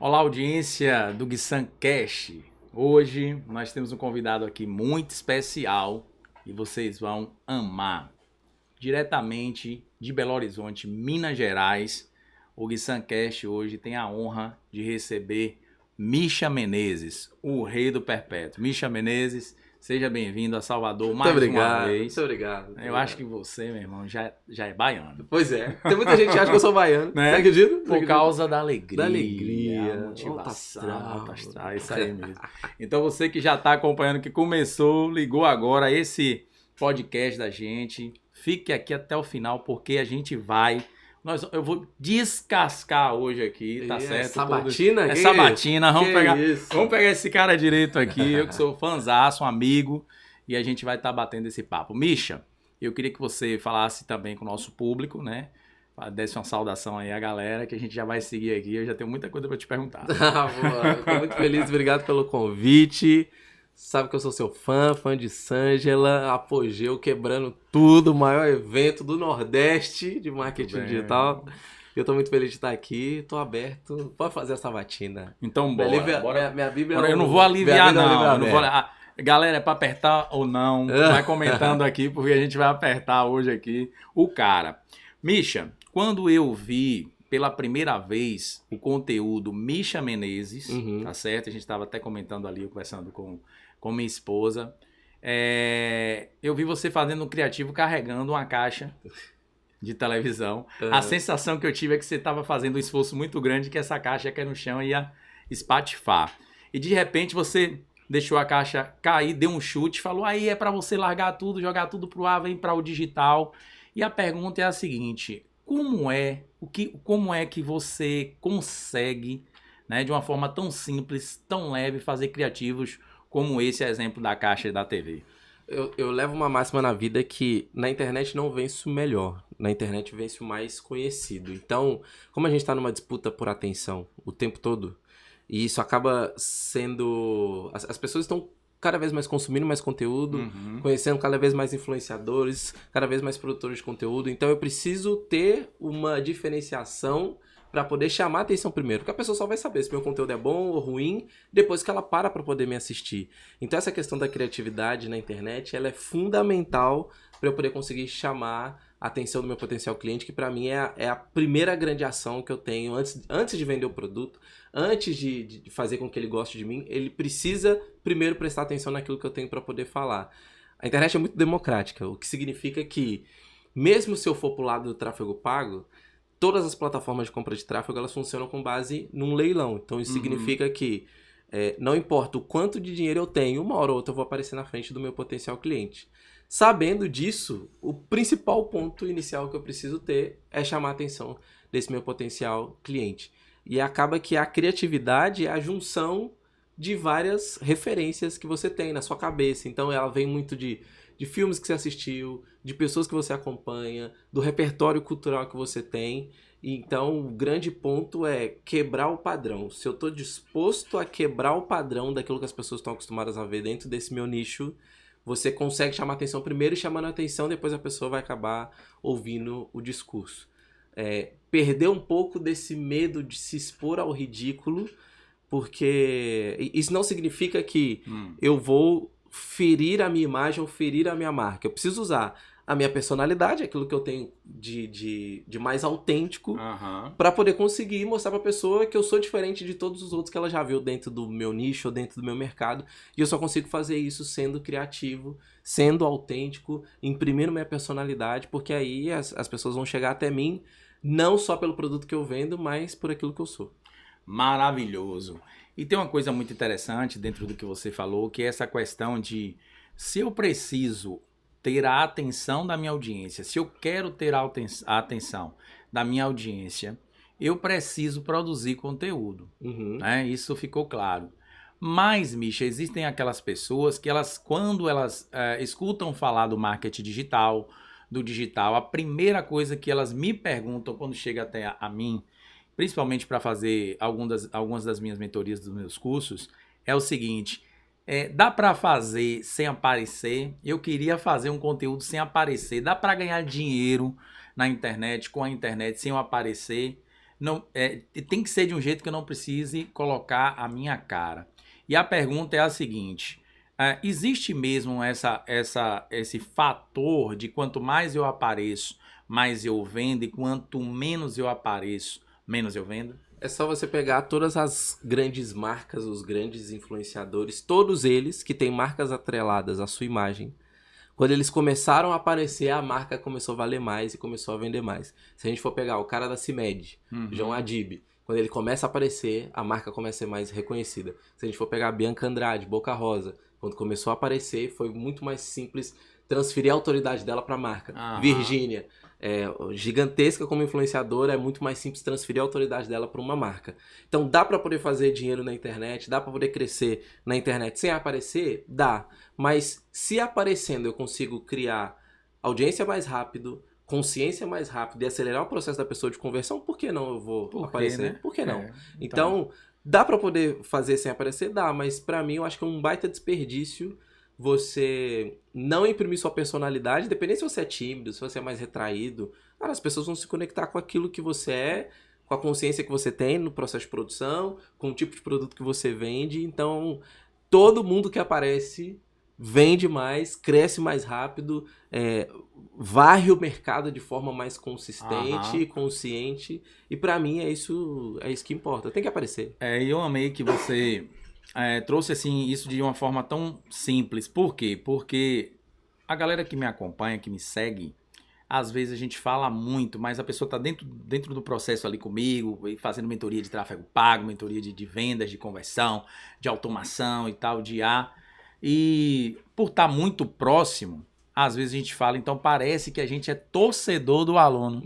Olá, audiência do GuiSanCast. Hoje nós temos um convidado aqui muito especial e vocês vão amar. Diretamente de Belo Horizonte, Minas Gerais, o GuiSanCast hoje tem a honra de receber Misha Menezes, o rei do perpétuo. Misha Menezes, seja bem-vindo a Salvador mais uma vez. Muito obrigado. Eu acho que você, meu irmão, já é baiano. Pois é. Tem muita gente que acha que eu sou baiano. Né? Você acredita? Por causa da alegria. Da alegria. A motivação. Alto astral. Isso aí mesmo. Então você que já está acompanhando, que começou, ligou agora esse podcast da gente, fique aqui até o final, porque a gente vai... Eu vou descascar hoje aqui, tá certo? Sabatina? É sabatina. Vamos pegar esse cara direito aqui, eu que sou fãzaço, um amigo, e a gente vai estar batendo esse papo. Misha, eu queria que você falasse também com o nosso público, né? Desse uma saudação aí à galera, que a gente já vai seguir aqui. Eu já tenho muita coisa para te perguntar. Boa. Tô muito feliz, obrigado pelo convite. Sabe que eu sou seu fã de Sângela, Apogeu, quebrando tudo, o maior evento do Nordeste de marketing digital. Eu tô muito feliz de estar aqui, tô aberto, pode fazer essa batina. Então bora. Minha Bíblia eu não vou aliviar não. Galera, é pra apertar ou não, vai comentando aqui, porque a gente vai apertar hoje aqui o cara. Misha, quando eu vi pela primeira vez o conteúdo Misha Menezes, tá certo? A gente estava até comentando ali, conversando com minha esposa. Eu vi você fazendo um criativo carregando uma caixa de televisão. A sensação que eu tive é que você estava fazendo um esforço muito grande, que essa caixa cair no chão e ia espatifar. E de repente você deixou a caixa cair, deu um chute, falou, aí é para você largar tudo, jogar tudo pro ar, vem para o digital. E a pergunta é a seguinte, como é que você consegue, né, de uma forma tão simples, tão leve, fazer criativos como esse exemplo da caixa da TV? Eu levo uma máxima na vida que na internet não vence o melhor, na internet vence o mais conhecido. Então, como a gente está numa disputa por atenção o tempo todo, e isso acaba sendo... As pessoas estão cada vez mais consumindo mais conteúdo, conhecendo cada vez mais influenciadores, cada vez mais produtores de conteúdo. Então eu preciso ter uma diferenciação para poder chamar a atenção primeiro. Porque a pessoa só vai saber se meu conteúdo é bom ou ruim depois que ela para poder me assistir. Então essa questão da criatividade na internet, ela é fundamental para eu poder conseguir chamar a atenção do meu potencial cliente, que para mim é a primeira grande ação que eu tenho antes de vender o produto, antes de fazer com que ele goste de mim, ele precisa primeiro prestar atenção naquilo que eu tenho para poder falar. A internet é muito democrática, o que significa que, mesmo se eu for pro lado do tráfego pago, todas as plataformas de compra de tráfego, elas funcionam com base num leilão. Então isso significa que não importa o quanto de dinheiro eu tenho, uma hora ou outra eu vou aparecer na frente do meu potencial cliente. Sabendo disso, o principal ponto inicial que eu preciso ter é chamar a atenção desse meu potencial cliente. E acaba que a criatividade é a junção de várias referências que você tem na sua cabeça. Então ela vem muito de filmes que você assistiu, de pessoas que você acompanha, do repertório cultural que você tem. Então o grande ponto é quebrar o padrão. Se eu estou disposto a quebrar o padrão daquilo que as pessoas estão acostumadas a ver dentro desse meu nicho, você consegue chamar a atenção primeiro, e chamando a atenção, depois a pessoa vai acabar ouvindo o discurso. Perder um pouco desse medo de se expor ao ridículo, porque isso não significa que eu vou ferir a minha imagem ou ferir a minha marca. Eu preciso usar a minha personalidade, aquilo que eu tenho de mais autêntico, para poder conseguir mostrar para a pessoa que eu sou diferente de todos os outros que ela já viu dentro do meu nicho ou dentro do meu mercado. E eu só consigo fazer isso sendo criativo, sendo autêntico, imprimindo minha personalidade, porque aí as pessoas vão chegar até mim não só pelo produto que eu vendo, mas por aquilo que eu sou. Maravilhoso. E tem uma coisa muito interessante dentro do que você falou, que é essa questão de se eu preciso ter a atenção da minha audiência, se eu quero ter a atenção da minha audiência, eu preciso produzir conteúdo. Né? Isso ficou claro. Mas, Misha, existem aquelas pessoas que quando elas escutam falar do marketing digital, do digital, a primeira coisa que elas me perguntam quando chega até a mim, principalmente para fazer algumas das minhas mentorias dos meus cursos, é o seguinte: dá para fazer sem aparecer? Eu queria fazer um conteúdo sem aparecer. Dá para ganhar dinheiro na internet, com a internet, sem eu aparecer? não, tem que ser de um jeito que eu não precise colocar a minha cara. E a pergunta é a seguinte: existe mesmo esse fator de quanto mais eu apareço, mais eu vendo, e quanto menos eu apareço, menos eu vendo? É só você pegar todas as grandes marcas, os grandes influenciadores, todos eles que têm marcas atreladas à sua imagem. Quando eles começaram a aparecer, a marca começou a valer mais e começou a vender mais. Se a gente for pegar o cara da CIMED, João Adib, quando ele começa a aparecer, a marca começa a ser mais reconhecida. Se a gente for pegar a Bianca Andrade, Boca Rosa, quando começou a aparecer, foi muito mais simples transferir a autoridade dela para a marca. Virgínia, gigantesca como influenciadora, é muito mais simples transferir a autoridade dela para uma marca. Então dá para poder fazer dinheiro na internet, dá para poder crescer na internet sem aparecer? Dá. Mas se aparecendo eu consigo criar audiência mais rápido, consciência mais rápido e acelerar o processo da pessoa de conversão, por que não eu vou aparecer? Né? Por que não? Então, dá para poder fazer sem aparecer? Dá, mas para mim eu acho que é um baita desperdício você não imprimir sua personalidade, independente se você é tímido, se você é mais retraído. Cara, as pessoas vão se conectar com aquilo que você é, com a consciência que você tem no processo de produção, com o tipo de produto que você vende. Então, todo mundo que aparece vende mais, cresce mais rápido, varre o mercado de forma mais consistente, consciente. E pra mim é isso que importa. Tem que aparecer. Eu amei que você trouxe assim isso de uma forma tão simples. Por quê? Porque a galera que me acompanha, que me segue, às vezes a gente fala muito, mas a pessoa está dentro do processo ali comigo, fazendo mentoria de tráfego pago, mentoria de vendas, de conversão, de automação e tal, de IA. E por estar muito próximo, às vezes a gente fala, então parece que a gente é torcedor do aluno.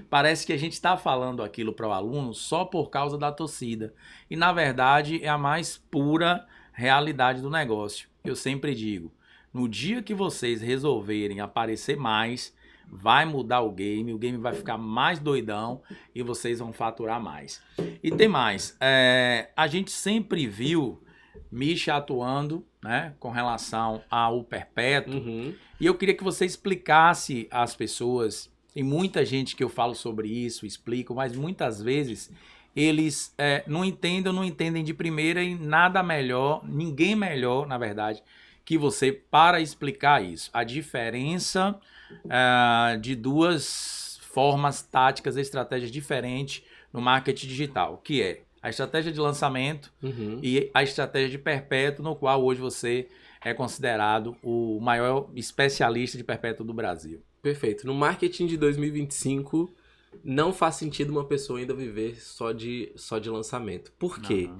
Parece que a gente está falando aquilo para o aluno só por causa da torcida. E na verdade é a mais pura realidade do negócio. Eu sempre digo, no dia que vocês resolverem aparecer mais, vai mudar o game vai ficar mais doidão e vocês vão faturar mais. E tem mais, a gente sempre viu Misha atuando, né, com relação ao Perpétuo. E eu queria que você explicasse às pessoas. Tem muita gente que eu falo sobre isso, explico, mas muitas vezes eles não entendem de primeira, e nada melhor, ninguém melhor, na verdade, que você para explicar isso. A diferença de duas formas táticas, estratégias diferentes no marketing digital, que é a estratégia de lançamento e a estratégia de perpétuo, no qual hoje você é considerado o maior especialista de perpétuo do Brasil. Perfeito. No marketing de 2025, não faz sentido uma pessoa ainda viver só de lançamento. Por quê?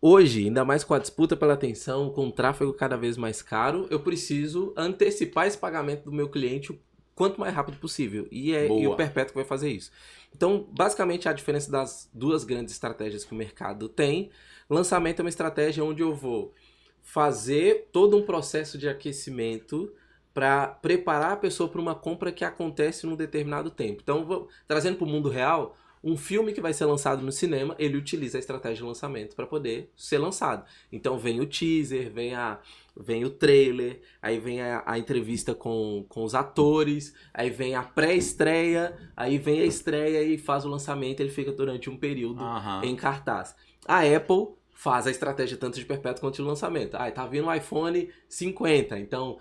Hoje, ainda mais com a disputa pela atenção, com o tráfego cada vez mais caro, eu preciso antecipar esse pagamento do meu cliente o quanto mais rápido possível. E o Perpétuo vai fazer isso. Então, basicamente, a diferença das duas grandes estratégias que o mercado tem, lançamento é uma estratégia onde eu vou fazer todo um processo de aquecimento para preparar a pessoa para uma compra que acontece num determinado tempo. Então, trazendo para o mundo real, um filme que vai ser lançado no cinema, ele utiliza a estratégia de lançamento para poder ser lançado. Então vem o teaser, vem o trailer, aí vem a entrevista com os atores, aí vem a pré-estreia, aí vem a estreia e faz o lançamento, ele fica durante um período em cartaz. A Apple faz a estratégia tanto de perpétuo quanto de lançamento. Tá vindo o iPhone 50, então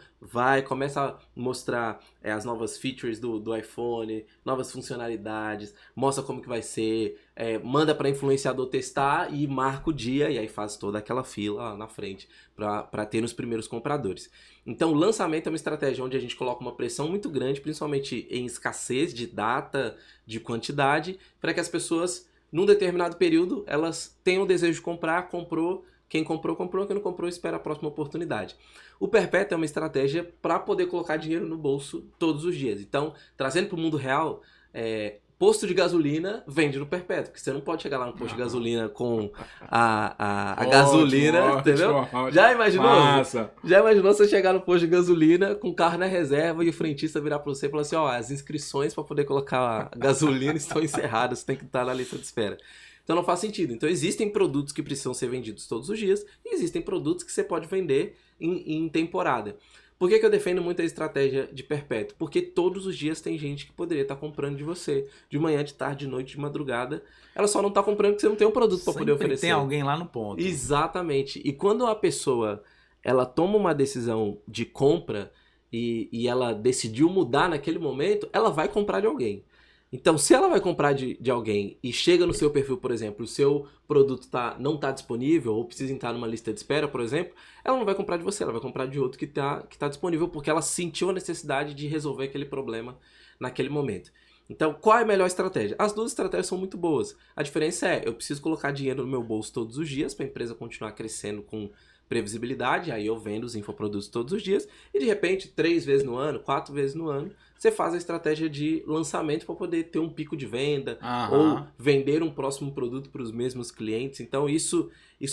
começa a mostrar as novas features do iPhone, novas funcionalidades, mostra como que vai ser, manda para influenciador testar e marca o dia, e aí faz toda aquela fila lá na frente para ter os primeiros compradores. Então o lançamento é uma estratégia onde a gente coloca uma pressão muito grande, principalmente em escassez de data, de quantidade, para que as pessoas num determinado período, elas têm o desejo de comprar, comprou, quem comprou, quem não comprou, espera a próxima oportunidade. O Perpétuo é uma estratégia para poder colocar dinheiro no bolso todos os dias. Então, trazendo para o mundo real, posto de gasolina vende no Perpétuo, porque você não pode chegar lá no posto de gasolina com a gasolina, entendeu? Ótimo. Já imaginou? Massa. Já imaginou você chegar no posto de gasolina com o carro na reserva e o frentista virar para você e falar assim, as inscrições para poder colocar a gasolina estão encerradas, você tem que estar na lista de espera. Então não faz sentido. Então existem produtos que precisam ser vendidos todos os dias e existem produtos que você pode vender em temporada. Por que eu defendo muito a estratégia de perpétuo? Porque todos os dias tem gente que poderia estar comprando de você. De manhã, de tarde, de noite, de madrugada. Ela só não está comprando porque você não tem um produto para poder oferecer. Tem alguém lá no ponto. Exatamente. E quando a pessoa ela toma uma decisão de compra e ela decidiu mudar naquele momento, ela vai comprar de alguém. Então, se ela vai comprar de alguém e chega no seu perfil, por exemplo, o seu produto não está disponível ou precisa entrar numa lista de espera, por exemplo, ela não vai comprar de você, ela vai comprar de outro que tá disponível porque ela sentiu a necessidade de resolver aquele problema naquele momento. Então, qual é a melhor estratégia? As duas estratégias são muito boas. A diferença é, eu preciso colocar dinheiro no meu bolso todos os dias para a empresa continuar crescendo com previsibilidade, aí eu vendo os infoprodutos todos os dias, e de repente, 3 vezes no ano, 4 vezes no ano, você faz a estratégia de lançamento para poder ter um pico de venda, ou vender um próximo produto para os mesmos clientes. Então isso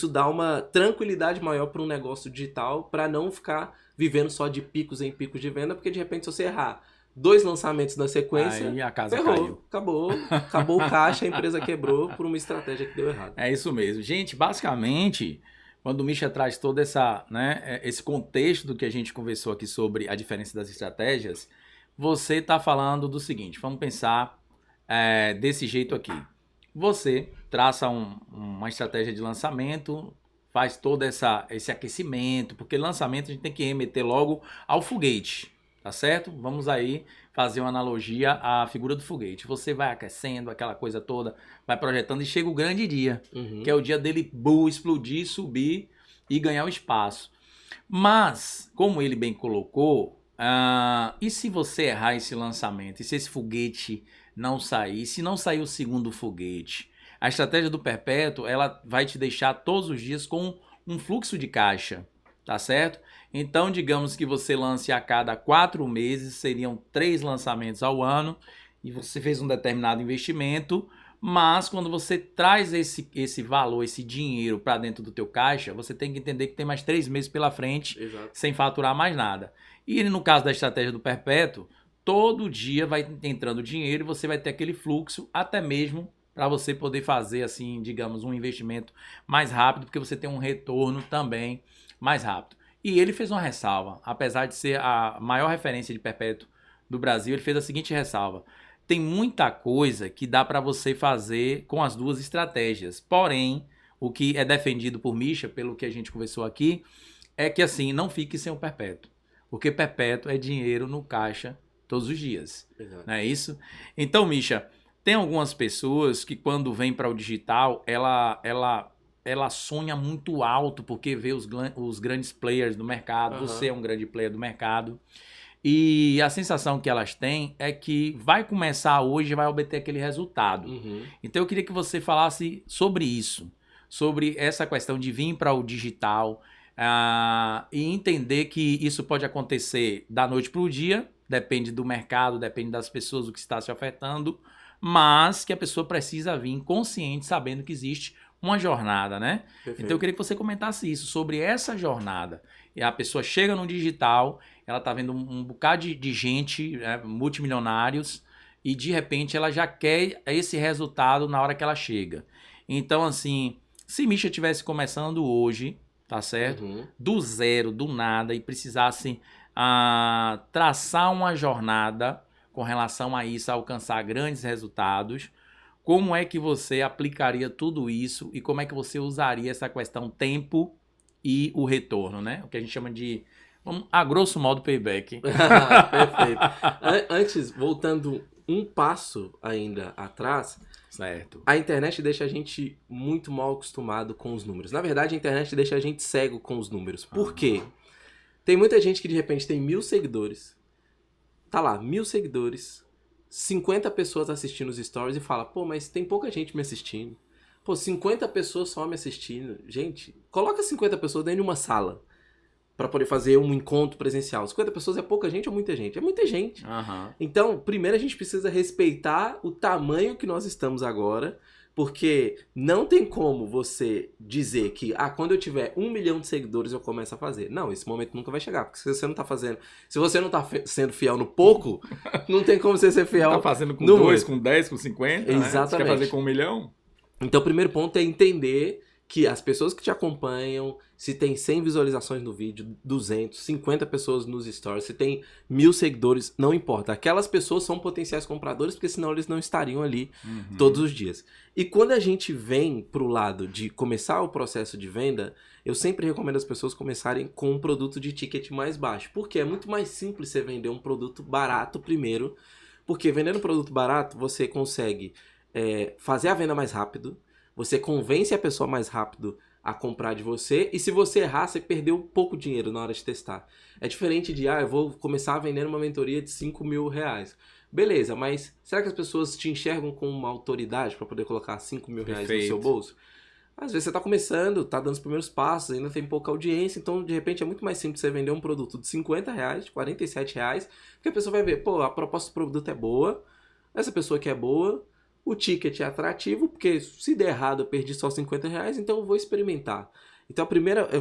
dá uma tranquilidade maior para um negócio digital, para não ficar vivendo só de picos em picos de venda, porque de repente se você errar 2 lançamentos na sequência, aí a casa ferrou, caiu. Acabou o caixa, a empresa quebrou por uma estratégia que deu errado. É isso mesmo. Gente, basicamente, quando o Misha traz todo esse contexto do que a gente conversou aqui sobre a diferença das estratégias, você está falando do seguinte, vamos pensar desse jeito aqui. Você traça uma estratégia de lançamento, faz todo esse aquecimento, porque lançamento a gente tem que remeter logo ao foguete, tá certo? Vamos aí fazer uma analogia à figura do foguete. Você vai aquecendo, aquela coisa toda, vai projetando e chega o grande dia, que é o dia dele explodir, subir e ganhar o espaço. Mas, como ele bem colocou, e se você errar esse lançamento? E se esse foguete não sair? E se não sair o segundo foguete? A estratégia do perpétuo, ela vai te deixar todos os dias com um fluxo de caixa, tá certo? Então, digamos que você lance a cada 4 meses, seriam 3 lançamentos ao ano, e você fez um determinado investimento, mas quando você traz esse valor, esse dinheiro para dentro do teu caixa, você tem que entender que tem mais 3 meses pela frente, Exato, sem faturar mais nada. E no caso da estratégia do perpétuo, todo dia vai entrando dinheiro e você vai ter aquele fluxo, até mesmo para você poder fazer, assim, digamos, um investimento mais rápido, porque você tem um retorno também mais rápido. E ele fez uma ressalva, apesar de ser a maior referência de perpétuo do Brasil, ele fez a seguinte ressalva: tem muita coisa que dá para você fazer com as duas estratégias, porém, o que é defendido por Misha, pelo que a gente conversou aqui, é que assim, não fique sem o perpétuo, porque perpétuo é dinheiro no caixa todos os dias. exato. Não é isso? Então, Misha, tem algumas pessoas que quando vêm para o digital, ela sonha muito alto porque vê os grandes players do mercado, você é um grande player do mercado, e a sensação que elas têm é que vai começar hoje e vai obter aquele resultado. Então eu queria que você falasse sobre isso, sobre essa questão de vir para o digital e entender que isso pode acontecer da noite para o dia, depende do mercado, depende das pessoas, do que está se ofertando, mas que a pessoa precisa vir consciente, sabendo que existe uma jornada, né? Perfeito. Então eu queria que você comentasse isso, sobre essa jornada. E a pessoa chega no digital, ela tá vendo um bocado de gente, multimilionários, e de repente ela já quer esse resultado na hora que ela chega. Então, assim, se Misha estivesse começando hoje, tá certo? Do zero, do nada, e precisasse traçar uma jornada com relação a isso, a alcançar grandes resultados, como é que você aplicaria tudo isso e como é que você usaria essa questão tempo e o retorno, né? O que a gente chama de, a grosso modo, payback. Perfeito. Antes, voltando um passo ainda atrás, certo. A internet deixa a gente muito mal acostumado com os números. Na verdade, a internet deixa a gente cego com os números. Por quê? Tem muita gente que de repente tem 1000 seguidores, tá lá, 1000 seguidores, 50 pessoas assistindo os stories e fala, pô, mas tem pouca gente me assistindo. Pô, 50 pessoas só me assistindo. Gente, coloca 50 pessoas dentro de uma sala para poder fazer um encontro presencial. 50 pessoas é pouca gente ou muita gente? É muita gente. Então, primeiro a gente precisa respeitar o tamanho que nós estamos agora, porque não tem como você dizer que, quando eu tiver 1 milhão de seguidores eu começo a fazer. Não, esse momento nunca vai chegar, porque se você não tá fazendo, se você não tá sendo fiel no pouco, não tem como você ser fiel tá fazendo com no 2, com 10, com 50, exatamente. Né? Você quer fazer com 1 milhão? Então, o primeiro ponto é entender que as pessoas que te acompanham, se tem 100 visualizações no vídeo, 200, 50 pessoas nos stories, se tem 1000 seguidores, não importa. Aquelas pessoas são potenciais compradores, porque senão eles não estariam ali todos os dias. E quando a gente vem pro lado de começar o processo de venda, eu sempre recomendo as pessoas começarem com um produto de ticket mais baixo. Porque é muito mais simples você vender um produto barato primeiro, porque vendendo um produto barato, você consegue fazer a venda mais rápido, você convence a pessoa mais rápido a comprar de você, e se você errar, você perdeu pouco dinheiro na hora de testar. É diferente de, eu vou começar a vender uma mentoria de 5 mil reais. Beleza, mas será que as pessoas te enxergam como uma autoridade para poder colocar 5 mil reais no seu bolso? Às vezes você está começando, está dando os primeiros passos, ainda tem pouca audiência, então de repente é muito mais simples você vender um produto de 50 reais, de 47 reais, porque a pessoa vai ver, a proposta do produto é boa, essa pessoa que é boa, o ticket é atrativo, porque se der errado eu perdi só 50 reais, então eu vou experimentar. Então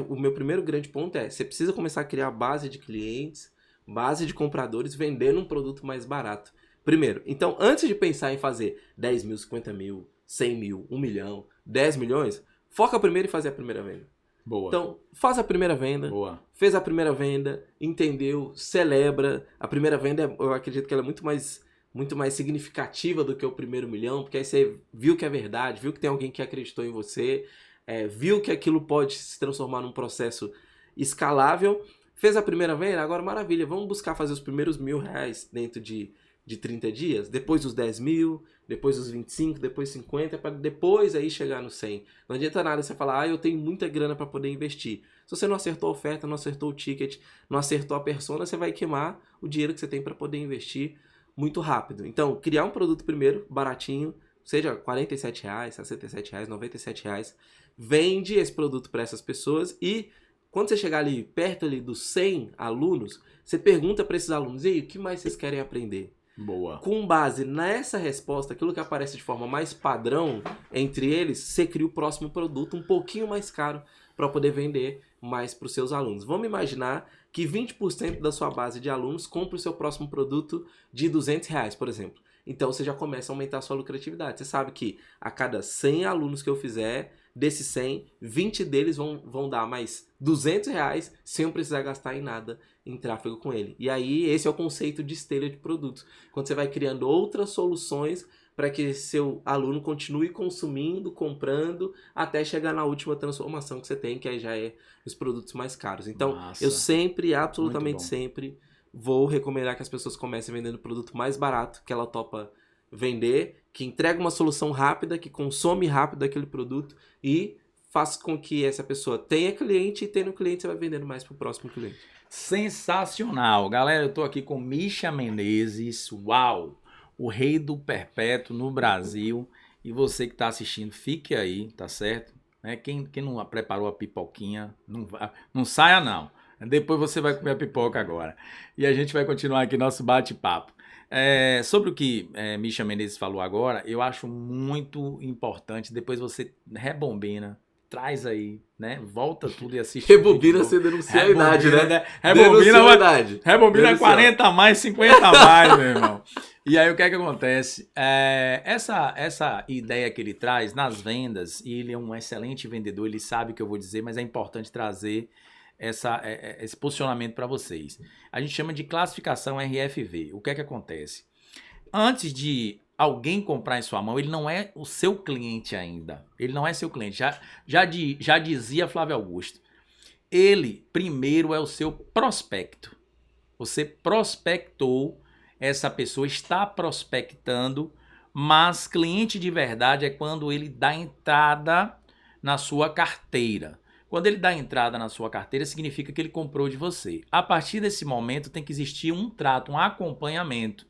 o meu primeiro grande ponto você precisa começar a criar base de clientes, base de compradores, vendendo um produto mais barato. Primeiro, então antes de pensar em fazer 10 mil, 50 mil, 100 mil, 1 milhão, 10 milhões, foca primeiro em fazer a primeira venda. Boa. Então, faz a primeira venda. Boa. Fez a primeira venda, entendeu, celebra. A primeira venda, eu acredito que ela é muito mais significativa do que o primeiro milhão, porque aí você viu que é verdade, viu que tem alguém que acreditou em você, viu que aquilo pode se transformar num processo escalável. Fez a primeira venda, agora maravilha, vamos buscar fazer os primeiros R$1.000 dentro de 30 dias, depois os 10 mil, depois os 25, depois 50, para depois aí chegar no 100. Não adianta nada você falar, eu tenho muita grana para poder investir. Se você não acertou a oferta, não acertou o ticket, não acertou a persona, você vai queimar o dinheiro que você tem para poder investir muito rápido. Então, criar um produto primeiro, baratinho, seja R$47, R$67, R$97, vende esse produto para essas pessoas e quando você chegar ali perto ali dos 100 alunos, você pergunta para esses alunos, e aí, o que mais vocês querem aprender? Boa. Com base nessa resposta, aquilo que aparece de forma mais padrão entre eles, você cria o próximo produto um pouquinho mais caro para poder vender mais para os seus alunos. Vamos imaginar que 20% da sua base de alunos compra o seu próximo produto de R$200, por exemplo. Então você já começa a aumentar a sua lucratividade. Você sabe que a cada 100 alunos que eu fizer, desses 100, 20 deles vão dar mais R$200 sem eu precisar gastar em nada em tráfego com ele. E aí esse é o conceito de esteira de produtos. Quando você vai criando outras soluções para que seu aluno continue consumindo, comprando, até chegar na última transformação que você tem, que aí já é os produtos mais caros. Então, Massa. eu sempre, absolutamente sempre, vou recomendar que as pessoas comecem vendendo o produto mais barato, que ela topa vender, que entrega uma solução rápida, que consome rápido aquele produto e faz com que essa pessoa tenha cliente e tendo cliente você vai vendendo mais para o próximo cliente. Sensacional. Galera, eu tô aqui com Misha Menezes. Uau! O rei do perpétuo no Brasil. E você que tá assistindo, fique aí, tá certo? Quem não preparou a pipoquinha, não saia não. Depois você vai comer a pipoca agora. E a gente vai continuar aqui nosso bate-papo. Sobre o que Misha Menezes falou agora, eu acho muito importante. Depois você rebobina, traz aí, né? Volta tudo e assiste. Rebobina, você denuncia a idade, né? Rebobina 40 a mais, 50 a mais, meu irmão. E aí o que é que acontece? Essa ideia que ele traz nas vendas, e ele é um excelente vendedor, ele sabe o que eu vou dizer, mas é importante trazer esse posicionamento para vocês. A gente chama de classificação RFV. O que é que acontece? Antes de alguém comprar em sua mão, ele não é o seu cliente ainda. Ele não é seu cliente. Já dizia Flávio Augusto. Ele, primeiro, é o seu prospecto. Você prospectou essa pessoa, está prospectando, mas cliente de verdade é quando ele dá entrada na sua carteira. Quando ele dá entrada na sua carteira, significa que ele comprou de você. A partir desse momento, tem que existir um trato, um acompanhamento.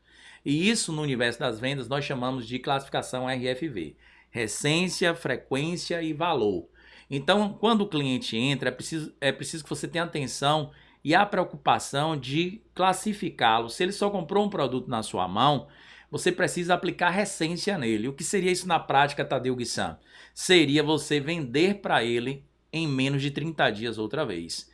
E isso, no universo das vendas, nós chamamos de classificação RFV. Recência, frequência e valor. Então, quando o cliente entra, é preciso que você tenha atenção e a preocupação de classificá-lo. Se ele só comprou um produto na sua mão, você precisa aplicar recência nele. O que seria isso na prática, Tadeu Guissan? Seria você vender para ele em menos de 30 dias outra vez.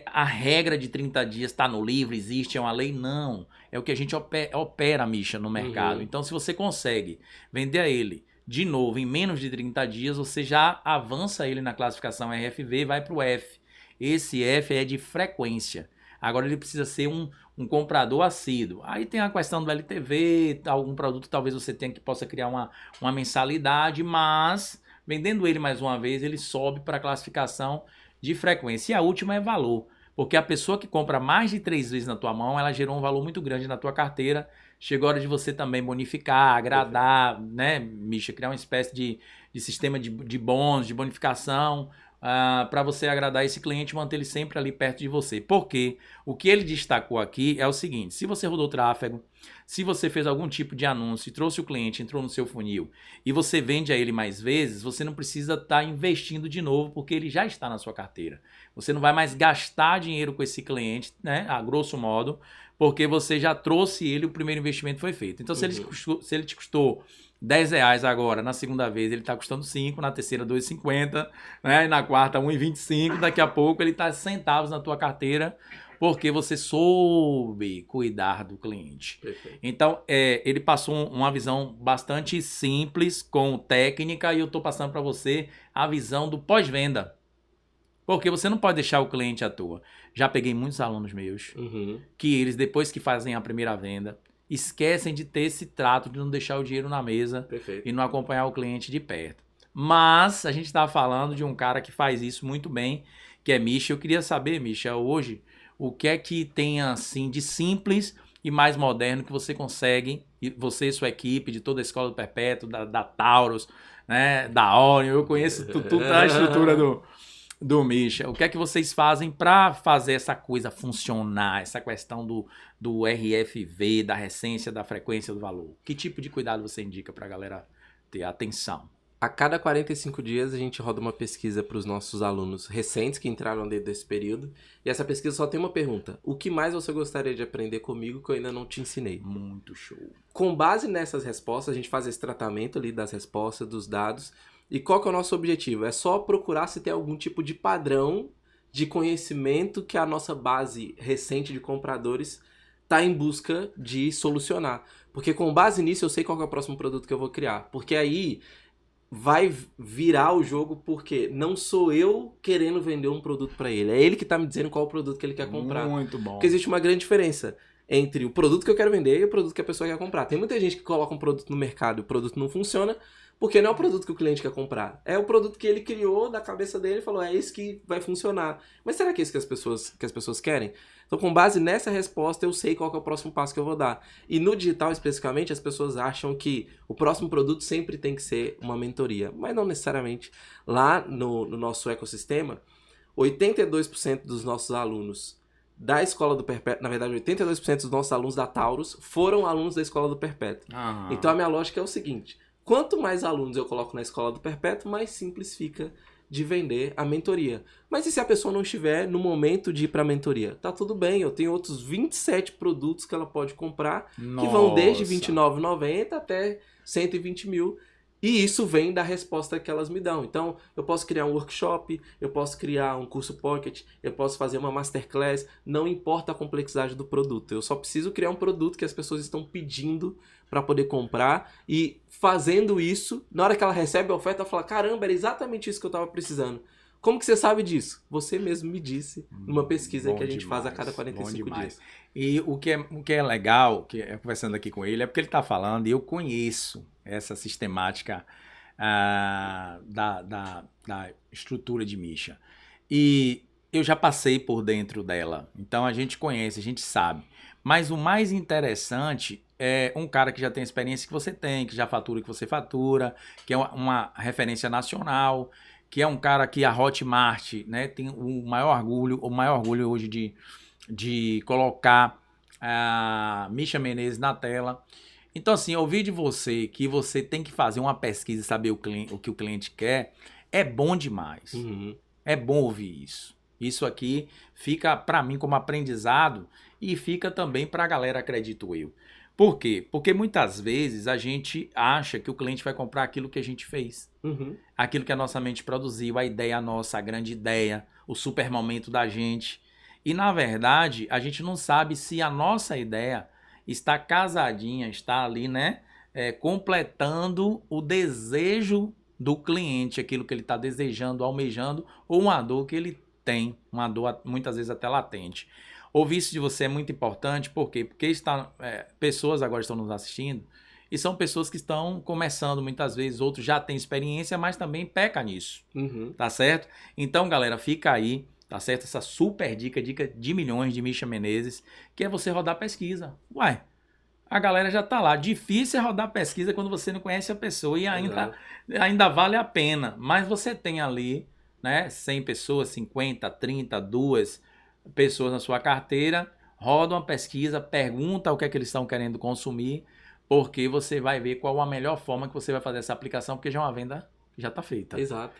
A regra de 30 dias está no livro, existe, é uma lei? Não. É o que a gente opera, Misha, no mercado. Então, se você consegue vender a ele de novo, em menos de 30 dias, você já avança ele na classificação RFV e vai para o F. Esse F é de frequência. Agora ele precisa ser um comprador assíduo. Aí tem a questão do LTV, algum produto que talvez você tenha que possa criar uma mensalidade, mas vendendo ele mais uma vez, ele sobe para a classificação de frequência. E a última é valor. Porque a pessoa que compra mais de 3 vezes na tua mão, ela gerou um valor muito grande na tua carteira. Chegou a hora de você também bonificar, agradar, né, Misha? Criar uma espécie de sistema de bônus, de bonificação, para você agradar esse cliente e manter ele sempre ali perto de você. Porque o que ele destacou aqui é o seguinte: se você rodou tráfego, se você fez algum tipo de anúncio e trouxe o cliente, entrou no seu funil e você vende a ele mais vezes, você não precisa estar investindo de novo porque ele já está na sua carteira. Você não vai mais gastar dinheiro com esse cliente, né, a grosso modo, porque você já trouxe ele, o primeiro investimento foi feito. Então, se ele te custou R$10 agora, na segunda vez ele está custando 5, na terceira R$2,50, né? E na quarta R$1,25, daqui a pouco ele está centavos na tua carteira, porque você soube cuidar do cliente. Perfeito. Então, ele passou uma visão bastante simples, com técnica, e eu estou passando para você a visão do pós-venda. Porque você não pode deixar o cliente à toa. Já peguei muitos alunos meus que eles, depois que fazem a primeira venda, esquecem de ter esse trato de não deixar o dinheiro na mesa. Perfeito. E não acompanhar o cliente de perto. Mas a gente estava falando de um cara que faz isso muito bem, que é Misha. Eu queria saber, Misha, hoje, o que é que tem assim de simples e mais moderno que você consegue, e você e sua equipe, de toda a Escola do Perpétuo, da Taurus, né, da Orion, eu conheço tudo a estrutura do Misha. O que é que vocês fazem para fazer essa coisa funcionar, essa questão do RFV, da recência, da frequência do valor? Que tipo de cuidado você indica para a galera ter atenção? A cada 45 dias a gente roda uma pesquisa para os nossos alunos recentes que entraram dentro desse período. E essa pesquisa só tem uma pergunta: o que mais você gostaria de aprender comigo que eu ainda não te ensinei? Muito show. Com base nessas respostas, a gente faz esse tratamento ali das respostas, dos dados. E qual que é o nosso objetivo? É só procurar se tem algum tipo de padrão de conhecimento que a nossa base recente de compradores está em busca de solucionar. Porque com base nisso eu sei qual que é o próximo produto que eu vou criar. Porque aí vai virar o jogo, porque não sou eu querendo vender um produto para ele. É ele que está me dizendo qual é o produto que ele quer comprar. Muito bom. Porque existe uma grande diferença entre o produto que eu quero vender e o produto que a pessoa quer comprar. Tem muita gente que coloca um produto no mercado e o produto não funciona, porque não é o produto que o cliente quer comprar. É o produto que ele criou da cabeça dele e falou, é isso que vai funcionar. Mas será que é isso que as pessoas querem? Então, com base nessa resposta, eu sei qual que é o próximo passo que eu vou dar. E no digital, especificamente, as pessoas acham que o próximo produto sempre tem que ser uma mentoria. Mas não necessariamente. Lá no nosso ecossistema, 82% dos nossos alunos da Escola do Perpétuo, na verdade, 82% dos nossos alunos da Taurus foram alunos da Escola do Perpétuo. Então, a minha lógica é o seguinte: quanto mais alunos eu coloco na Escola do Perpétuo, mais simples fica de vender a mentoria. Mas e se a pessoa não estiver no momento de ir para a mentoria? Tá tudo bem, eu tenho outros 27 produtos que ela pode comprar, que vão desde R$ 29,90 até 120 mil. E isso vem da resposta que elas me dão. Então, eu posso criar um workshop, eu posso criar um curso pocket, eu posso fazer uma masterclass, não importa a complexidade do produto. Eu só preciso criar um produto que as pessoas estão pedindo para poder comprar, e fazendo isso, na hora que ela recebe a oferta, ela fala, caramba, era exatamente isso que eu estava precisando. Como que você sabe disso? Você mesmo me disse numa pesquisa que a gente faz a cada 45 dias. E o que é legal, que é conversando aqui com ele, é porque ele está falando, e eu conheço essa sistemática da estrutura de Misha. E eu já passei por dentro dela. Então a gente conhece, a gente sabe. Mas o mais interessante é um cara que já tem a experiência que você tem, que já fatura o que você fatura, que é uma referência nacional, que é um cara que a Hotmart, né, tem o maior orgulho hoje de colocar a Misha Menezes na tela. Então, assim, ouvir de você que você tem que fazer uma pesquisa e saber o que o cliente quer, é bom demais. É bom ouvir isso. Isso aqui fica para mim como aprendizado e fica também para a galera, acredito eu. Por quê? Porque muitas vezes a gente acha que o cliente vai comprar aquilo que a gente fez. Aquilo que a nossa mente produziu, a ideia nossa, a grande ideia, o super momento da gente. E, na verdade, a gente não sabe se a nossa ideia está casadinha, está ali, né? completando o desejo do cliente, aquilo que ele está desejando, almejando, ou uma dor que ele tem, uma dor muitas vezes até latente. Ouvir isso de você é muito importante, por quê? Porque pessoas agora estão nos assistindo e são pessoas que estão começando muitas vezes, outros já têm experiência, mas também peca nisso, tá certo? Então, galera, fica aí, tá certo? Essa super dica de milhões de Misha Menezes, que é você rodar pesquisa. Uai, a galera já tá lá. Difícil é rodar pesquisa quando você não conhece a pessoa e ainda vale a pena. Mas você tem ali, né, 100 pessoas, 50, 30, 2 pessoas na sua carteira, roda uma pesquisa, pergunta o que é que eles estão querendo consumir, porque você vai ver qual a melhor forma que você vai fazer essa aplicação, porque já é uma venda que já está feita. Exato.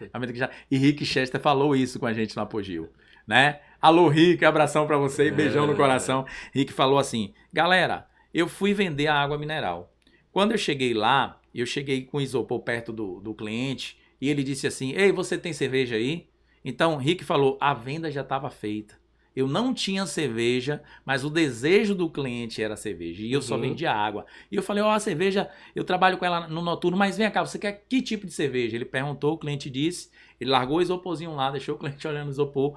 E Rick Chester falou isso com a gente no Apogeu, né? Alô, Rick, abração para você e beijão no coração. Rick falou assim, galera, eu fui vender a água mineral. Quando eu cheguei lá, eu cheguei com o isopor perto do cliente e ele disse assim, ei, você tem cerveja aí? Então, Rick falou, a venda já estava feita. Eu não tinha cerveja, mas o desejo do cliente era cerveja. E eu só vendia água. E eu falei, a cerveja, eu trabalho com ela no noturno, mas vem cá, você quer que tipo de cerveja? Ele perguntou, o cliente disse, ele largou o isoporzinho lá, deixou o cliente olhando o isopor,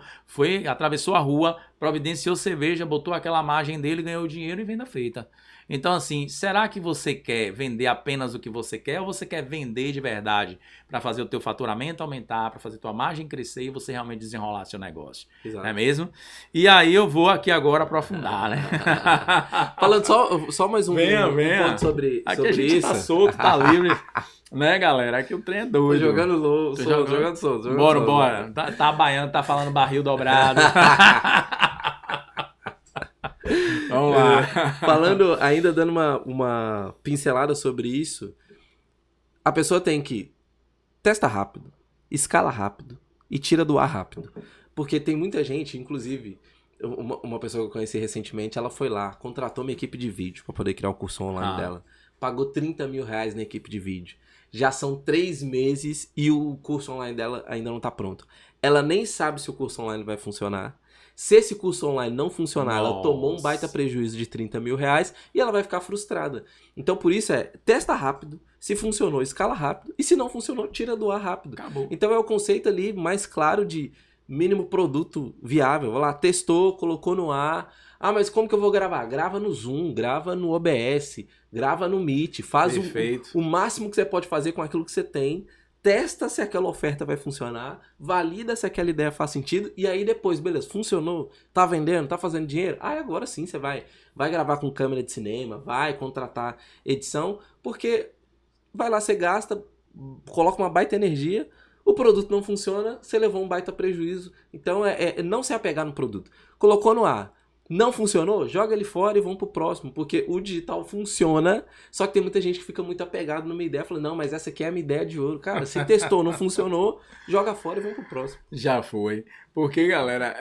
atravessou a rua, providenciou cerveja, botou aquela margem dele, ganhou dinheiro e venda feita. Então, assim, será que você quer vender apenas o que você quer ou você quer vender de verdade para fazer o teu faturamento aumentar, para fazer tua margem crescer e você realmente desenrolar seu negócio? Exato. Não é mesmo? E aí eu vou aqui agora aprofundar, né? Falando só mais um ponto sobre aqui a gente tá solto, tá livre. Né, galera? Aqui o trem é doido. Tô jogando louco, jogando solto. Bora. Tá baiano, tá falando barril dobrado. Vamos lá. Falando, ainda dando uma pincelada sobre isso, a pessoa tem que testa rápido, escala rápido e tira do ar rápido. Porque tem muita gente, inclusive, uma pessoa que eu conheci recentemente, ela foi lá, contratou minha equipe de vídeo para poder criar o curso online dela. Pagou 30 mil reais na equipe de vídeo. Já são 3 meses e o curso online dela ainda não tá pronto. Ela nem sabe se o curso online vai funcionar. Se esse curso online não funcionar, ela tomou um baita prejuízo de 30 mil reais e ela vai ficar frustrada. Então, por isso testa rápido. Se funcionou, escala rápido. E se não funcionou, tira do ar rápido. Acabou. Então, é o conceito ali mais claro de mínimo produto viável. Vai lá, testou, colocou no ar. Ah, mas como que eu vou gravar? Grava no Zoom, grava no OBS, grava no Meet. Faz o máximo que você pode fazer com aquilo que você tem. Testa se aquela oferta vai funcionar, valida se aquela ideia faz sentido, e aí depois, beleza, funcionou, tá vendendo, tá fazendo dinheiro, aí agora sim você vai gravar com câmera de cinema, vai contratar edição, porque vai lá, você gasta, coloca uma baita energia, o produto não funciona, você levou um baita prejuízo, então não se apegar no produto. Colocou no ar, não funcionou? Joga ele fora e vamos pro próximo, porque o digital funciona, só que tem muita gente que fica muito apegado numa ideia, falando, não, mas essa aqui é a minha ideia de ouro. Cara, se testou, não funcionou, joga fora e vamos pro próximo. Já foi. Porque, galera,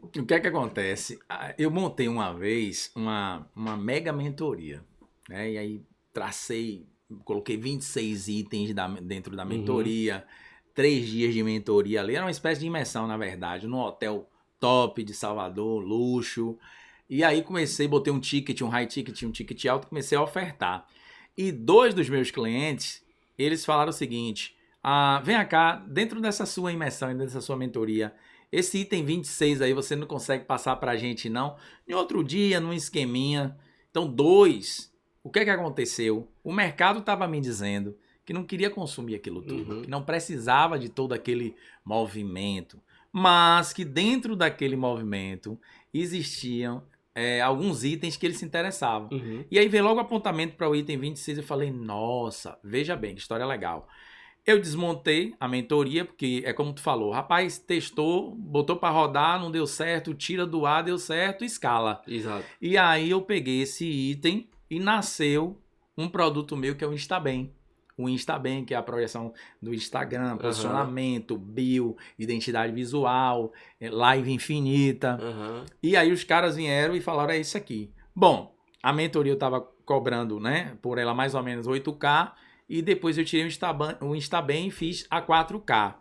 o que é que acontece? Eu montei uma vez uma mega mentoria, né? E aí coloquei 26 itens dentro da mentoria, 3 dias de mentoria ali, era uma espécie de imersão, na verdade, num hotel top de Salvador, luxo. E aí botei um ticket, um high ticket, um ticket alto, comecei a ofertar. E 2 dos meus clientes, eles falaram o seguinte, vem cá, dentro dessa sua imersão, dentro dessa sua mentoria, esse item 26 aí você não consegue passar pra gente não? Em outro dia, num esqueminha. Então 2, o que é que aconteceu? O mercado estava me dizendo que não queria consumir aquilo tudo, que não precisava de todo aquele movimento, mas que dentro daquele movimento existiam alguns itens que eles se interessavam. E aí veio logo o apontamento para o item 26 e eu falei, nossa, veja bem, que história legal. Eu desmontei a mentoria, porque é como tu falou, rapaz, testou, botou para rodar, não deu certo, tira do ar, deu certo, escala. Exato. E aí eu peguei esse item e nasceu um produto meu que é o Instabem. O Instabem, que é a projeção do Instagram, posicionamento, bio, identidade visual, live infinita. E aí os caras vieram e falaram, é isso aqui. Bom, a mentoria eu estava cobrando, né, por ela mais ou menos 8K, e depois eu tirei o Instabem e fiz a 4K.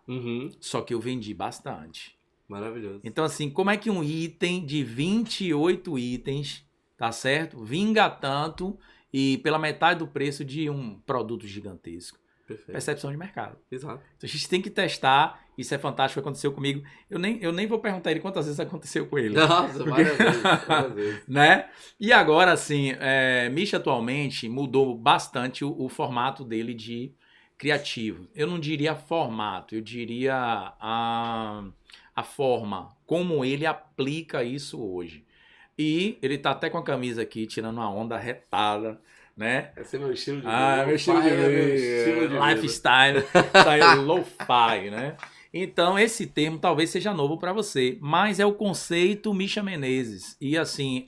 Só que eu vendi bastante. Maravilhoso. Então assim, como é que um item de 28 itens, tá certo, vinga tanto e pela metade do preço de um produto gigantesco. Perfeito. Percepção de mercado. Exato. Então a gente tem que testar. Isso é fantástico, aconteceu comigo. Eu nem vou perguntar ele quantas vezes aconteceu com ele. Nossa, várias vezes. Né? E agora, assim, Misha atualmente mudou bastante o formato dele de criativo. Eu não diria formato, eu diria a forma, como ele aplica isso hoje. E ele tá até com a camisa aqui, tirando uma onda retada, né? Esse é meu estilo de vida. Meu estilo de vida. Lifestyle, tá lo-fi, né? Então, esse termo talvez seja novo para você, mas é o conceito Misha Menezes. E assim,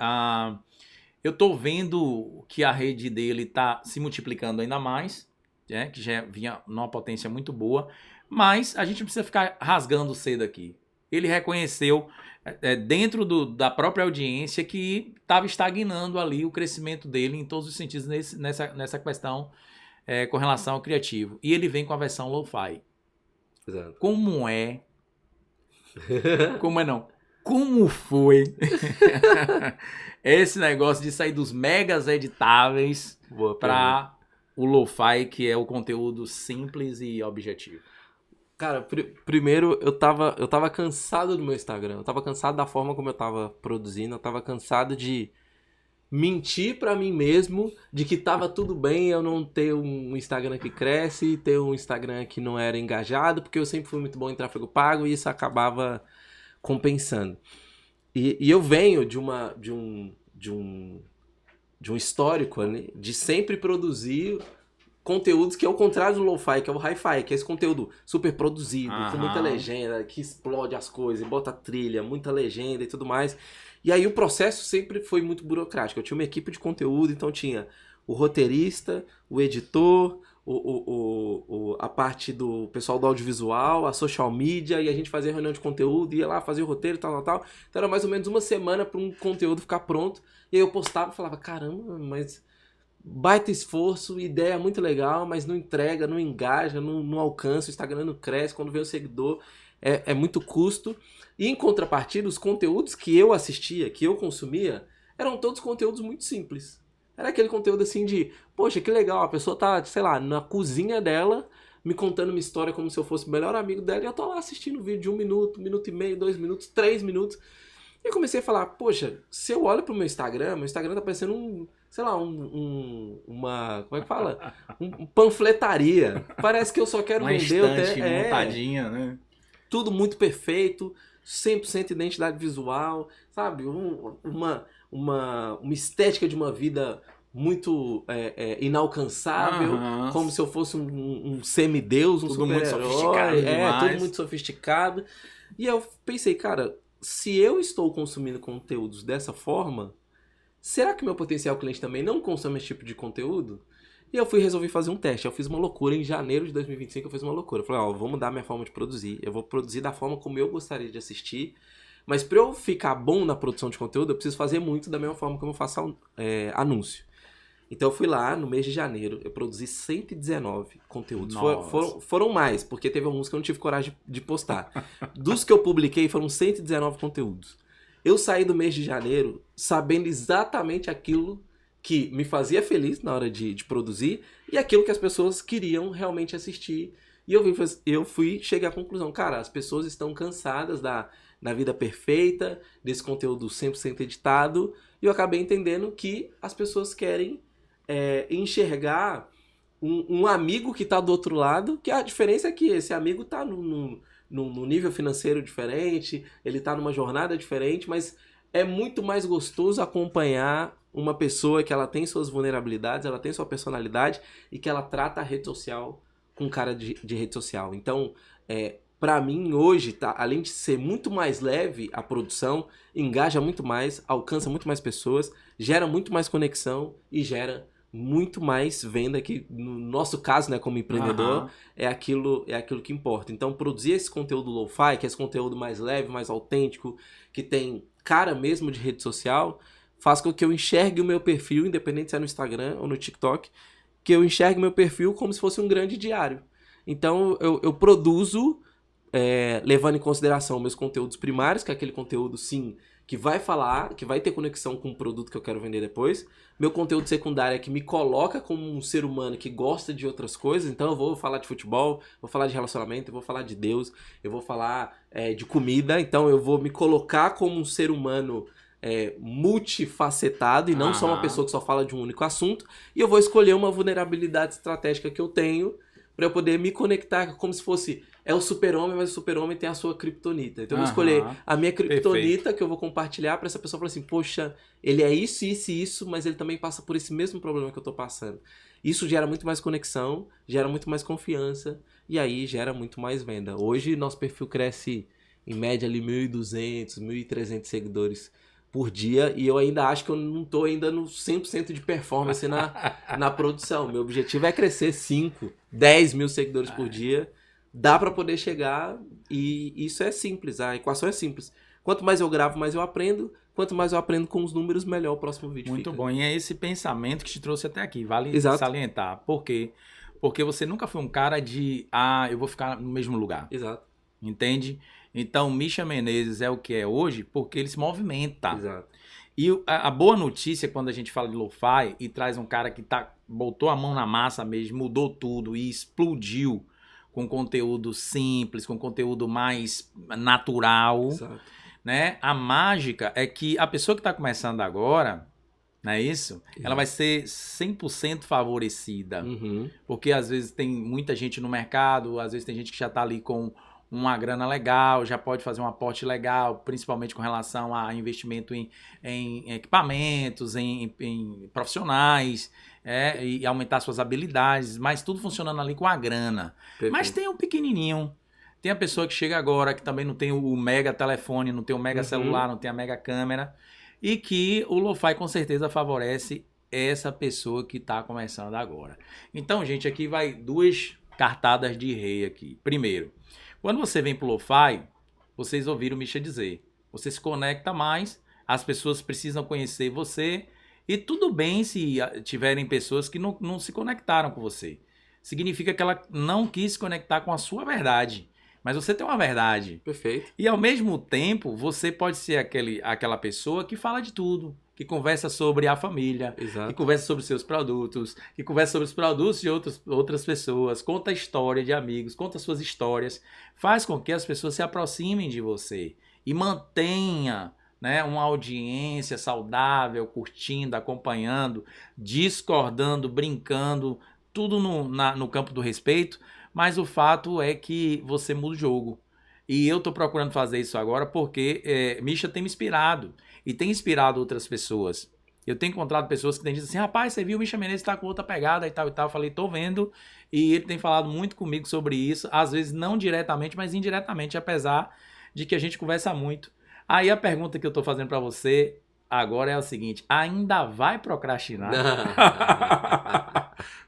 eu tô vendo que a rede dele tá se multiplicando ainda mais, né? Que já vinha numa potência muito boa, mas a gente não precisa ficar rasgando cedo aqui. Ele reconheceu dentro da própria audiência que estava estagnando ali o crescimento dele em todos os sentidos nessa questão com relação ao criativo. E ele vem com a versão lo-fi. Exato. Como é? Como é não? Como foi esse negócio de sair dos megas editáveis para o lo-fi, que é o conteúdo simples e objetivo? Cara, primeiro eu tava cansado do meu Instagram, eu tava cansado da forma como eu tava produzindo, eu tava cansado de mentir pra mim mesmo de que tava tudo bem eu não ter um Instagram que cresce, ter um Instagram que não era engajado, porque eu sempre fui muito bom em tráfego pago e isso acabava compensando. E eu venho de um histórico ali, de sempre produzir conteúdos que é o contrário do lo-fi, que é o hi-fi, que é esse conteúdo super produzido, com muita legenda, que explode as coisas, bota trilha, muita legenda e tudo mais. E aí o processo sempre foi muito burocrático. Eu tinha uma equipe de conteúdo, então tinha o roteirista, o editor, a parte do pessoal do audiovisual, a social media, e a gente fazia reunião de conteúdo, ia lá fazer o roteiro, tal. Então era mais ou menos uma semana para um conteúdo ficar pronto. E aí eu postava e falava, caramba, mas baita esforço, ideia muito legal, mas não entrega, não engaja, não alcança, o Instagram não cresce, quando vem o seguidor é muito custo. E em contrapartida, os conteúdos que eu assistia, que eu consumia, eram todos conteúdos muito simples. Era aquele conteúdo assim de, poxa, que legal, a pessoa tá, sei lá, na cozinha dela, me contando uma história como se eu fosse o melhor amigo dela, e eu tô lá assistindo um vídeo de 1 minuto, 1 minuto e meio, 2 minutos, 3 minutos. E eu comecei a falar, poxa, se eu olho pro meu Instagram tá parecendo uma, como é que fala? Um panfletaria. Parece que eu só quero vender. Uma estante montadinha, né? Tudo muito perfeito, 100% identidade visual, sabe? Uma estética de uma vida muito inalcançável, como se eu fosse um semideus, um super-herói. Tudo muito sofisticado. E eu pensei, cara, se eu estou consumindo conteúdos dessa forma, será que meu potencial cliente também não consome esse tipo de conteúdo? E eu resolvi fazer um teste. Eu fiz uma loucura em janeiro de 2025, eu fiz uma loucura. Eu falei, vou mudar minha forma de produzir. Eu vou produzir da forma como eu gostaria de assistir. Mas para eu ficar bom na produção de conteúdo, eu preciso fazer muito da mesma forma como eu faço anúncio. Então eu fui lá, no mês de janeiro, eu produzi 119 conteúdos. Foram mais, porque teve alguns que eu não tive coragem de postar. Dos que eu publiquei, foram 119 conteúdos. Eu saí do mês de janeiro sabendo exatamente aquilo que me fazia feliz na hora de produzir e aquilo que as pessoas queriam realmente assistir. E eu cheguei à conclusão, cara, as pessoas estão cansadas da vida perfeita, desse conteúdo 100% editado, e eu acabei entendendo que as pessoas querem enxergar um amigo que está do outro lado, que a diferença é que esse amigo está num nível financeiro diferente, ele está numa jornada diferente, mas é muito mais gostoso acompanhar uma pessoa que ela tem suas vulnerabilidades, ela tem sua personalidade e que ela trata a rede social com cara de rede social. Então, para mim, hoje, além de ser muito mais leve a produção, engaja muito mais, alcança muito mais pessoas, gera muito mais conexão e gera muito mais venda, que no nosso caso, né, como empreendedor, é aquilo que importa. Então, produzir esse conteúdo lo-fi, que é esse conteúdo mais leve, mais autêntico, que tem cara mesmo de rede social, faz com que eu enxergue o meu perfil, independente se é no Instagram ou no TikTok, que eu enxergue o meu perfil como se fosse um grande diário. Então, eu produzo levando em consideração meus conteúdos primários, que é aquele conteúdo, sim, que vai falar, que vai ter conexão com o produto que eu quero vender depois. Meu conteúdo secundário é que me coloca como um ser humano que gosta de outras coisas. Então eu vou falar de futebol, vou falar de relacionamento, eu vou falar de Deus, eu vou falar de comida. Então eu vou me colocar como um ser humano multifacetado e não só uma pessoa que só fala de um único assunto. E eu vou escolher uma vulnerabilidade estratégica que eu tenho para eu poder me conectar como se fosse... É o super-homem, mas o super-homem tem a sua criptonita. Então eu vou escolher a minha criptonita que eu vou compartilhar para essa pessoa falar assim, poxa, ele é isso, isso e isso, mas ele também passa por esse mesmo problema que eu tô passando. Isso gera muito mais conexão, gera muito mais confiança e aí gera muito mais venda. Hoje nosso perfil cresce em média ali 1.200, 1.300 seguidores por dia e eu ainda acho que eu não tô ainda no 100% de performance na produção. Meu objetivo é crescer 5, 10 mil seguidores por dia. Dá para poder chegar e isso é simples, a equação é simples. Quanto mais eu gravo, mais eu aprendo. Quanto mais eu aprendo com os números, melhor o próximo vídeo Muito fica. Bom, e é esse pensamento que te trouxe até aqui, vale Exato. Salientar. Por quê? Porque você nunca foi um cara de, eu vou ficar no mesmo lugar. Exato. Entende? Então, Misha Menezes é o que é hoje porque ele se movimenta. Exato. E a boa notícia quando a gente fala de lo-fi e traz um cara que botou a mão na massa mesmo, mudou tudo e explodiu com conteúdo simples, com conteúdo mais natural, né? A mágica é que a pessoa que está começando agora, não é isso? Ela vai ser 100% favorecida. Porque às vezes tem muita gente no mercado, às vezes tem gente que já está ali com uma grana legal, já pode fazer um aporte legal, principalmente com relação a investimento em equipamentos, em profissionais, e aumentar suas habilidades, mas tudo funcionando ali com a grana. Perfeito. Mas tem um pequenininho, tem a pessoa que chega agora, que também não tem o mega telefone, não tem o mega celular, não tem a mega câmera, e que o lo-fi com certeza favorece essa pessoa que está começando agora. Então, gente, aqui vai 2 cartadas de rei aqui. Primeiro, quando você vem pro lo-fi, vocês ouviram o Misha dizer, você se conecta mais, as pessoas precisam conhecer você, e tudo bem se tiverem pessoas que não se conectaram com você. Significa que ela não quis se conectar com a sua verdade, mas você tem uma verdade. Perfeito. E ao mesmo tempo, você pode ser aquela pessoa que fala de tudo, que conversa sobre a família, Exato. que conversa sobre seus produtos, que conversa sobre os produtos de outras pessoas, conta a história de amigos, conta suas histórias, faz com que as pessoas se aproximem de você e mantenha, né, uma audiência saudável, curtindo, acompanhando, discordando, brincando, tudo no campo do respeito, mas o fato é que você muda o jogo. E eu estou procurando fazer isso agora porque Misha tem me inspirado e tem inspirado outras pessoas. Eu tenho encontrado pessoas que têm dito assim, rapaz, você viu o Misha Menezes está com outra pegada e tal e tal. Eu falei, tô vendo, e ele tem falado muito comigo sobre isso, às vezes não diretamente, mas indiretamente, apesar de que a gente conversa muito. Aí a pergunta que eu tô fazendo para você agora é o seguinte, ainda vai procrastinar?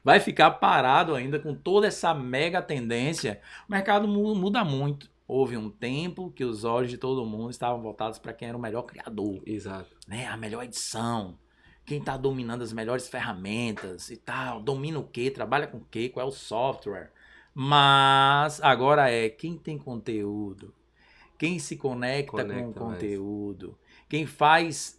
Vai ficar parado ainda com toda essa mega tendência? O mercado muda muito. Houve um tempo que os olhos de todo mundo estavam voltados para quem era o melhor criador. Exato. Né? A melhor edição. Quem está dominando as melhores ferramentas e tal. Domina o quê? Trabalha com o quê? Qual é o software? Mas agora quem tem conteúdo. Quem se conecta com o conteúdo. Quem faz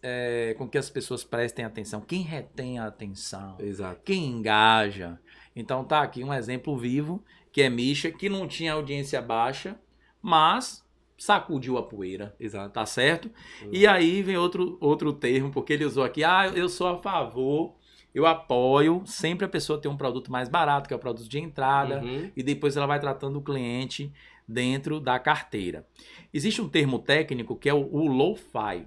com que as pessoas prestem atenção. Quem retém a atenção. Exato. Quem engaja. Então tá aqui um exemplo vivo, que é Misha, que não tinha audiência baixa, mas sacudiu a poeira. Exato. Tá certo? E aí vem outro termo, porque ele usou aqui, eu sou a favor, eu apoio sempre a pessoa ter um produto mais barato, que é o produto de entrada, e depois ela vai tratando o cliente dentro da carteira. Existe um termo técnico que é o low-fi.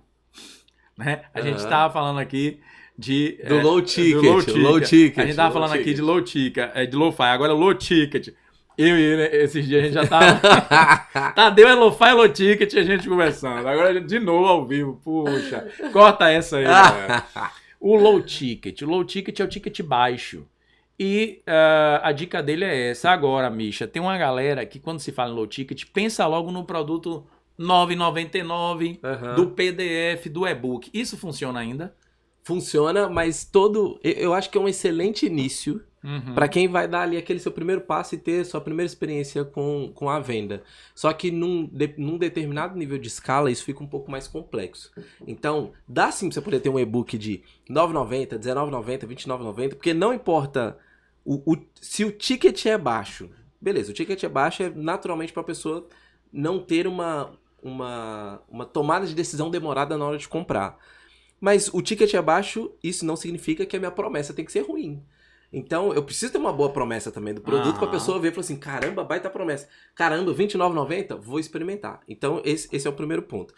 Né? A gente estava falando aqui do low ticket. A gente estava falando aqui de low ticket, de low-fi, agora low ticket. Eu e ele, esses dias a gente já tava... Tadeu é lo-fi e low ticket, a gente conversando. Agora de novo ao vivo, puxa. Corta essa aí, galera. O low ticket é o ticket baixo. E a dica dele é essa. Agora, Misha, tem uma galera que quando se fala em low ticket, pensa logo no produto R$ 9,99 do PDF, do e-book. Isso funciona ainda? Funciona, mas eu acho que é um excelente início Para quem vai dar ali aquele seu primeiro passo e ter sua primeira experiência com a venda. Só que num determinado nível de escala, isso fica um pouco mais complexo. Então, dá sim pra você poder ter um e-book de R$ 9,90, R$19,90, R$29,90, porque não importa se o ticket é baixo. Beleza, o ticket é baixo é naturalmente para a pessoa não ter uma tomada de decisão demorada na hora de comprar. Mas o ticket é baixo, isso não significa que a minha promessa tem que ser ruim. Então, eu preciso ter uma boa promessa também do produto para a pessoa ver e falar assim, caramba, baita promessa. Caramba, R$29,90? Vou experimentar. Então, esse é o primeiro ponto.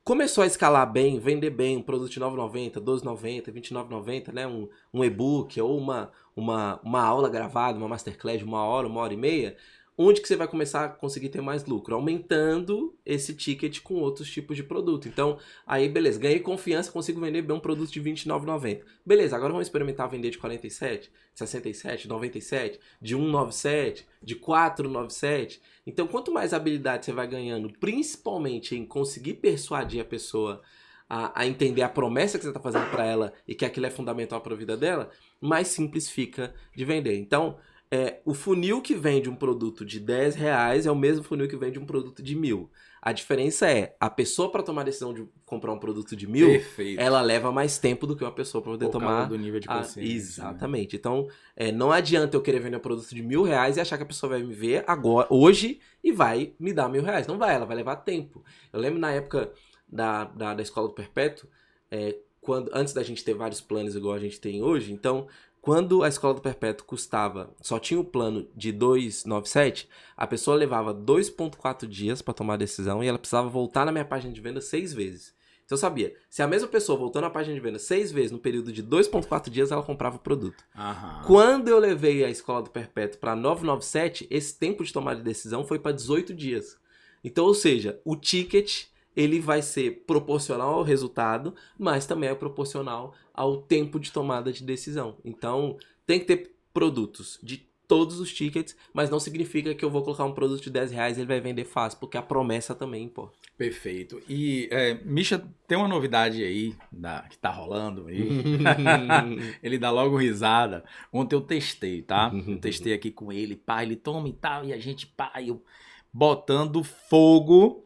Começou a escalar bem, vender bem, um produto de R$9,90, R$12,90, R$29,90, né? Um e-book ou uma aula gravada, uma masterclass de 1 hora, 1 hora e meia. Onde que você vai começar a conseguir ter mais lucro? Aumentando esse ticket com outros tipos de produto. Então, aí beleza, ganhei confiança, consigo vender bem um produto de R$29,90. Beleza, agora vamos experimentar vender de 47, 67, 97, de 197, de 497. Então, quanto mais habilidade você vai ganhando, principalmente em conseguir persuadir a pessoa a entender a promessa que você está fazendo para ela e que aquilo é fundamental para a vida dela, mais simples fica de vender. Então, o funil que vende um produto de R$10 é o mesmo funil que vende um produto de 1.000. A diferença é, a pessoa para tomar a decisão de comprar um produto de 1.000, Perfeito. Ela leva mais tempo do que uma pessoa para poder tomar... do nível de consciência. Exatamente. Né? Então, não adianta eu querer vender um produto de R$1.000 e achar que a pessoa vai me ver agora, hoje, e vai me dar R$1.000. Não vai, ela vai levar tempo. Eu lembro na época da Escola do Perpétuo, antes da gente ter vários planos igual a gente tem hoje, então... Quando a Escola do Perpétuo só tinha o plano de 297, a pessoa levava 2,4 dias para tomar a decisão e ela precisava voltar na minha página de venda 6 vezes. Então eu sabia, se a mesma pessoa voltou na página de venda 6 vezes no período de 2,4 dias, ela comprava o produto. Quando eu levei a Escola do Perpétuo para 997, esse tempo de tomada de decisão foi para 18 dias. Então, ou seja, o ticket... ele vai ser proporcional ao resultado, mas também é proporcional ao tempo de tomada de decisão. Então, tem que ter produtos de todos os tickets, mas não significa que eu vou colocar um produto de R$10 e ele vai vender fácil, porque a promessa também importa. Perfeito. E, Misha, tem uma novidade aí que tá rolando aí. Ele dá logo risada. Ontem eu testei, tá? Eu testei aqui com ele, pá, ele toma e tal, e a gente, pá, eu botando fogo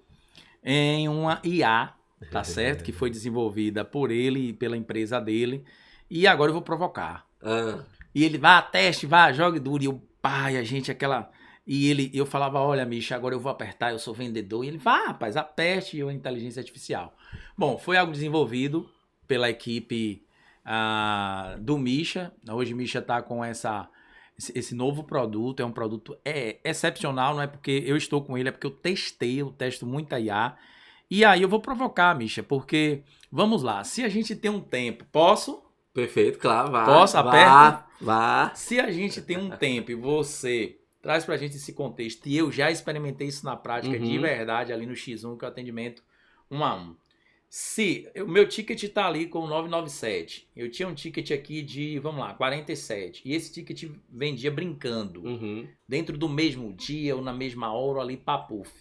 em uma IA, tá certo? Que foi desenvolvida por ele e pela empresa dele. E agora eu vou provocar. E ele, vá, teste, vá, jogue duro. E eu, pai, a gente, aquela... E eu falava, olha, Misha, agora eu vou apertar, eu sou vendedor. E ele, vá, rapaz, aperte, eu, inteligência artificial. Bom, foi algo desenvolvido pela equipe do Misha. Hoje o Misha tá com esse novo produto, é um produto excepcional, não é porque eu estou com ele, é porque eu testo muita IA. E aí eu vou provocar, Misha, porque, vamos lá, se a gente tem um tempo, posso? Perfeito, claro, vá. Posso? Aperta? Vá. Se a gente tem um tempo e você traz pra gente esse contexto, e eu já experimentei isso na prática de verdade, ali no X1, que é o atendimento 1 a 1. Se o meu ticket tá ali com 997, eu tinha um ticket aqui de, vamos lá, 47, e esse ticket vendia brincando, dentro do mesmo dia ou na mesma hora ali, papuf.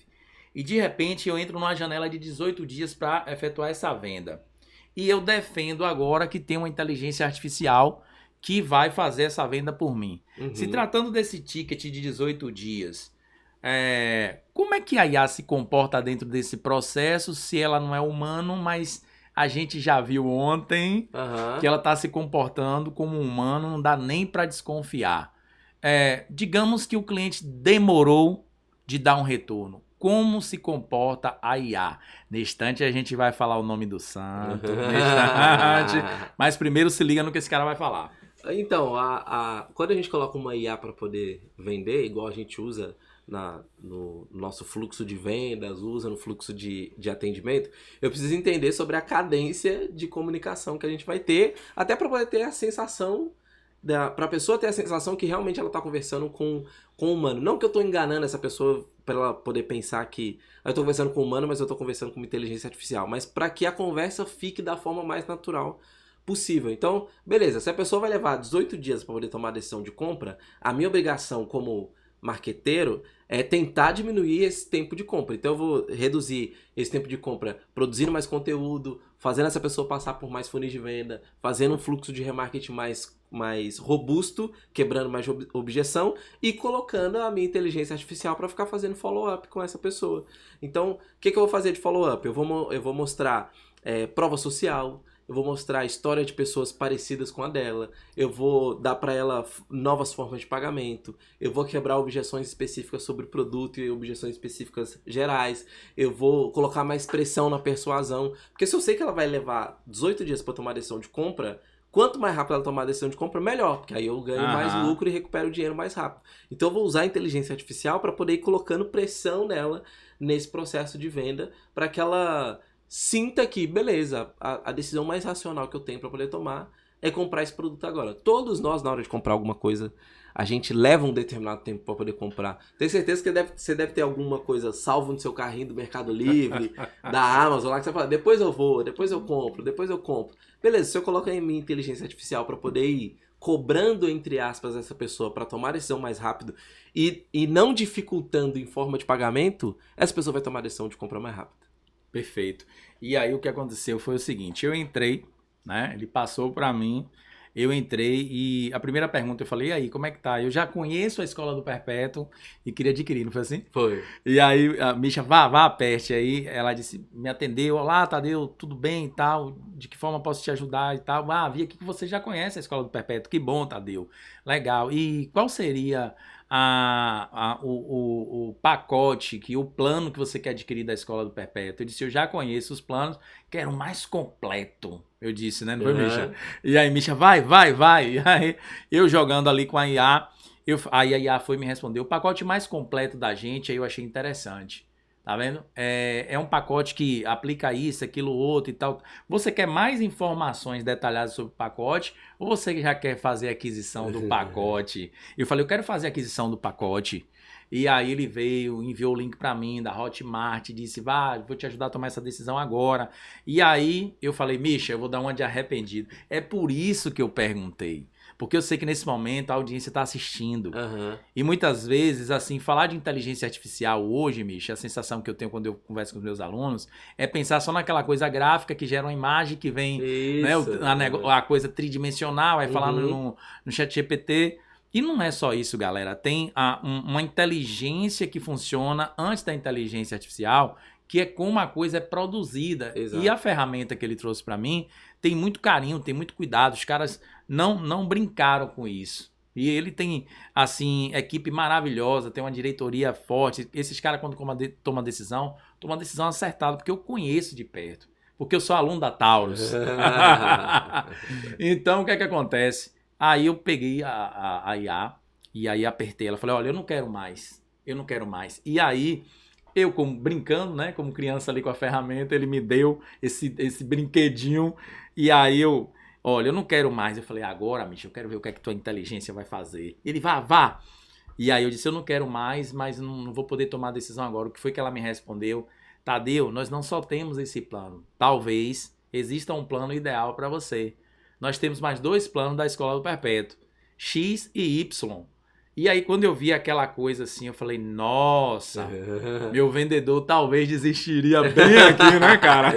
E de repente eu entro numa janela de 18 dias para efetuar essa venda. E eu defendo agora que tem uma inteligência artificial que vai fazer essa venda por mim. Se tratando desse ticket de 18 dias... como é que a IA se comporta dentro desse processo se ela não é humano, mas a gente já viu ontem que ela está se comportando como um humano, não dá nem para desconfiar. Digamos que o cliente demorou de dar um retorno. Como se comporta a IA? Neste instante a gente vai falar o nome do santo, mas primeiro se liga no que esse cara vai falar. Então, quando a gente coloca uma IA para poder vender, igual a gente usa no nosso fluxo de vendas, usa no fluxo de atendimento, eu preciso entender sobre a cadência de comunicação que a gente vai ter, até para poder ter a sensação, para a pessoa ter a sensação que realmente ela está conversando com um humano. Não que eu estou enganando essa pessoa para ela poder pensar que eu estou conversando com um humano, mas eu estou conversando com uma inteligência artificial, mas para que a conversa fique da forma mais natural possível. Então, beleza, se a pessoa vai levar 18 dias para poder tomar a decisão de compra, a minha obrigação como marqueteiro, é tentar diminuir esse tempo de compra. Então eu vou reduzir esse tempo de compra produzindo mais conteúdo, fazendo essa pessoa passar por mais funis de venda, fazendo um fluxo de remarketing mais robusto, quebrando mais objeção e colocando a minha inteligência artificial para ficar fazendo follow-up com essa pessoa. Então, o que eu vou fazer de follow-up? Eu vou mostrar prova social, eu vou mostrar a história de pessoas parecidas com a dela, eu vou dar para ela novas formas de pagamento, eu vou quebrar objeções específicas sobre o produto e objeções específicas gerais, eu vou colocar mais pressão na persuasão, porque se eu sei que ela vai levar 18 dias para tomar a decisão de compra, quanto mais rápido ela tomar a decisão de compra, melhor, porque aí eu ganho mais lucro e recupero o dinheiro mais rápido. Então eu vou usar a inteligência artificial para poder ir colocando pressão nela nesse processo de venda, para que ela sinta que, beleza, a decisão mais racional que eu tenho para poder tomar é comprar esse produto agora. Todos nós, na hora de comprar alguma coisa, a gente leva um determinado tempo para poder comprar. Tenho certeza que você deve ter alguma coisa salvo no seu carrinho do Mercado Livre, da Amazon, lá que você fala, depois eu vou, depois eu compro, depois eu compro. Beleza, se eu coloco aí minha inteligência artificial para poder ir cobrando, entre aspas, essa pessoa para tomar a decisão mais rápido e não dificultando em forma de pagamento, essa pessoa vai tomar a decisão de compra mais rápido. Perfeito. E aí o que aconteceu foi o seguinte, eu entrei, né? Ele passou para mim, eu entrei e a primeira pergunta eu falei, e aí, como é que tá? Eu já conheço a Escola do Perpétuo e queria adquirir, não foi assim? Foi. E aí a Misha, vá, aperte. Aí ela disse, me atendeu, olá, Tadeu, tudo bem e tal, de que forma posso te ajudar e tal? Vi aqui que você já conhece a Escola do Perpétuo, que bom, Tadeu, legal. E qual seria o pacote, o plano que você quer adquirir da Escola do Perpétuo? Eu disse, eu já conheço os planos, quero o mais completo. Eu disse, né? Não foi, Misha? E aí, Misha, vai. E aí, eu jogando ali com a IA, aí a IA foi me responder. O pacote mais completo da gente, aí eu achei interessante. Tá vendo? É um pacote que aplica isso, aquilo, outro e tal. Você quer mais informações detalhadas sobre o pacote ou você já quer fazer a aquisição do pacote? Eu falei, eu quero fazer a aquisição do pacote. E aí ele veio, enviou o link para mim da Hotmart, disse, vou te ajudar a tomar essa decisão agora. E aí eu falei, Misha, eu vou dar uma de arrependido. É por isso que eu perguntei. Porque eu sei que nesse momento a audiência está assistindo. Uhum. E muitas vezes, assim, falar de inteligência artificial hoje, Misha, a sensação que eu tenho quando eu converso com os meus alunos, é pensar só naquela coisa gráfica que gera uma imagem que vem, isso, né, a coisa tridimensional, aí falar no ChatGPT. E não é só isso, galera. Tem uma inteligência que funciona antes da inteligência artificial, que é como a coisa é produzida. Exato. E a ferramenta que ele trouxe para mim tem muito carinho, tem muito cuidado. Os caras não brincaram com isso. E ele tem, assim, equipe maravilhosa, tem uma diretoria forte. Esses caras, quando tomam decisão acertada, porque eu conheço de perto. Porque eu sou aluno da Taurus. Então, o que é que acontece? Aí eu peguei a IA e aí apertei ela. Falei, olha, eu não quero mais. E aí, eu brincando, né? Como criança ali com a ferramenta, ele me deu esse brinquedinho. E aí olha, eu não quero mais. Eu falei, agora, Misha, eu quero ver o que é que tua inteligência vai fazer. Ele, vá. E aí eu disse, eu não quero mais, mas não vou poder tomar a decisão agora. O que foi que ela me respondeu? Tadeu, nós não só temos esse plano. Talvez exista um plano ideal para você. Nós temos mais 2 planos da Escola do Perpétuo, X e Y. E aí, quando eu vi aquela coisa assim, eu falei, nossa, meu vendedor talvez desistiria bem aqui, né, cara?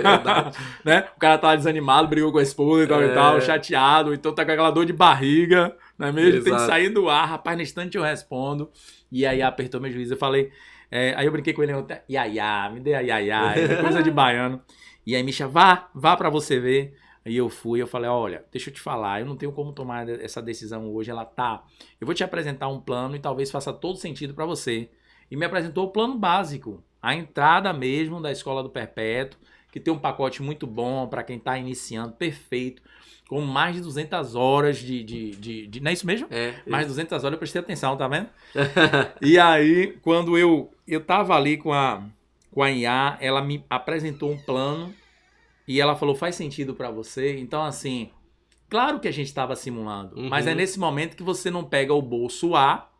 Né? O cara tava desanimado, brigou com a esposa e tal, chateado, então tá com aquela dor de barriga, não é mesmo? Exato. Tem que sair do ar, rapaz, no instante eu respondo. E aí apertou meu juiz, eu falei, aí eu brinquei com ele, iaiá, me dê a iaiá, coisa de baiano. E aí, Misha, vá pra você ver. Aí eu falei, olha, deixa eu te falar, eu não tenho como tomar essa decisão hoje, eu vou te apresentar um plano e talvez faça todo sentido para você. E me apresentou o plano básico, a entrada mesmo da Escola do Perpétuo, que tem um pacote muito bom para quem está iniciando, perfeito, com mais de 200 horas de não é isso mesmo? Mais de 200 horas, eu prestei atenção, tá vendo? E aí, quando eu tava ali com a IA, ela me apresentou um plano, e ela falou, faz sentido pra você? Então, assim, claro que a gente estava simulando, mas é nesse momento que você não pega o bolso A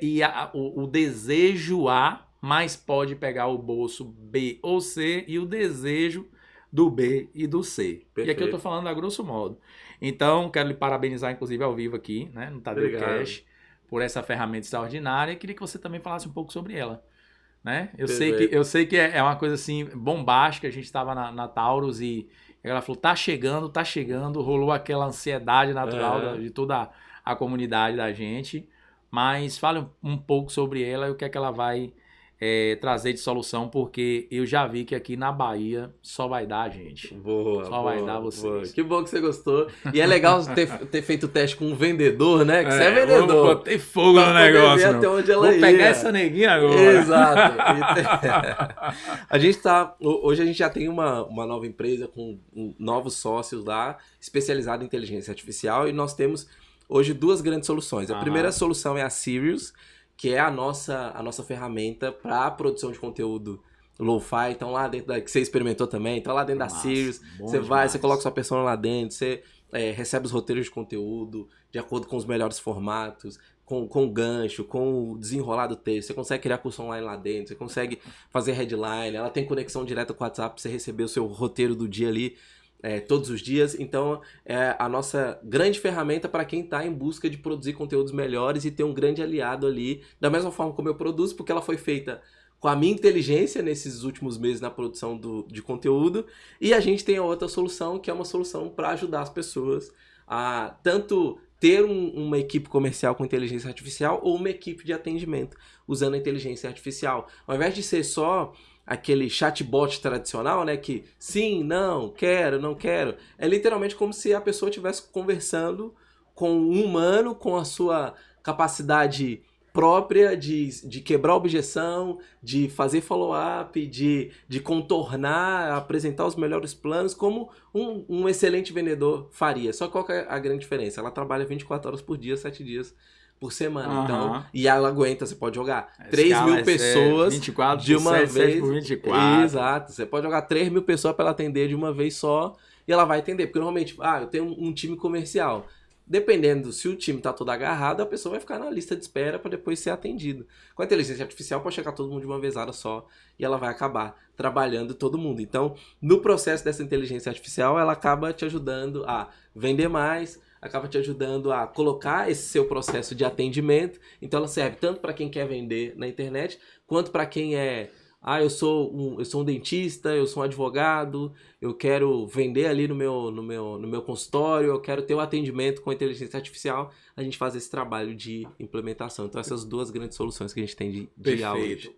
e o desejo A, mas pode pegar o bolso B ou C e o desejo do B e do C. Perfeito. E aqui eu tô falando a grosso modo. Então, quero lhe parabenizar, inclusive, ao vivo aqui, né, no Tadeu Cash, por essa ferramenta extraordinária e queria que você também falasse um pouco sobre ela. Né? Eu sei que é uma coisa assim bombástica. A gente estava na Taurus e ela falou, tá chegando, rolou aquela ansiedade natural de toda a comunidade da gente, mas fale um pouco sobre ela e o que é que ela vai trazer de solução, porque eu já vi que aqui na Bahia só vai dar, gente. Só vai dar vocês. Boa. Que bom que você gostou. E é legal ter feito o teste com um vendedor, né? Que você é vendedor. Eu botei fogo no negócio. Até onde ela Vou pegar essa neguinha agora. Exato. Hoje a gente já tem uma nova empresa com novos sócios lá, especializada em inteligência artificial, e nós temos hoje 2 grandes soluções. A primeira solução é a Sirius, que é a nossa ferramenta para produção de conteúdo lo-fi. Então lá dentro que você experimentou também, então lá dentro da Sirius, você coloca sua persona lá dentro, você recebe os roteiros de conteúdo de acordo com os melhores formatos, com gancho, com o desenrolar do texto, você consegue criar curso online lá dentro, você consegue fazer headline, ela tem conexão direta com o WhatsApp para você receber o seu roteiro do dia ali, todos os dias. Então é a nossa grande ferramenta para quem está em busca de produzir conteúdos melhores e ter um grande aliado ali, da mesma forma como eu produzo, porque ela foi feita com a minha inteligência nesses últimos meses na produção de conteúdo. E a gente tem a outra solução, que é uma solução para ajudar as pessoas a tanto ter uma equipe comercial com inteligência artificial ou uma equipe de atendimento usando a inteligência artificial. Ao invés de ser só aquele chatbot tradicional, né, que sim, não, quero, não quero, é literalmente como se a pessoa estivesse conversando com um humano, com a sua capacidade própria de quebrar objeção, de fazer follow-up, de contornar, apresentar os melhores planos, como um excelente vendedor faria. Só qual que é a grande diferença? Ela trabalha 24 horas por dia, 7 dias por semana. Então, e ela aguenta, você pode jogar 3.000 pessoas 24 de uma 7, vez. 7 por 24. Exato. Você pode jogar 3.000 pessoas para ela atender de uma vez só e ela vai atender. Porque normalmente, eu tenho um time comercial. Dependendo se o time tá todo agarrado, a pessoa vai ficar na lista de espera para depois ser atendido. Com a inteligência artificial pode chegar todo mundo de uma vezada só e ela vai acabar trabalhando todo mundo. Então, no processo dessa inteligência artificial, ela acaba te ajudando a vender mais, acaba te ajudando a colocar esse seu processo de atendimento. Então, ela serve tanto para quem quer vender na internet, quanto para quem eu sou um dentista, eu sou um advogado, eu quero vender ali no meu consultório, eu quero ter um atendimento com inteligência artificial. A gente faz esse trabalho de implementação. Então, essas 2 grandes soluções que a gente tem de aula hoje.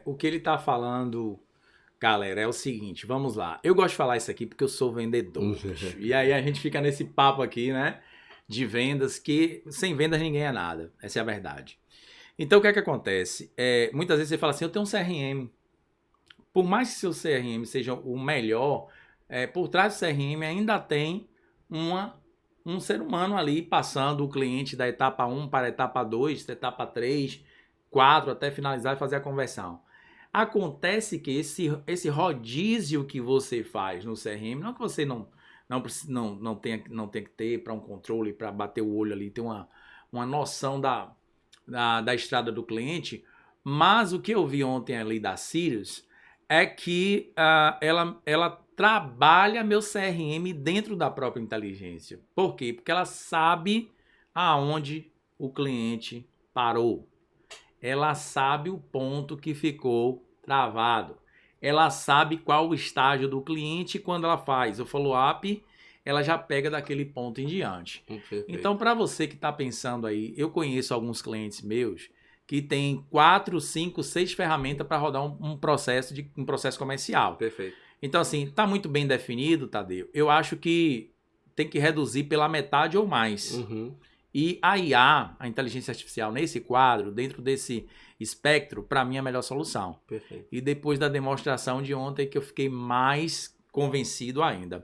O que ele está falando, galera, é o seguinte, vamos lá. Eu gosto de falar isso aqui porque eu sou vendedor. E aí a gente fica nesse papo aqui, né, de vendas, que sem vendas ninguém é nada. Essa é a verdade. Então, o que é que acontece? Muitas vezes você fala assim, eu tenho um CRM. Por mais que seu CRM seja o melhor, por trás do CRM ainda tem um ser humano ali passando o cliente da etapa 1 para a etapa 2, da etapa 3, 4, até finalizar e fazer a conversão. Acontece que esse rodízio que você faz no CRM, não que você não tenha que ter para um controle, para bater o olho ali, ter uma noção da estrada do cliente, mas o que eu vi ontem ali da Sirius é que ela trabalha meu CRM dentro da própria inteligência. Por quê? Porque ela sabe aonde o cliente parou. Ela sabe o ponto que ficou travado. Ela sabe qual o estágio do cliente e quando ela faz o follow-up, ela já pega daquele ponto em diante. Perfeito. Então, para você que está pensando aí, eu conheço alguns clientes meus que tem 4, 5, 6 ferramentas para rodar um processo comercial. Perfeito. Então, assim, está muito bem definido, Tadeu. Eu acho que tem que reduzir pela metade ou mais. Uhum. E a IA, a inteligência artificial, nesse quadro, dentro desse espectro, para mim é a melhor solução. Perfeito. E depois da demonstração de ontem que eu fiquei mais convencido ainda.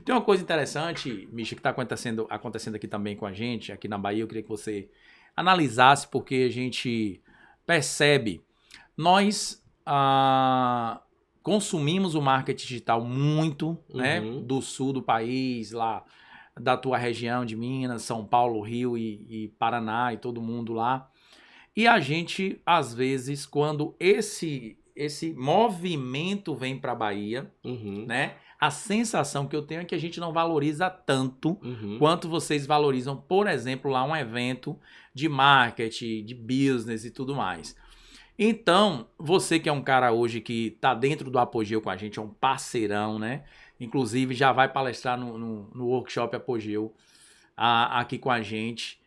Tem uma coisa interessante, Misha, que está acontecendo aqui também com a gente, aqui na Bahia, eu queria que você analisasse, porque a gente percebe, nós consumimos o marketing digital muito, né, do sul do país, lá da tua região de Minas, São Paulo, Rio e Paraná e todo mundo lá. E a gente, às vezes, quando esse esse movimento vem para a Bahia, né? A sensação que eu tenho é que a gente não valoriza tanto quanto vocês valorizam, por exemplo, lá um evento de marketing, de business e tudo mais. Então, você que é um cara hoje que está dentro do Apogeu com a gente, é um parceirão, né? Inclusive já vai palestrar no workshop Apogeu aqui com a gente.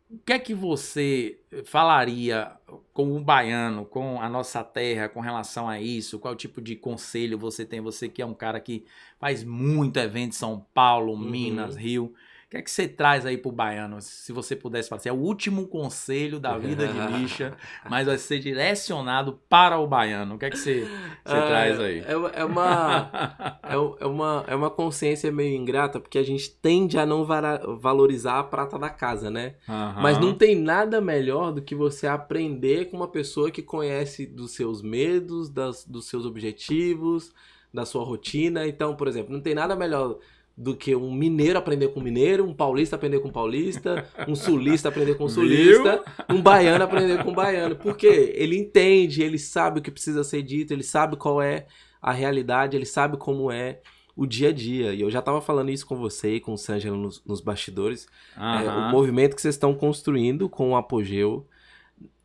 O que é que você falaria com o baiano, com a nossa terra, com relação a isso? Qual tipo de conselho você tem? Você que é um cara que faz muito evento em São Paulo, Minas, Rio. O que é que você traz aí pro baiano? Se você pudesse falar assim, é o último conselho da vida de Misha, mas vai ser direcionado para o baiano. O que é que você traz aí? É uma consciência meio ingrata, porque a gente tende a não valorizar a prata da casa, né? Mas não tem nada melhor do que você aprender com uma pessoa que conhece dos seus medos, dos seus objetivos, da sua rotina. Então, por exemplo, não tem nada melhor do que um mineiro aprender com mineiro, um paulista aprender com paulista, um sulista aprender com sulista, um baiano aprender com baiano. Porque ele entende, ele sabe o que precisa ser dito, ele sabe qual é a realidade, ele sabe como é o dia a dia. E eu já estava falando isso com você e com o Sângelo nos bastidores. O movimento que vocês estão construindo com o Apogeu,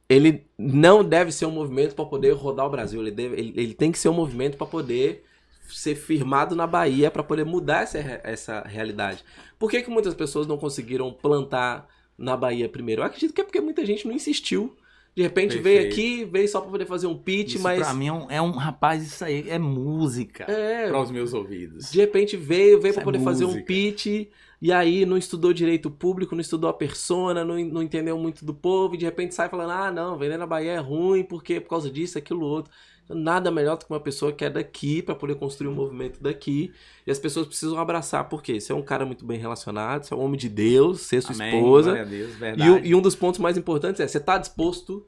ele não deve ser um movimento para poder rodar o Brasil. Ele tem que ser um movimento para poder ser firmado na Bahia, para poder mudar essa realidade. Por que muitas pessoas não conseguiram plantar na Bahia primeiro? Eu acredito que é porque muita gente não insistiu. De repente veio aqui, veio só para poder fazer um pitch, isso mas... pra mim rapaz, isso aí é música para os meus ouvidos. De repente veio para poder fazer um pitch, e aí não estudou direito o público, não estudou a persona, não entendeu muito do povo, e de repente sai falando, não, vender na Bahia é ruim, porque por causa disso, aquilo, outro. Nada melhor do que uma pessoa que é daqui para poder construir um movimento daqui. E as pessoas precisam abraçar, porque você é um cara muito bem relacionado, você é um homem de Deus, você é sua esposa. Glória a Deus, verdade. E um dos pontos mais importantes é, você tá disposto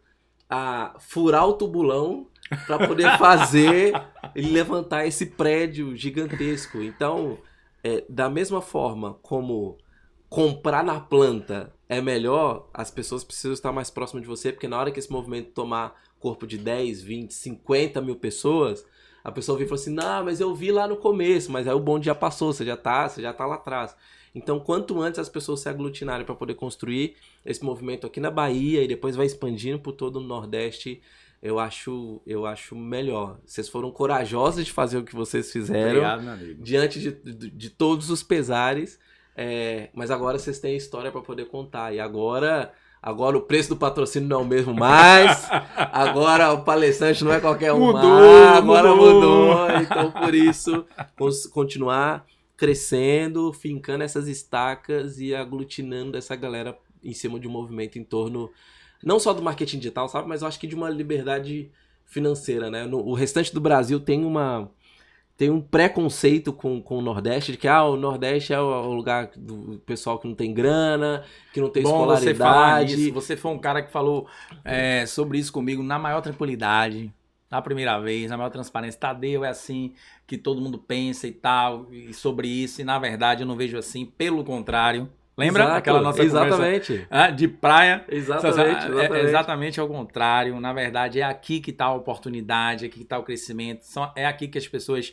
a furar o tubulão para poder fazer e levantar esse prédio gigantesco. Então, da mesma forma como comprar na planta é melhor, as pessoas precisam estar mais próximas de você, porque na hora que esse movimento tomar corpo de 10, 20, 50 mil pessoas, a pessoa vem e fala assim, não, mas eu vi lá no começo, mas aí o bonde já passou, você já tá lá atrás. Então, quanto antes as pessoas se aglutinarem para poder construir esse movimento aqui na Bahia e depois vai expandindo por todo o Nordeste, eu acho melhor. Vocês foram corajosos de fazer o que vocês fizeram. Obrigado, meu amigo. Diante de todos os pesares, mas agora vocês têm história para poder contar. E agora o preço do patrocínio não é o mesmo mais. Agora o palestrante não é qualquer um mais. Agora mudou. Então, por isso, continuar crescendo, fincando essas estacas e aglutinando essa galera em cima de um movimento em torno, não só do marketing digital, sabe? Mas eu acho que de uma liberdade financeira, né? O restante do Brasil tem um preconceito com o Nordeste, de que o Nordeste é o lugar do pessoal que não tem grana, que não tem escolaridade. Você falar nisso, você foi um cara que falou sobre isso comigo na maior tranquilidade, na primeira vez, na maior transparência. Tadeu é assim que todo mundo pensa e tal, e sobre isso, e na verdade eu não vejo assim, pelo contrário. Lembra aquela nossa conversa de praia? Exatamente. Exatamente ao contrário. Na verdade, é aqui que está a oportunidade, é aqui que está o crescimento. É aqui que as pessoas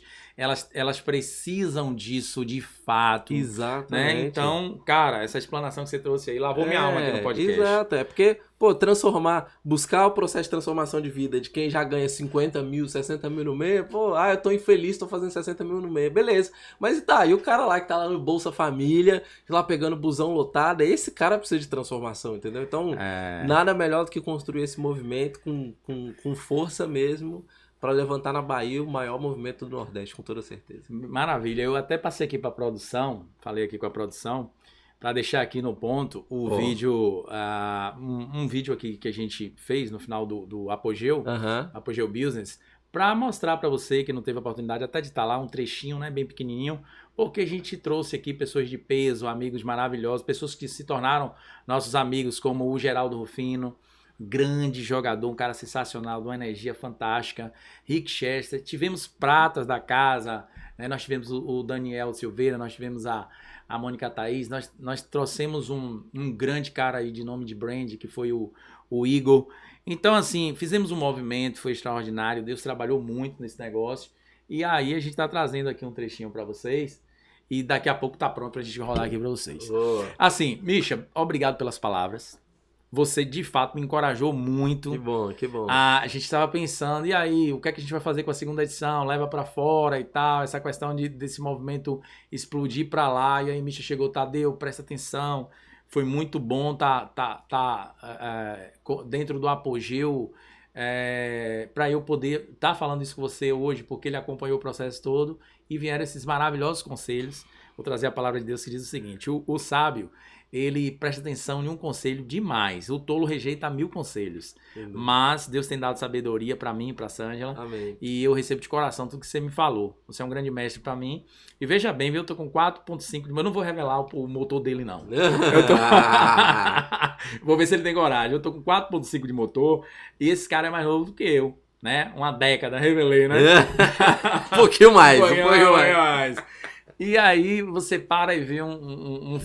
elas precisam disso de fato. Exatamente. Né? Então, cara, essa explanação que você trouxe aí lavou minha alma aqui no podcast. Exato, porque, buscar o processo de transformação de vida de quem já ganha 50 mil, 60 mil no mês, eu tô infeliz, tô fazendo 60 mil no mês, beleza. Mas e o cara lá que tá lá no Bolsa Família, lá pegando busão lotado, esse cara precisa de transformação, entendeu? Então, nada melhor do que construir esse movimento com força mesmo, para levantar na Bahia o maior movimento do Nordeste, com toda certeza. Maravilha. Eu até passei aqui para a produção, falei aqui com a produção, para deixar aqui no ponto o vídeo, um vídeo aqui que a gente fez no final do Apogeu, Apogeu Business, para mostrar para você que não teve a oportunidade até de estar lá, um trechinho, né, bem pequenininho, porque a gente trouxe aqui pessoas de peso, amigos maravilhosos, pessoas que se tornaram nossos amigos, como o Geraldo Rufino, grande jogador, um cara sensacional, de uma energia fantástica, Rick Chester, tivemos pratas da casa, né? Nós tivemos o Daniel Silveira, nós tivemos a Mônica Thaís, nós trouxemos um grande cara aí de nome de brand, que foi o Igor, Então, assim, fizemos um movimento, foi extraordinário, Deus trabalhou muito nesse negócio. E aí a gente tá trazendo aqui um trechinho para vocês. E daqui a pouco tá pronto pra gente rolar aqui pra vocês. Boa. Assim, Misha, obrigado pelas palavras. Você, de fato, me encorajou muito. Que bom, que bom. A gente estava pensando, e aí, o que é que a gente vai fazer com a segunda edição? Leva para fora e tal, essa questão desse movimento explodir para lá. E aí, Misha chegou, Tadeu, presta atenção. Foi muito bom dentro do apogeu para eu poder estar falando isso com você hoje, porque ele acompanhou o processo todo e vieram esses maravilhosos conselhos. Vou trazer a palavra de Deus que diz o seguinte: o sábio, ele presta atenção em um conselho demais. O tolo rejeita 1000 conselhos. Mas Deus tem dado sabedoria para mim e para Sângela. Amém. E eu recebo de coração tudo que você me falou. Você é um grande mestre para mim. E veja bem, eu tô com 4.5, mas eu não vou revelar o motor dele, não. Vou ver se ele tem coragem. Eu tô com 4.5 de motor e esse cara é mais novo do que eu, né? Uma década, revelei, né? Um pouquinho mais, um pouquinho mais. E aí você para e vê um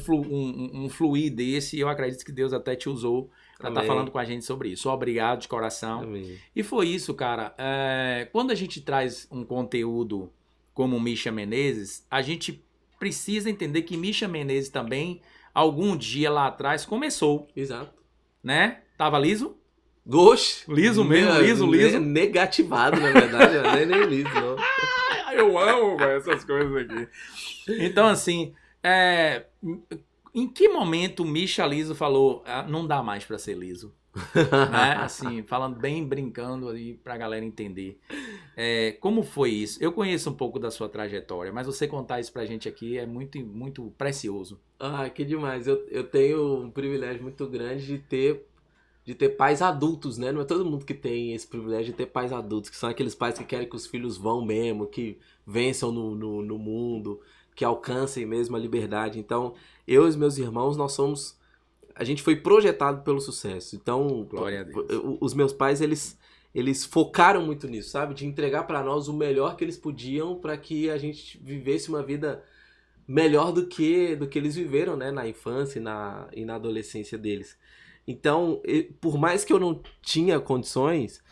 fluir desse, e eu acredito que Deus até te usou para estar falando com a gente sobre isso. Obrigado de coração. Amém. E foi isso, cara. Quando a gente traz um conteúdo como Misha Menezes, a gente precisa entender que Misha Menezes também, algum dia lá atrás, começou. Exato. Né? Tava liso? Oxe! Liso mesmo, liso. Negativado, na verdade. nem liso, não. Eu amo essas coisas aqui. Então, assim, em que momento o Misha liso falou, não dá mais pra ser liso? Né? Assim, falando bem, brincando aí pra galera entender. Como foi isso? Eu conheço um pouco da sua trajetória, mas você contar isso pra gente aqui é muito, muito precioso. Ah, que demais. Eu tenho um privilégio muito grande de ter pais adultos, né? Não é todo mundo que tem esse privilégio de ter pais adultos, que são aqueles pais que querem que os filhos vão mesmo, que vençam no mundo, que alcancem mesmo a liberdade. Então, eu e os meus irmãos, a gente foi projetado pelo sucesso. Então, glória a Deus. Os meus pais, eles focaram muito nisso, sabe? De entregar pra nós o melhor que eles podiam para que a gente vivesse uma vida melhor do que eles viveram, né? Na infância e na adolescência deles. Então, por mais que eu não tinha condições,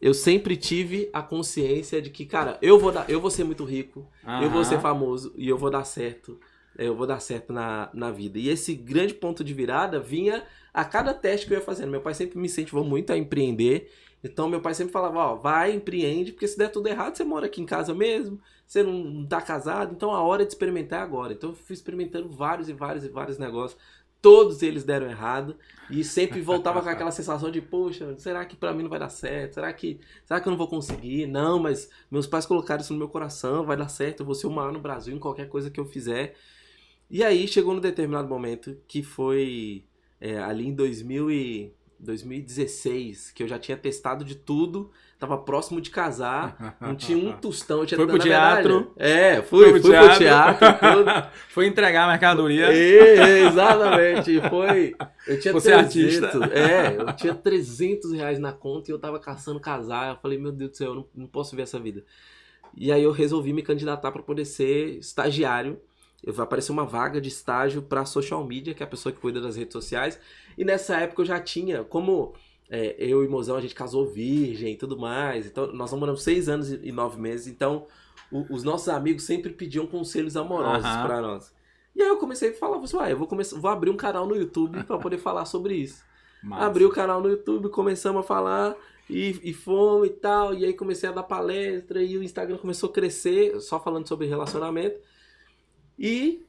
eu sempre tive a consciência de que, cara, eu vou ser muito rico, eu vou ser famoso e eu vou dar certo. Eu vou dar certo na vida. E esse grande ponto de virada vinha a cada teste que eu ia fazendo. Meu pai sempre me incentivou muito a empreender. Então, meu pai sempre falava, vai, empreende, porque se der tudo errado, você mora aqui em casa mesmo, você não tá casado, então a hora é de experimentar é agora. Então, eu fui experimentando vários negócios. Todos eles deram errado e sempre voltava com aquela sensação de, poxa, será que pra mim não vai dar certo? Será que eu não vou conseguir? Não, mas meus pais colocaram isso no meu coração, vai dar certo, eu vou ser o maior no Brasil em qualquer coisa que eu fizer. E aí chegou num determinado momento que foi ali em 2016, que eu já tinha testado de tudo, tava próximo de casar, não tinha um tostão. Eu tinha, foi pro teatro? Fui pro teatro. Foi entregar a mercadoria. Exatamente. Eu tinha você 300, artista. Eu tinha R$300 na conta e eu tava caçando casar. Eu falei, meu Deus do céu, eu não posso ver essa vida. E aí eu resolvi me candidatar para poder ser estagiário. Vai aparecer uma vaga de estágio para social media, que é a pessoa que cuida das redes sociais. E nessa época eu já tinha, como eu e o Mozão, a gente casou virgem e tudo mais. Então nós namoramos 6 anos e 9 meses. Então os nossos amigos sempre pediam conselhos amorosos para nós. E aí eu comecei a falar, vou abrir um canal no YouTube para poder falar sobre isso. Massa. Abri o canal no YouTube, começamos a falar e fomos e tal. E aí comecei a dar palestra e o Instagram começou a crescer, só falando sobre relacionamento. E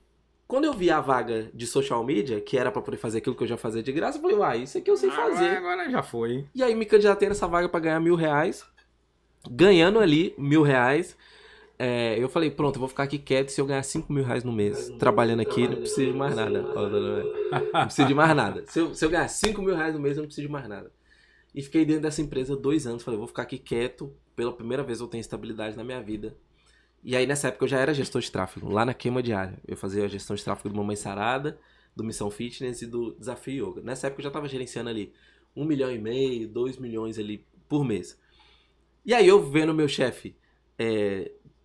quando eu vi a vaga de social media, que era pra poder fazer aquilo que eu já fazia de graça, eu falei, isso aqui eu sei fazer. Agora já foi. E aí me candidatei nessa vaga pra ganhar R$1.000. Ganhando ali R$1.000, eu falei, pronto, eu vou ficar aqui quieto. Se eu ganhar R$5.000 no mês, trabalhando aqui, não preciso de mais nada. Não preciso de mais nada. Se eu ganhar R$5.000 no mês, eu não preciso de mais nada. E fiquei dentro dessa empresa 2 anos. Falei, vou ficar aqui quieto. Pela primeira vez eu tenho estabilidade na minha vida. E aí, nessa época, eu já era gestor de tráfego, lá na Queima Diária. Eu fazia a gestão de tráfego do Mamãe Sarada, do Missão Fitness e do Desafio Yoga. Nessa época, eu já estava gerenciando ali 1,5 milhão, 2 milhões ali por mês. E aí, eu vendo meu chefe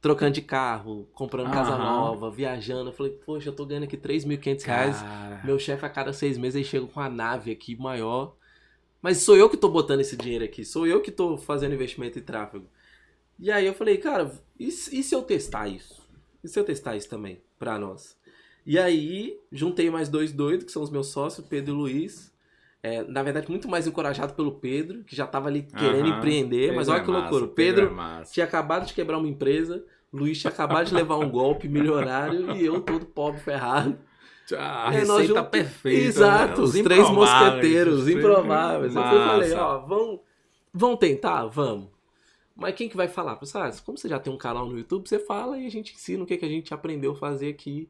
trocando de carro, comprando casa nova, viajando. Eu falei, poxa, eu tô ganhando aqui R$3.500. Meu chefe, a cada 6 meses, ele chega com a nave aqui maior. Mas sou eu que tô botando esse dinheiro aqui, sou eu que tô fazendo investimento em tráfego. E aí eu falei, cara, e se eu testar isso? E se eu testar isso também, pra nós? E aí, juntei mais 2 doidos, que são os meus sócios, Pedro e Luiz. Na verdade, muito mais encorajado pelo Pedro, que já tava ali querendo empreender. Mas olha que loucura, o Pedro tinha acabado de quebrar uma empresa, o Luiz tinha acabado de levar um golpe milionário e eu todo pobre, ferrado. A receita perfeita. Exato, né? Os 3 mosqueteiros, improváveis. Eu falei, vamos tentar? Vamos. Mas quem que vai falar? Como você já tem um canal no YouTube, você fala e a gente ensina o que a gente aprendeu a fazer aqui.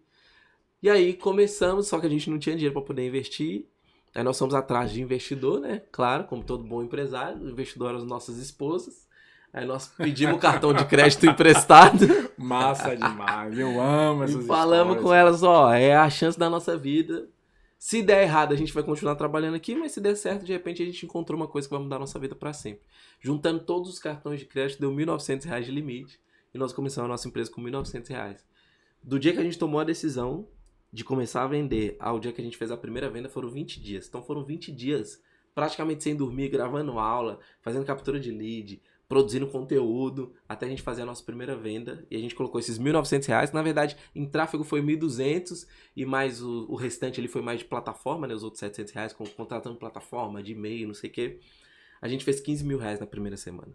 E aí começamos, só que a gente não tinha dinheiro para poder investir. Aí nós fomos atrás de investidor, né? Claro, como todo bom empresário, o investidor eram as nossas esposas. Aí nós pedimos o cartão de crédito emprestado. Massa demais, eu amo essas histórias. E falamos com elas, é a chance da nossa vida. Se der errado, a gente vai continuar trabalhando aqui, mas se der certo, de repente a gente encontrou uma coisa que vai mudar a nossa vida para sempre. Juntando todos os cartões de crédito, deu R$ 1.900 de limite. E nós começamos a nossa empresa com R$ 1.900. Do dia que a gente tomou a decisão de começar a vender ao dia que a gente fez a primeira venda, foram 20 dias. Então foram 20 dias praticamente sem dormir, gravando aula, fazendo captura de lead, produzindo conteúdo, até a gente fazer a nossa primeira venda. E a gente colocou esses R$ 1.900. Na verdade, em tráfego foi 1.200 e mais o restante ali foi mais de plataforma, né? Os outros R$ 700 contratando plataforma, de e-mail, não sei o quê. A gente fez R$ 15.000 na primeira semana.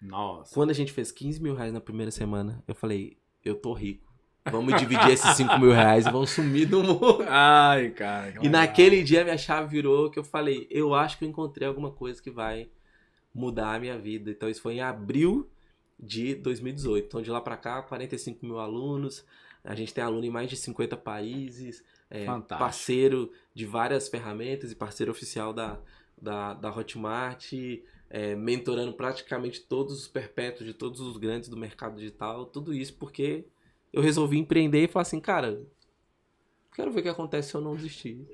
Nossa. Quando a gente fez R$ 15.000 na primeira semana, eu falei, eu tô rico. Vamos dividir esses R$ 5.000 e vamos sumir do mundo. Ai, cara. E naquele dia minha chave virou que eu falei, eu acho que eu encontrei alguma coisa que vai mudar a minha vida. Então isso foi em abril de 2018. Então de lá pra cá, 45 mil alunos. A gente tem aluno em mais de 50 países. Parceiro de várias ferramentas e parceiro oficial da Hotmart. Mentorando praticamente todos os perpétuos de todos os grandes do mercado digital. Tudo isso porque eu resolvi empreender e falar assim, cara, quero ver o que acontece se eu não desistir.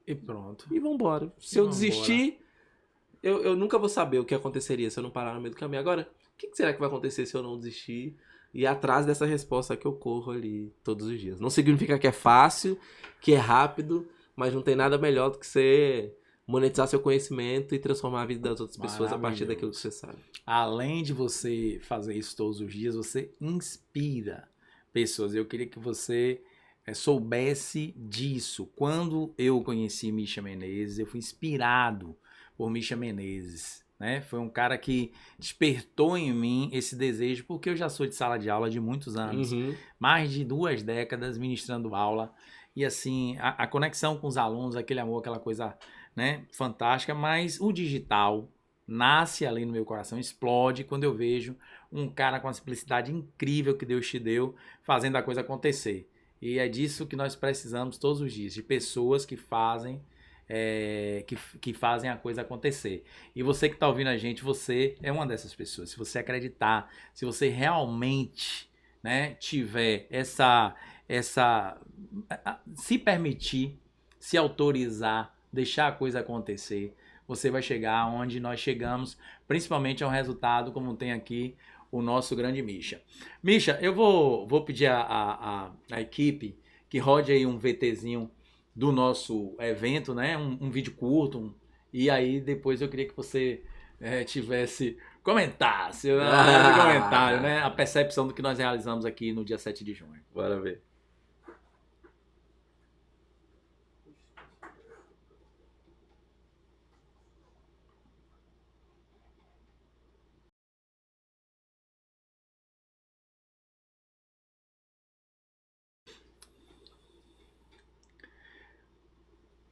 E pronto. E vambora. Se eu desistir, eu nunca vou saber o que aconteceria se eu não parar no meio do caminho. Agora, o que será que vai acontecer se eu não desistir? E atrás dessa resposta que eu corro ali todos os dias. Não significa que é fácil, que é rápido, mas não tem nada melhor do que você monetizar seu conhecimento e transformar a vida das outras pessoas a partir daquilo que você sabe. Além de você fazer isso todos os dias, você inspira pessoas. Eu queria que você soubesse disso. Quando eu conheci Misha Menezes, eu fui inspirado por Misha Menezes, né? Foi um cara que despertou em mim esse desejo, porque eu já sou de sala de aula de muitos anos, mais de 2 décadas ministrando aula, e assim, a conexão com os alunos, aquele amor, aquela coisa, né, fantástica, mas o digital nasce ali no meu coração, explode quando eu vejo um cara com a simplicidade incrível que Deus te deu, fazendo a coisa acontecer. E é disso que nós precisamos todos os dias, de pessoas que fazem que fazem a coisa acontecer. E você que está ouvindo a gente, você é uma dessas pessoas. Se você acreditar, se você realmente, né, tiver se permitir, se autorizar, deixar a coisa acontecer, você vai chegar onde nós chegamos, principalmente a um resultado como tem aqui o nosso grande Misha. Misha, eu vou pedir a equipe que rode aí um VTzinho do nosso evento, né? Um vídeo curto. E aí depois eu queria que você comentasse, comentário, né? A percepção do que nós realizamos aqui no dia 7 de junho. Bora ver.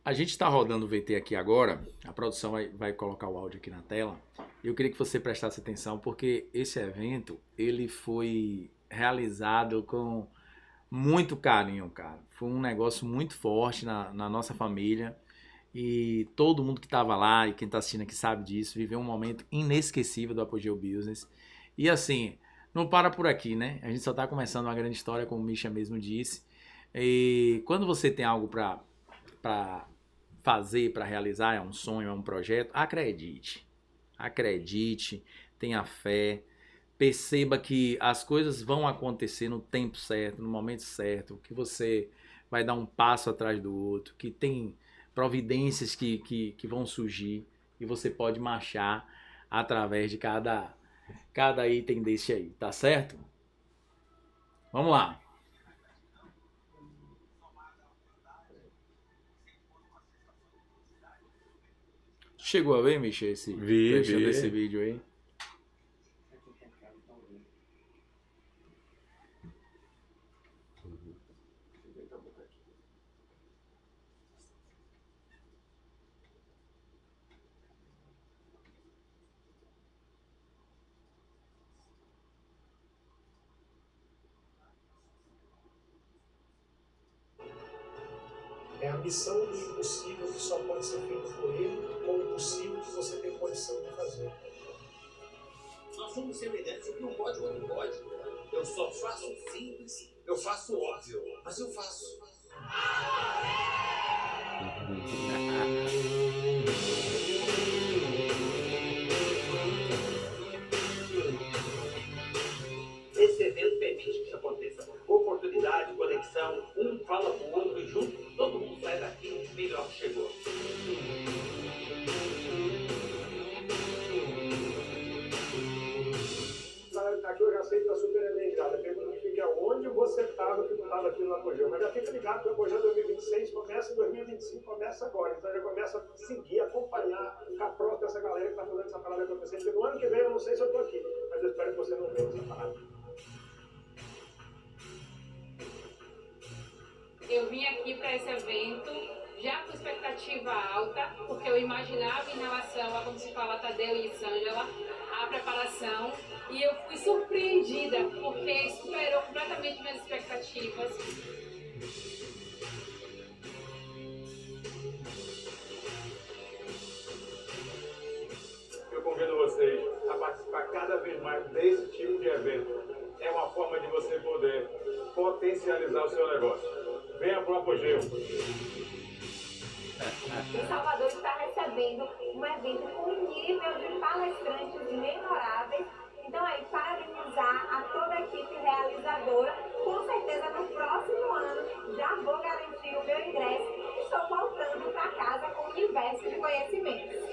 A gente está rodando o VT aqui agora, a produção vai colocar o áudio aqui na tela. Eu queria que você prestasse atenção, porque esse evento ele foi realizado com muito carinho, cara. Foi um negócio muito forte na nossa família. E todo mundo que estava lá e quem está assistindo aqui sabe disso, viveu um momento inesquecível do Apogeu Business. E assim, não para por aqui, né? A gente só está começando uma grande história, como o Misha mesmo disse. E quando você tem algo para fazer, para realizar, é um sonho, é um projeto, acredite, tenha fé, perceba que as coisas vão acontecer no tempo certo, no momento certo, que você vai dar um passo atrás do outro, que tem providências que vão surgir, e você pode marchar através de cada item desse aí, tá certo? Vamos lá. Chegou a ver, Michel, esse trecho desse vídeo aí? É a missão do impossível que só pode ser feita por ele, ou o possível que você tem condição de fazer. Nós somos semelhantes, o que um pode, o outro pode. Eu só faço o simples, eu faço o óbvio, mas eu faço. Esse evento permite que isso aconteça. Oportunidade, conexão, um fala pro outro e junto todo mundo sai daqui melhor que chegou. Aqui eu já sei que está super energizado. A pergunta fica onde você estava que não estava aqui no Apogeu. Mas já fica ligado que o Apogeu 2026 começa em 2025, começa agora. Então já começa a seguir, acompanhar, ficar próximo dessa galera que está fazendo essa parada acontecer. Porque no ano que vem eu não sei se eu estou aqui, mas eu espero que você não venha separado. Eu vim aqui para esse evento já com expectativa alta, porque eu imaginava em relação a, como se fala, Tadeu e Sângela, a preparação, e eu fui surpreendida, porque superou completamente minhas expectativas. Eu convido vocês a participar cada vez mais desse tipo de evento. É uma forma de você poder potencializar o seu negócio. Venha para o Apogeu. O Salvador está recebendo um evento com um nível de palestrantes memoráveis. Então, aí, parabenizar a toda a equipe realizadora. Com certeza, no próximo ano, já vou garantir o meu ingresso. Estou voltando para casa com um universo de conhecimentos.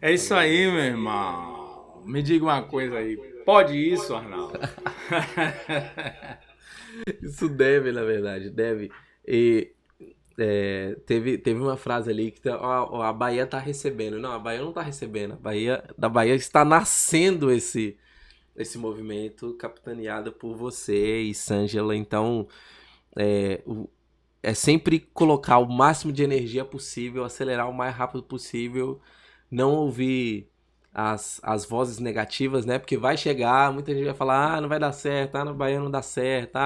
É isso aí, meu irmão. Me diga uma coisa aí. Pode isso, Arnaldo? Isso deve, na verdade, deve. E teve uma frase ali que a Bahia tá recebendo. Não, a Bahia não tá recebendo. Da Bahia está nascendo esse movimento capitaneado por você e Sângela. Então, é sempre colocar o máximo de energia possível, acelerar o mais rápido possível, não ouvir as vozes negativas, né? Porque vai chegar, muita gente vai falar, não vai dar certo, na Bahia não dá certo,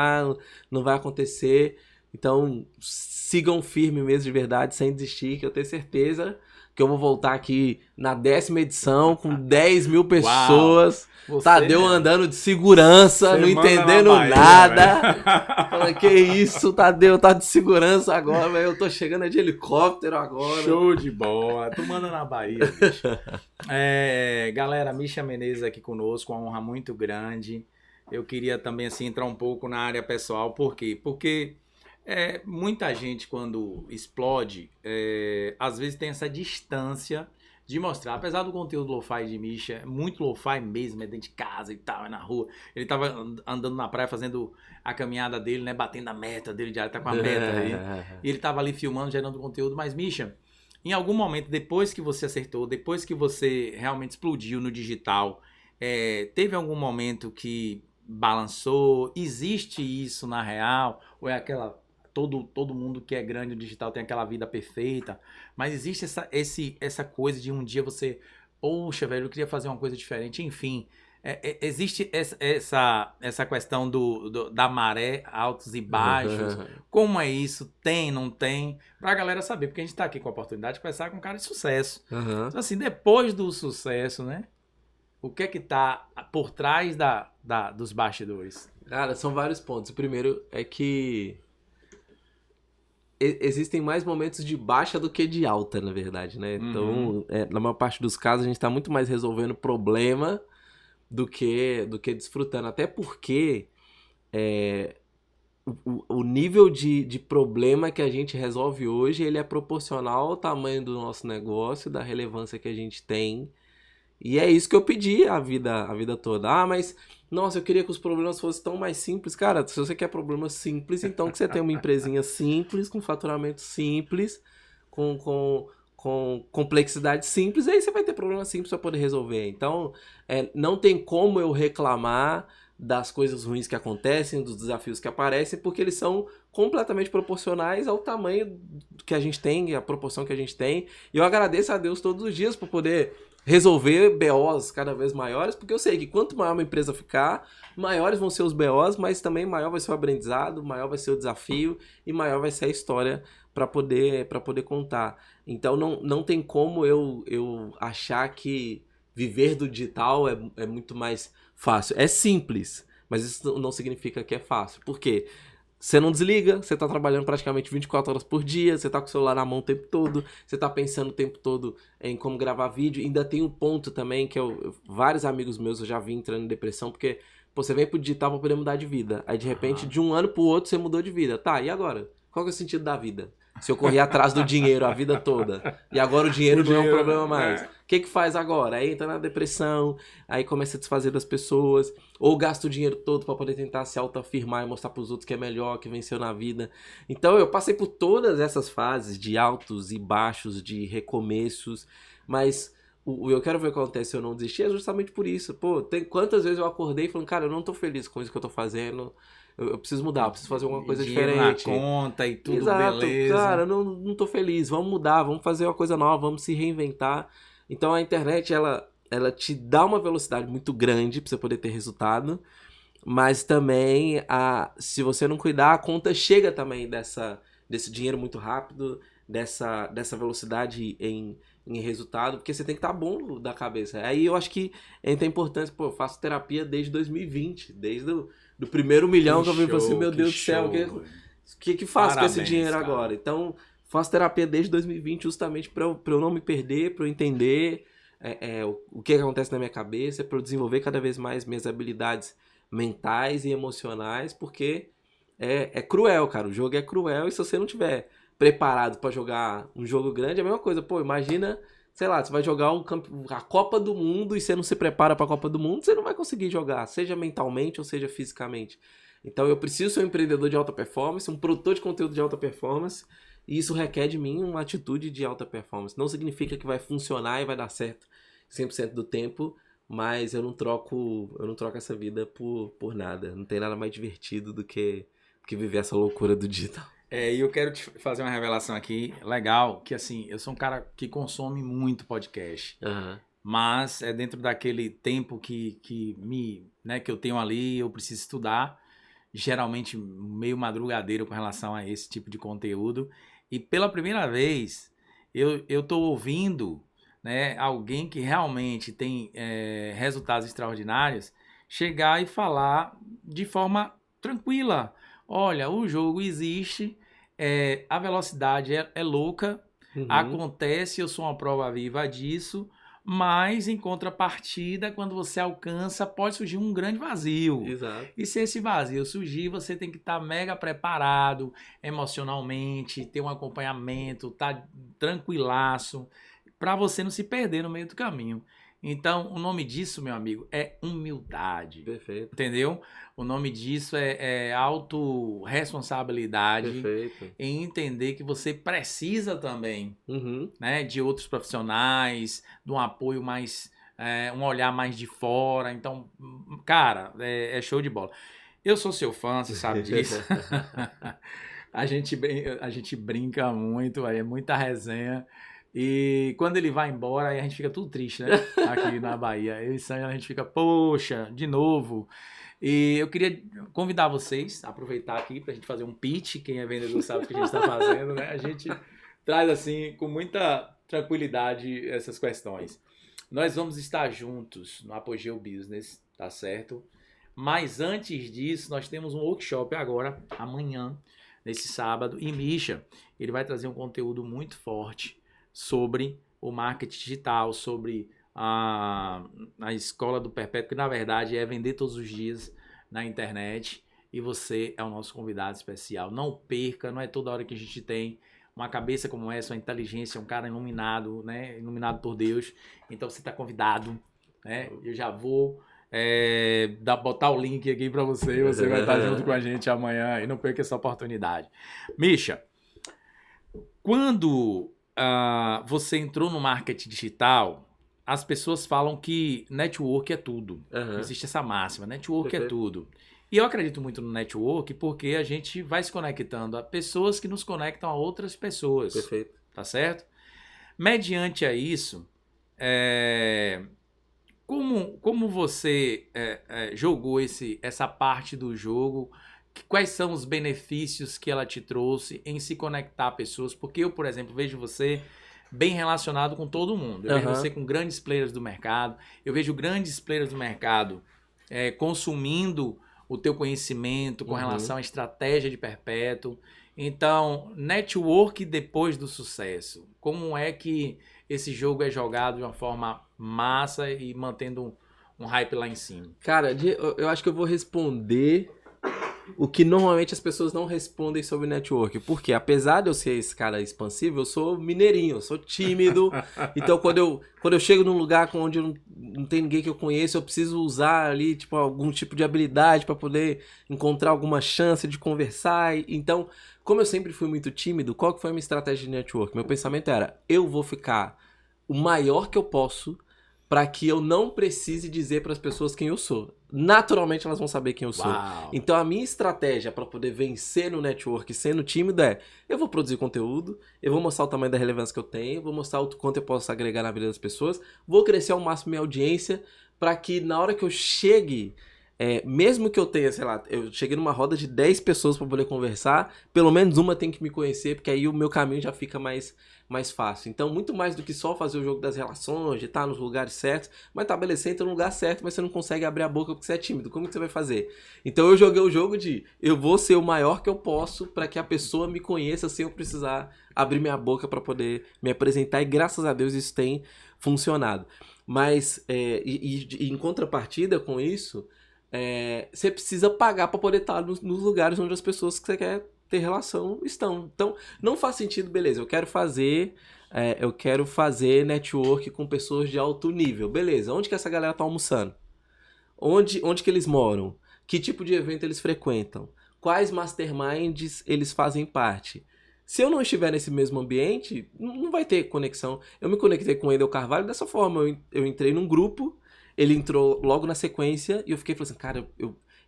não vai acontecer. Então, sigam firme mesmo de verdade, sem desistir, que eu tenho certeza que eu vou voltar aqui na 10ª edição com 10 mil pessoas. Tadeu andando de segurança, não entendendo Bahia, nada. Falando, que isso, Tadeu tá de segurança agora, mas eu tô chegando de helicóptero agora. Show de bola. Tu manda na Bahia, bicho. Galera, Misha Menezes aqui conosco, uma honra muito grande. Eu queria também assim, entrar um pouco na área pessoal. Por quê? Porque muita gente, quando explode, às vezes tem essa distância de mostrar, apesar do conteúdo lo-fi de Misha, muito lo-fi mesmo, dentro de casa e tal, na rua. Ele tava andando na praia fazendo a caminhada dele, né, batendo a meta dele, já tá com a meta aí. E ele tava ali filmando, gerando conteúdo, mas Misha, em algum momento, depois que você acertou, depois que você realmente explodiu no digital, teve algum momento que balançou? Existe isso na real? Ou é aquela... Todo mundo que é grande no digital tem aquela vida perfeita, mas existe essa coisa de um dia você, poxa, velho, eu queria fazer uma coisa diferente, enfim, existe essa questão da maré, altos e baixos, como é isso, tem, não tem, pra galera saber, porque a gente tá aqui com a oportunidade de conversar com um cara de sucesso. Então, assim, depois do sucesso, né, o que é que tá por trás dos bastidores? Cara, são vários pontos. O primeiro é que existem mais momentos de baixa do que de alta, na verdade, né? Então, na maior parte dos casos, a gente tá muito mais resolvendo problema do que desfrutando. Até porque o nível de problema que a gente resolve hoje, ele é proporcional ao tamanho do nosso negócio, da relevância que a gente tem. E é isso que eu pedi a vida toda. Ah, mas, nossa, eu queria que os problemas fossem tão mais simples. Cara, se você quer problemas simples, então que você tenha uma empresinha simples, com faturamento simples, com complexidade simples, aí você vai ter problemas simples para poder resolver. Então, não tem como eu reclamar das coisas ruins que acontecem, dos desafios que aparecem, porque eles são completamente proporcionais ao tamanho que a gente tem, a proporção que a gente tem. E eu agradeço a Deus todos os dias por poder resolver BOs cada vez maiores, porque eu sei que quanto maior uma empresa ficar, maiores vão ser os BOs, mas também maior vai ser o aprendizado, maior vai ser o desafio e maior vai ser a história para poder contar. Então não tem como eu achar que viver do digital é muito mais fácil. É simples, mas isso não significa que é fácil. Por quê? Você não desliga, você tá trabalhando praticamente 24 horas por dia, você tá com o celular na mão o tempo todo, você tá pensando o tempo todo em como gravar vídeo. Ainda tem um ponto também que vários amigos meus eu já vi entrando em depressão, porque você vem pro digital pra poder mudar de vida. Aí de repente, de um ano pro outro, você mudou de vida. Tá, e agora? Qual que é o sentido da vida? Se eu correr atrás do dinheiro a vida toda, e agora o dinheiro não é um problema mais. O que faz agora? Aí entra na depressão, aí começa a desfazer das pessoas, ou gasta o dinheiro todo para poder tentar se autoafirmar e mostrar pros outros que é melhor, que venceu na vida. Então eu passei por todas essas fases de altos e baixos, de recomeços, mas eu quero ver o que acontece se eu não desistir, é justamente por isso. Pô, tem quantas vezes eu acordei falando, cara, eu não tô feliz com isso que eu tô fazendo, eu preciso mudar, eu preciso fazer alguma coisa diferente. Na conta e tudo. Exato, beleza. Cara, eu não tô feliz, vamos mudar, vamos fazer uma coisa nova, vamos se reinventar. Então a internet, ela te dá uma velocidade muito grande pra você poder ter resultado, mas também, se você não cuidar, a conta chega também desse dinheiro muito rápido, dessa velocidade em resultado, porque você tem que estar bom da cabeça. Aí eu acho que entra a importância, eu faço terapia desde 2020, desde do primeiro milhão que eu falei assim, meu Deus do céu, o que faço com esse dinheiro agora? Então, faço terapia desde 2020 justamente para eu não me perder, para eu entender o que acontece na minha cabeça, para eu desenvolver cada vez mais minhas habilidades mentais e emocionais, porque é cruel, cara, o jogo é cruel e se você não tiver preparado para jogar um jogo grande, é a mesma coisa. Pô, imagina, sei lá, você vai jogar a Copa do Mundo e você não se prepara para a Copa do Mundo, você não vai conseguir jogar, seja mentalmente ou seja fisicamente. Então eu preciso ser um empreendedor de alta performance, um produtor de conteúdo de alta performance, e isso requer de mim uma atitude de alta performance. Não significa que vai funcionar e vai dar certo 100% do tempo, mas eu não troco essa vida por nada. Não tem nada mais divertido do que viver essa loucura do digital. E eu quero te fazer uma revelação aqui, legal, que assim, eu sou um cara que consome muito podcast, mas é dentro daquele tempo que eu tenho ali, eu preciso estudar, geralmente meio madrugadeiro com relação a esse tipo de conteúdo, e pela primeira vez eu tô ouvindo, né, alguém que realmente tem resultados extraordinários chegar e falar de forma tranquila. Olha, o jogo existe, a velocidade é louca, acontece, eu sou uma prova viva disso, mas em contrapartida, quando você alcança, pode surgir um grande vazio. Exato. E se esse vazio surgir, você tem que estar mega preparado emocionalmente, ter um acompanhamento, estar tranquilaço, para você não se perder no meio do caminho. Então, o nome disso, meu amigo, é humildade. Perfeito. Entendeu? O nome disso é autorresponsabilidade. Perfeito. Em entender que você precisa também, né, de outros profissionais, de um apoio mais, um olhar mais de fora. Então, cara, é show de bola. Eu sou seu fã, você sabe disso. A gente brinca muito, é muita resenha. E quando ele vai embora, aí a gente fica tudo triste, né? Aqui na Bahia. Eu e Sângela, a gente fica, poxa, de novo. E eu queria convidar vocês a aproveitar aqui pra gente fazer um pitch. Quem é vendedor sabe o que a gente tá fazendo, né? A gente traz, assim, com muita tranquilidade essas questões. Nós vamos estar juntos no Apogeu Business, tá certo? Mas antes disso, nós temos um workshop agora, amanhã, nesse sábado. E Misha, ele vai trazer um conteúdo muito forte sobre o marketing digital, sobre a escola do Perpétuo, que na verdade é vender todos os dias na internet. E você é o nosso convidado especial. Não perca, não é toda hora que a gente tem uma cabeça como essa, uma inteligência, um cara iluminado, né? Iluminado por Deus. Então você está convidado, né? Eu já vou botar o link aqui para você. Você vai estar junto com a gente amanhã e não perca essa oportunidade. Misha, quando você entrou no marketing digital, as pessoas falam que network é tudo. Existe essa máxima, network é tudo. E eu acredito muito no network porque a gente vai se conectando a pessoas que nos conectam a outras pessoas. Perfeito. Tá certo? Mediante a isso, como você jogou essa parte do jogo? Quais são os benefícios que ela te trouxe em se conectar a pessoas? Porque eu, por exemplo, vejo você bem relacionado com todo mundo. Eu vejo você com grandes players do mercado. Eu vejo grandes players do mercado consumindo o teu conhecimento com relação à estratégia de Perpétuo. Então, network depois do sucesso. Como é que esse jogo é jogado de uma forma massa e mantendo um hype lá em cima? Cara, eu acho que eu vou responder o que normalmente as pessoas não respondem sobre network. Porque apesar de eu ser esse cara expansivo, eu sou mineirinho, eu sou tímido. Então quando eu chego num lugar onde não tem ninguém que eu conheço, eu preciso usar ali tipo, algum tipo de habilidade para poder encontrar alguma chance de conversar. Então, como eu sempre fui muito tímido, qual que foi a minha estratégia de network? Meu pensamento era, eu vou ficar o maior que eu posso para que eu não precise dizer para as pessoas quem eu sou. Naturalmente elas vão saber quem eu sou. Uau. Então a minha estratégia para poder vencer no network sendo tímido eu vou produzir conteúdo, eu vou mostrar o tamanho da relevância que eu tenho, vou mostrar o quanto eu posso agregar na vida das pessoas, vou crescer ao máximo minha audiência para que na hora que eu chegue, mesmo que eu tenha, sei lá, eu cheguei numa roda de 10 pessoas para poder conversar, pelo menos uma tem que me conhecer, porque aí o meu caminho já fica mais fácil. Então, muito mais do que só fazer o jogo das relações, de estar nos lugares certos, mas tá, beleza, você entra no lugar certo, mas você não consegue abrir a boca porque você é tímido. Como que você vai fazer? Então, eu joguei o jogo de eu vou ser o maior que eu posso para que a pessoa me conheça sem eu precisar abrir minha boca para poder me apresentar, e graças a Deus isso tem funcionado. Mas, em contrapartida com isso, você precisa pagar para poder estar nos lugares onde as pessoas que você quer ter relação estão. Então, não faz sentido, beleza, eu quero fazer network com pessoas de alto nível. Beleza, onde que essa galera tá almoçando? Onde que eles moram? Que tipo de evento eles frequentam? Quais masterminds eles fazem parte? Se eu não estiver nesse mesmo ambiente, não vai ter conexão. Eu me conectei com o Wendel Carvalho dessa forma. Eu entrei num grupo, ele entrou logo na sequência e eu fiquei falando assim, cara,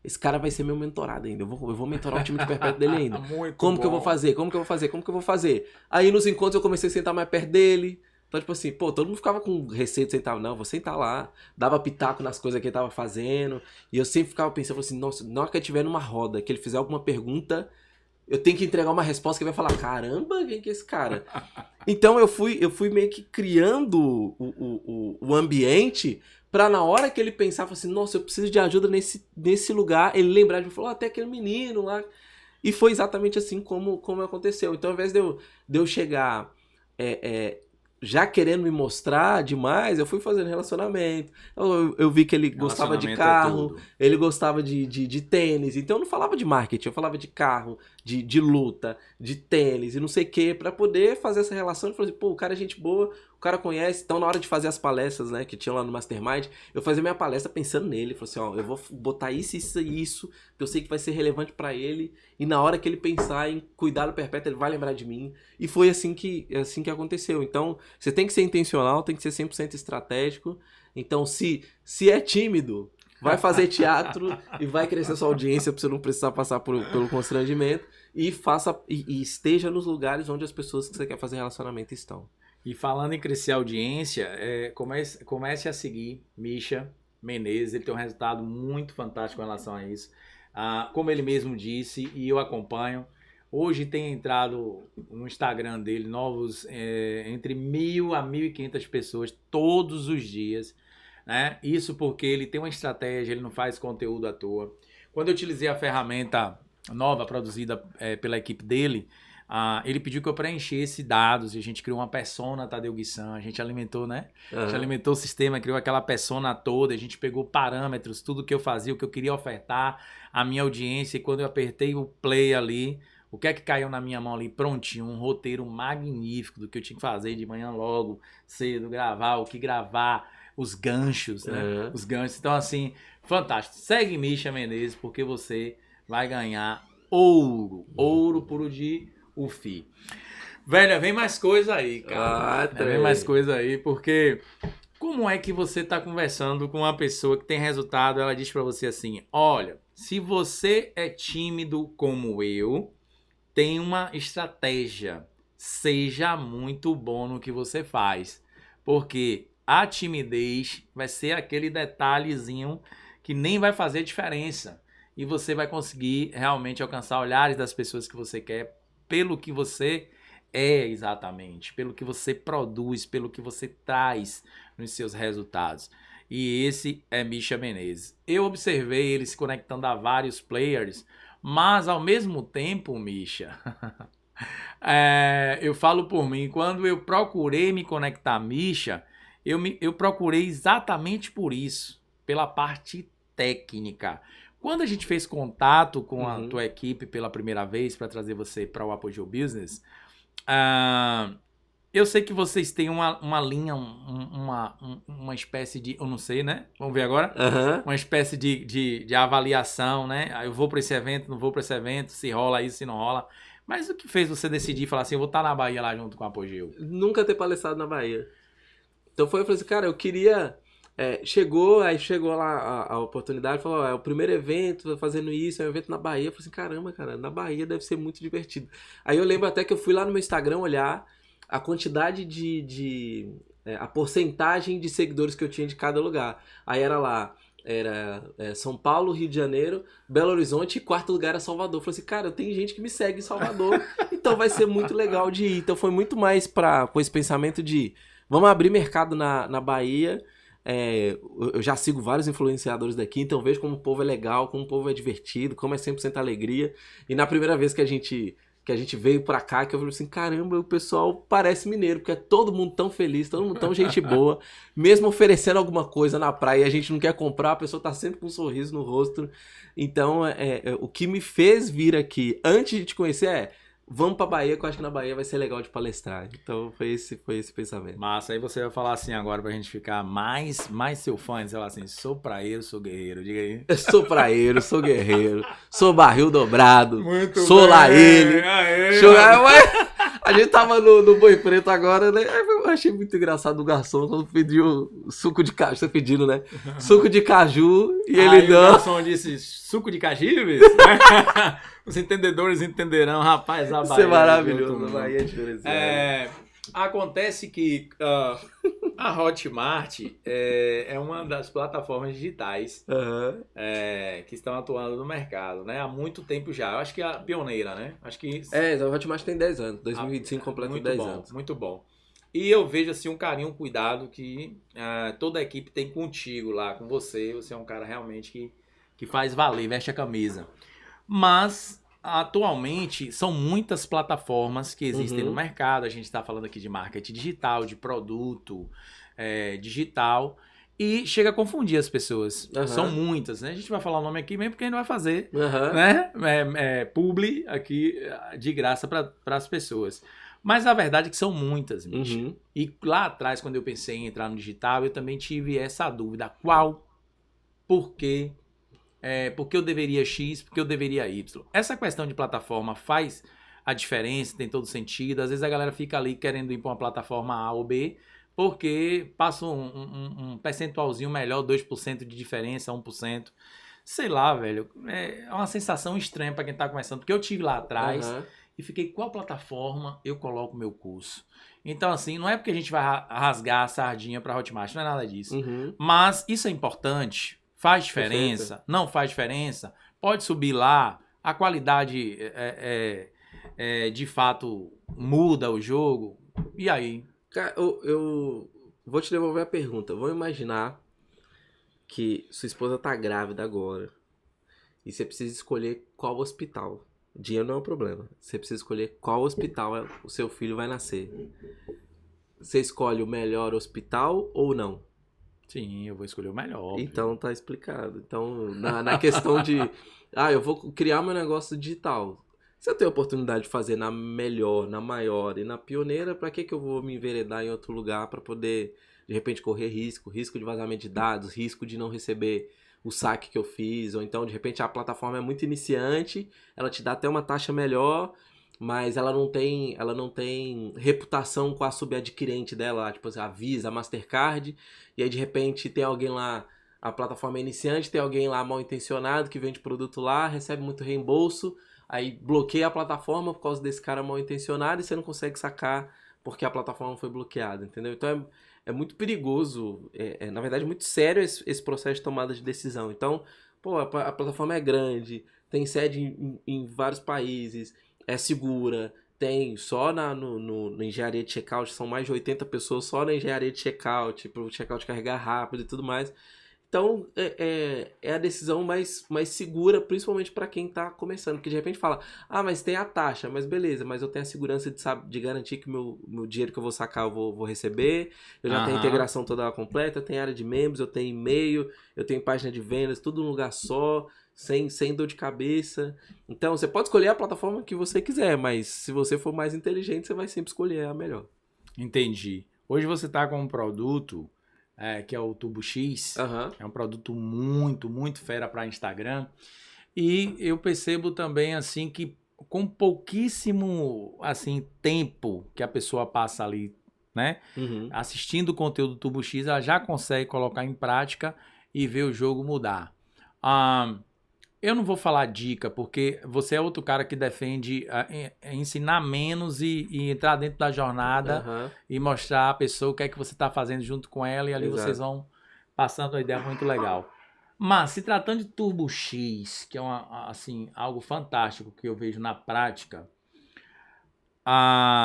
esse cara vai ser meu mentorado ainda. Eu vou mentorar o time de Perpétuo dele ainda. Como que eu vou fazer? Como que eu vou fazer? Aí nos encontros eu comecei a sentar mais perto dele. Então, tipo assim, todo mundo ficava com receio de sentar. Não, vou sentar lá. Dava pitaco nas coisas que ele tava fazendo. E eu sempre ficava pensando assim, nossa, na hora que ele estiver numa roda, que ele fizer alguma pergunta, eu tenho que entregar uma resposta que vai falar, caramba, quem que é esse cara? Então eu fui meio que criando o ambiente pra na hora que ele pensar, assim, nossa, eu preciso de ajuda nesse lugar, ele lembrar de mim, falou, até aquele menino lá. E foi exatamente assim como aconteceu. Então, ao invés de eu chegar já querendo me mostrar demais, eu fui fazendo relacionamento. Eu vi que ele gostava de carro, ele gostava de tênis. Então eu não falava de marketing, eu falava de carro, de luta, de tênis e não sei o que, pra poder fazer essa relação. Eu falei assim, pô, o cara é gente boa, o cara conhece. Então na hora de fazer as palestras, né, que tinha lá no Mastermind, eu fazia minha palestra pensando nele. Eu falei assim, ó, eu vou botar isso, isso e isso, que eu sei que vai ser relevante pra ele. E na hora que ele pensar em cuidar do Perpétuo, ele vai lembrar de mim. E foi assim que aconteceu. Então, você tem que ser intencional, tem que ser 100% estratégico. Então, se é tímido, vai fazer teatro e vai crescer sua audiência para você não precisar passar pelo constrangimento. E esteja nos lugares onde as pessoas que você quer fazer relacionamento estão. E falando em crescer a audiência, comece a seguir Misha Menezes. Ele tem um resultado muito fantástico em relação a isso. Como ele mesmo disse, e eu acompanho, hoje tem entrado no Instagram dele novos, entre 1.000 a 1.500 pessoas todos os dias, né? Isso porque ele tem uma estratégia, ele não faz conteúdo à toa. Quando eu utilizei a ferramenta nova produzida pela equipe dele, Ele pediu que eu preenchesse dados e a gente criou uma persona, Tadeu Guissan, a gente alimentou, né? A gente alimentou o sistema, criou aquela persona toda, a gente pegou parâmetros, tudo que eu fazia, o que eu queria ofertar, a minha audiência, e quando eu apertei o play ali, o que é que caiu na minha mão ali? Prontinho, um roteiro magnífico do que eu tinha que fazer de manhã logo, cedo, gravar, o que gravar, os ganchos, né? Os ganchos. Então, assim, fantástico. Segue Misha Menezes, porque você vai ganhar ouro puro de UFI. Velho, vem mais coisa aí, cara. Vem mais coisa aí, porque como é que você tá conversando com uma pessoa que tem resultado, ela diz pra você assim, olha, se você é tímido como eu, tem uma estratégia, seja muito bom no que você faz, porque a timidez vai ser aquele detalhezinho que nem vai fazer diferença e você vai conseguir realmente alcançar olhares das pessoas que você quer pelo que você é exatamente, pelo que você produz, pelo que você traz nos seus resultados. E esse é Misha Menezes. Eu observei ele se conectando a vários players, mas ao mesmo tempo, Misha, eu falo por mim, quando eu procurei me conectar a Misha, eu procurei exatamente por isso, pela parte técnica. Quando a gente fez contato com a tua equipe pela primeira vez para trazer você para o Apogeu Business, eu sei que vocês têm uma linha, uma espécie de, eu não sei, né? Vamos ver agora? Uma espécie de avaliação, né? Eu vou para esse evento, não vou para esse evento, se rola isso, se não rola. Mas o que fez você decidir falar assim, eu vou estar na Bahia lá junto com o Apogeu? Nunca ter palestrado na Bahia. Então eu falei assim, cara, eu queria... chegou lá a oportunidade, falou, é o primeiro evento, fazendo isso, é um evento na Bahia. Eu falei assim, caramba, cara, na Bahia deve ser muito divertido. Aí eu lembro até que eu fui lá no meu Instagram olhar a quantidade a porcentagem de seguidores que eu tinha de cada lugar. Aí era lá, São Paulo, Rio de Janeiro, Belo Horizonte e quarto lugar era Salvador. Eu falei assim, cara, tem gente que me segue em Salvador, então vai ser muito legal de ir. Então foi muito mais com esse pensamento de, vamos abrir mercado na Bahia. Eu já sigo vários influenciadores daqui, então vejo como o povo é legal, como o povo é divertido, como é 100% alegria. E na primeira vez que a gente veio pra cá, que eu falei assim, caramba, o pessoal parece mineiro, porque é todo mundo tão feliz, todo mundo tão gente boa, mesmo oferecendo alguma coisa na praia e a gente não quer comprar, a pessoa tá sempre com um sorriso no rosto. Então, o que me fez vir aqui, antes de te conhecer, vamos pra Bahia, que eu acho que na Bahia vai ser legal de palestrar. Então foi esse pensamento. Massa, aí você vai falar assim agora pra gente ficar mais seu fã, você vai assim, sou praieiro, sou guerreiro, diga aí. Eu sou praieiro, sou guerreiro, sou barril dobrado, muito sou bem. lá ele. A gente tava no Boi Preto agora, né? Eu achei muito engraçado o garçom quando pediu suco de caju, você pedindo, né? Suco de caju e ele deu. O garçom disse, suco de cajibes? Os entendedores entenderão, rapaz, a Bahia. Isso é maravilhoso, a Bahia é diferenciada. Acontece que a Hotmart é uma das plataformas digitais que estão atuando no mercado, né? Há muito tempo já. Eu acho que é a pioneira, né? Acho que... a Hotmart tem 10 anos. 2025 completa 10 anos. Muito bom. E eu vejo assim um carinho, um cuidado que toda a equipe tem contigo lá, com você. Você é um cara realmente que faz valer, veste a camisa. Mas, atualmente, são muitas plataformas que existem no mercado. A gente está falando aqui de marketing digital, de produto digital. E chega a confundir as pessoas. São muitas, né? A gente vai falar o nome aqui mesmo porque a gente vai fazer né? Publi aqui de graça para as pessoas. Mas a verdade é que são muitas, Misha. E lá atrás, quando eu pensei em entrar no digital, eu também tive essa dúvida. Qual? Por quê? Porque eu deveria X, porque eu deveria Y. Essa questão de plataforma faz a diferença, tem todo sentido. Às vezes a galera fica ali querendo ir para uma plataforma A ou B, porque passa um percentualzinho melhor, 2% de diferença, 1%. Sei lá, velho. É uma sensação estranha para quem tá começando, porque eu tive lá atrás e fiquei, qual plataforma eu coloco meu curso? Então, assim, não é porque a gente vai rasgar a sardinha para Hotmart, não é nada disso. Mas isso é importante. Faz diferença? Perfeito. Não faz diferença? Pode subir lá, a qualidade de fato muda o jogo. E aí? Cara, eu vou te devolver a pergunta. Vou imaginar que sua esposa tá grávida agora e você precisa escolher qual hospital. Dinheiro não é um problema. Você precisa escolher qual hospital o seu filho vai nascer. Você escolhe o melhor hospital ou não? Sim, eu vou escolher o melhor. Óbvio. Então tá explicado. Então, na questão de... eu vou criar meu negócio digital. Se eu tenho a oportunidade de fazer na melhor, na maior e na pioneira, pra que eu vou me enveredar em outro lugar pra poder, de repente, correr risco de vazamento de dados, risco de não receber o saque que eu fiz, ou então, de repente, a plataforma é muito iniciante, ela te dá até uma taxa melhor, mas ela não tem reputação com a subadquirente dela, tipo assim, a Visa, a Mastercard, e aí, de repente, tem alguém lá, a plataforma é iniciante, tem alguém lá mal intencionado que vende produto lá, recebe muito reembolso, aí bloqueia a plataforma por causa desse cara mal intencionado e você não consegue sacar porque a plataforma foi bloqueada, entendeu? Então é muito perigoso, na verdade muito sério esse processo de tomada de decisão. Então, a plataforma é grande, tem sede em vários países, é segura, tem só na engenharia de checkout, são mais de 80 pessoas só na engenharia de checkout, para o checkout carregar rápido e tudo mais. Então, é a decisão mais segura, principalmente para quem está começando. Porque de repente fala, mas tem a taxa, mas beleza, mas eu tenho a segurança de garantir que o meu dinheiro que eu vou sacar eu vou receber, eu já tenho a integração toda completa, eu tenho área de membros, eu tenho e-mail, eu tenho página de vendas, tudo num lugar só, sem dor de cabeça. Então, você pode escolher a plataforma que você quiser, mas se você for mais inteligente, você vai sempre escolher a melhor. Entendi. Hoje você está com um produto... que é o Turbo X, é um produto muito, muito fera para Instagram, e eu percebo também assim que com pouquíssimo assim tempo que a pessoa passa ali, né, assistindo o conteúdo do Turbo X, ela já consegue colocar em prática e ver o jogo mudar. Eu não vou falar dica, porque você é outro cara que defende ensinar menos e entrar dentro da jornada e mostrar à pessoa o que é que você está fazendo junto com ela e ali vocês vão passando uma ideia muito legal. Mas, se tratando de Turbo X, que é algo fantástico que eu vejo na prática,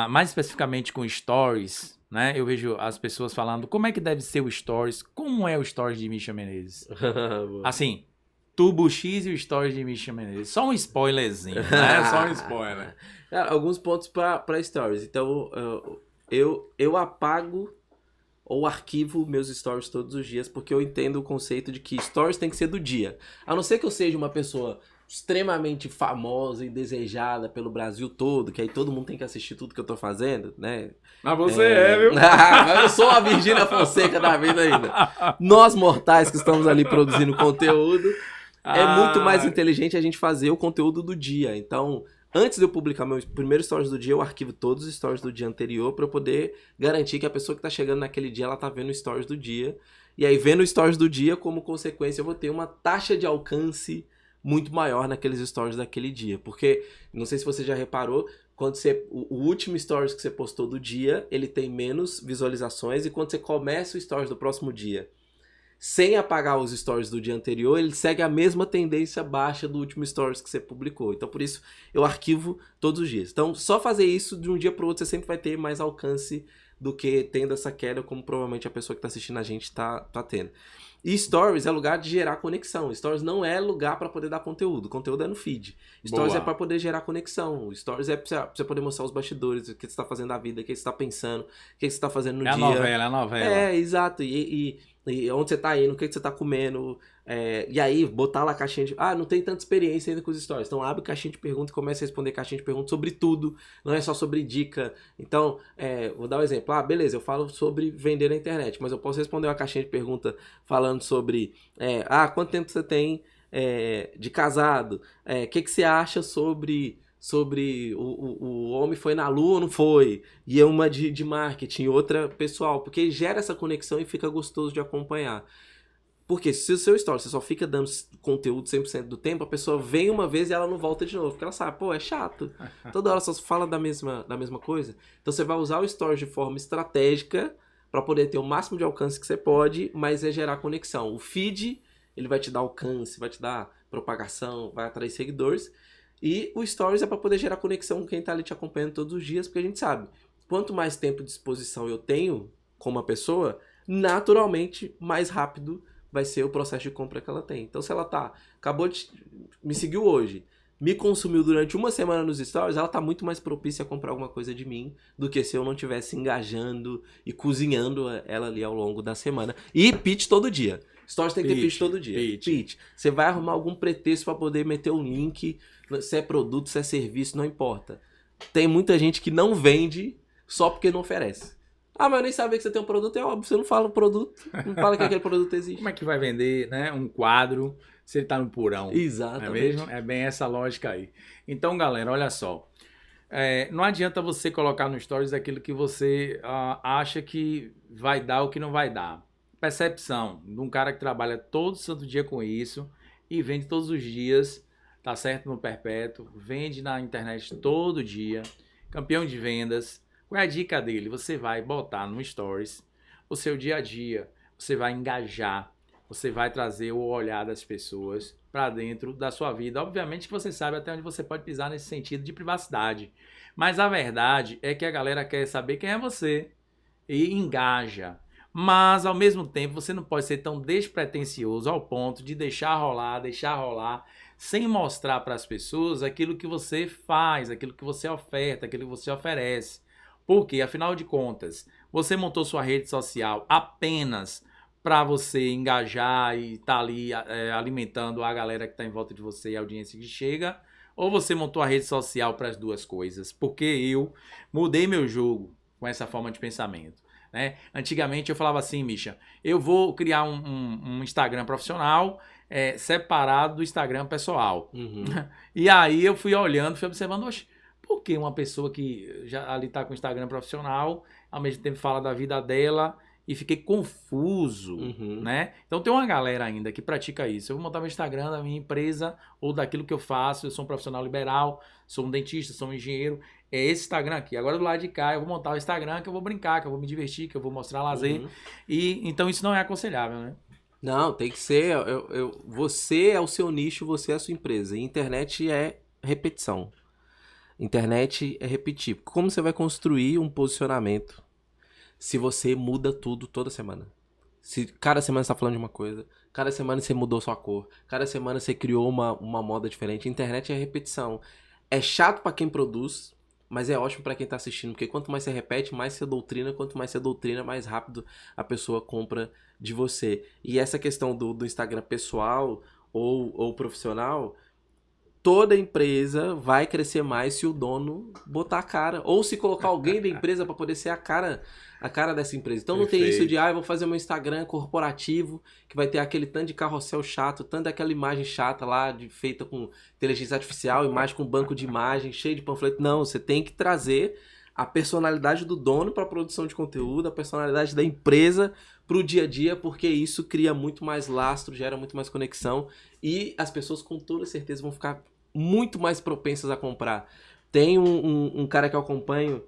mais especificamente com Stories, né? Eu vejo as pessoas falando como é que deve ser o Stories, como é o Stories de Misha Menezes. Assim... Turbo X e o Stories de Misha Menezes. Só um spoilerzinho, né? Só um spoiler. Alguns pontos para Stories. Então, eu apago ou arquivo meus Stories todos os dias, porque eu entendo o conceito de que Stories tem que ser do dia. A não ser que eu seja uma pessoa extremamente famosa e desejada pelo Brasil todo, que aí todo mundo tem que assistir tudo que eu tô fazendo, né? Mas você viu? Mas eu sou a Virgínia Fonseca da vida ainda. Nós mortais que estamos ali produzindo conteúdo... É muito mais inteligente a gente fazer o conteúdo do dia. Então, antes de eu publicar meu primeiro stories do dia, eu arquivo todos os stories do dia anterior para eu poder garantir que a pessoa que está chegando naquele dia, ela tá vendo stories do dia. E aí, vendo stories do dia, como consequência, eu vou ter uma taxa de alcance muito maior naqueles stories daquele dia. Porque, não sei se você já reparou, quando o último stories que você postou do dia, ele tem menos visualizações. E quando você começa o stories do próximo dia, sem apagar os stories do dia anterior, ele segue a mesma tendência baixa do último stories que você publicou. Então, por isso, eu arquivo todos os dias. Então, só fazer isso de um dia para o outro, você sempre vai ter mais alcance do que tendo essa queda, como provavelmente a pessoa que está assistindo a gente está tendo. E Stories é lugar de gerar conexão. Stories não é lugar para poder dar conteúdo. O conteúdo é no feed. Stories é para poder gerar conexão. Stories é para você poder mostrar os bastidores, o que você está fazendo na vida, o que você está pensando, o que você está fazendo no dia. É a novela. Exato. E onde você está indo, o que você está comendo. E aí, botar lá a caixinha de... não tem tanta experiência ainda com os stories. Então, abre caixinha de pergunta e começa a responder caixinha de pergunta sobre tudo. Não é só sobre dica. Então, vou dar um exemplo. Beleza, eu falo sobre vender na internet, mas eu posso responder uma caixinha de pergunta falando sobre... quanto tempo você tem de casado? O que você acha sobre o homem foi na lua ou não foi? E é uma de marketing, outra pessoal. Porque gera essa conexão e fica gostoso de acompanhar. Porque se o seu story você só fica dando conteúdo 100% do tempo, a pessoa vem uma vez e ela não volta de novo. Porque ela sabe, é chato. Toda hora só fala da mesma coisa. Então você vai usar o story de forma estratégica para poder ter o máximo de alcance que você pode, mas gerar conexão. O feed, ele vai te dar alcance, vai te dar propagação, vai atrair seguidores. E o stories é para poder gerar conexão com quem está ali te acompanhando todos os dias, porque a gente sabe, quanto mais tempo de exposição eu tenho com uma pessoa, naturalmente mais rápido vai ser o processo de compra que ela tem. Então, se ela acabou de me seguiu hoje, me consumiu durante uma semana nos stories, ela tá muito mais propícia a comprar alguma coisa de mim do que se eu não estivesse engajando e cozinhando ela ali ao longo da semana. E pitch todo dia. Stories tem que ter pitch todo dia. Pitch. Você vai arrumar algum pretexto para poder meter um link, se é produto, se é serviço, não importa. Tem muita gente que não vende só porque não oferece. Ah, mas eu nem sabia que você tem um produto, é óbvio, você não fala o produto, não fala que aquele produto existe. Como é que vai vender, né, um quadro se ele tá no porão? Exatamente. Não é mesmo? É bem essa lógica aí. Então, galera, olha só. Não adianta você colocar no Stories aquilo que você acha que vai dar ou que não vai dar. Percepção de um cara que trabalha todo santo dia com isso e vende todos os dias, tá certo? No perpétuo, vende na internet todo dia, campeão de vendas. Qual é a dica dele? Você vai botar no Stories o seu dia a dia, você vai engajar, você vai trazer o olhar das pessoas para dentro da sua vida. Obviamente que você sabe até onde você pode pisar nesse sentido de privacidade. Mas a verdade é que a galera quer saber quem é você e engaja. Mas, ao mesmo tempo, você não pode ser tão despretensioso ao ponto de deixar rolar, sem mostrar para as pessoas aquilo que você faz, aquilo que você oferta, aquilo que você oferece. Porque, afinal de contas, você montou sua rede social apenas para você engajar e estar ali alimentando a galera que está em volta de você e a audiência que chega, ou você montou a rede social para as duas coisas? Porque eu mudei meu jogo com essa forma de pensamento. Né? Antigamente eu falava assim, Misha, eu vou criar um Instagram profissional separado do Instagram pessoal. Uhum. E aí eu fui olhando, fui observando, oxe, por que uma pessoa que já ali está com o Instagram profissional, ao mesmo tempo fala da vida dela, e fiquei confuso, né? Então tem uma galera ainda que pratica isso. Eu vou montar meu Instagram da minha empresa ou daquilo que eu faço. Eu sou um profissional liberal, sou um dentista, sou um engenheiro. É esse Instagram aqui. Agora do lado de cá eu vou montar o Instagram que eu vou brincar, que eu vou me divertir, que eu vou mostrar lazer. E então isso não é aconselhável, né? Não, tem que ser. Você é o seu nicho, você é a sua empresa. E internet é repetição. Internet é repetir. Como você vai construir um posicionamento se você muda tudo toda semana? Se cada semana você está falando de uma coisa, cada semana você mudou sua cor, cada semana você criou uma moda diferente. Internet é repetição. É chato para quem produz, mas é ótimo para quem está assistindo, porque quanto mais você repete, mais você doutrina, quanto mais você doutrina, mais rápido a pessoa compra de você. E essa questão do Instagram pessoal ou profissional, toda empresa vai crescer mais se o dono botar a cara, ou se colocar alguém da empresa para poder ser a cara dessa empresa. Então não tem isso de, eu vou fazer meu Instagram corporativo, que vai ter aquele tanto de carrossel chato, tanto daquela imagem chata lá, feita com inteligência artificial, imagem com banco de imagem, cheio de panfleto. Não, você tem que trazer a personalidade do dono para a produção de conteúdo, a personalidade da empresa para o dia a dia, porque isso cria muito mais lastro, gera muito mais conexão e as pessoas com toda certeza vão ficar muito mais propensas a comprar. Tem um cara que eu acompanho,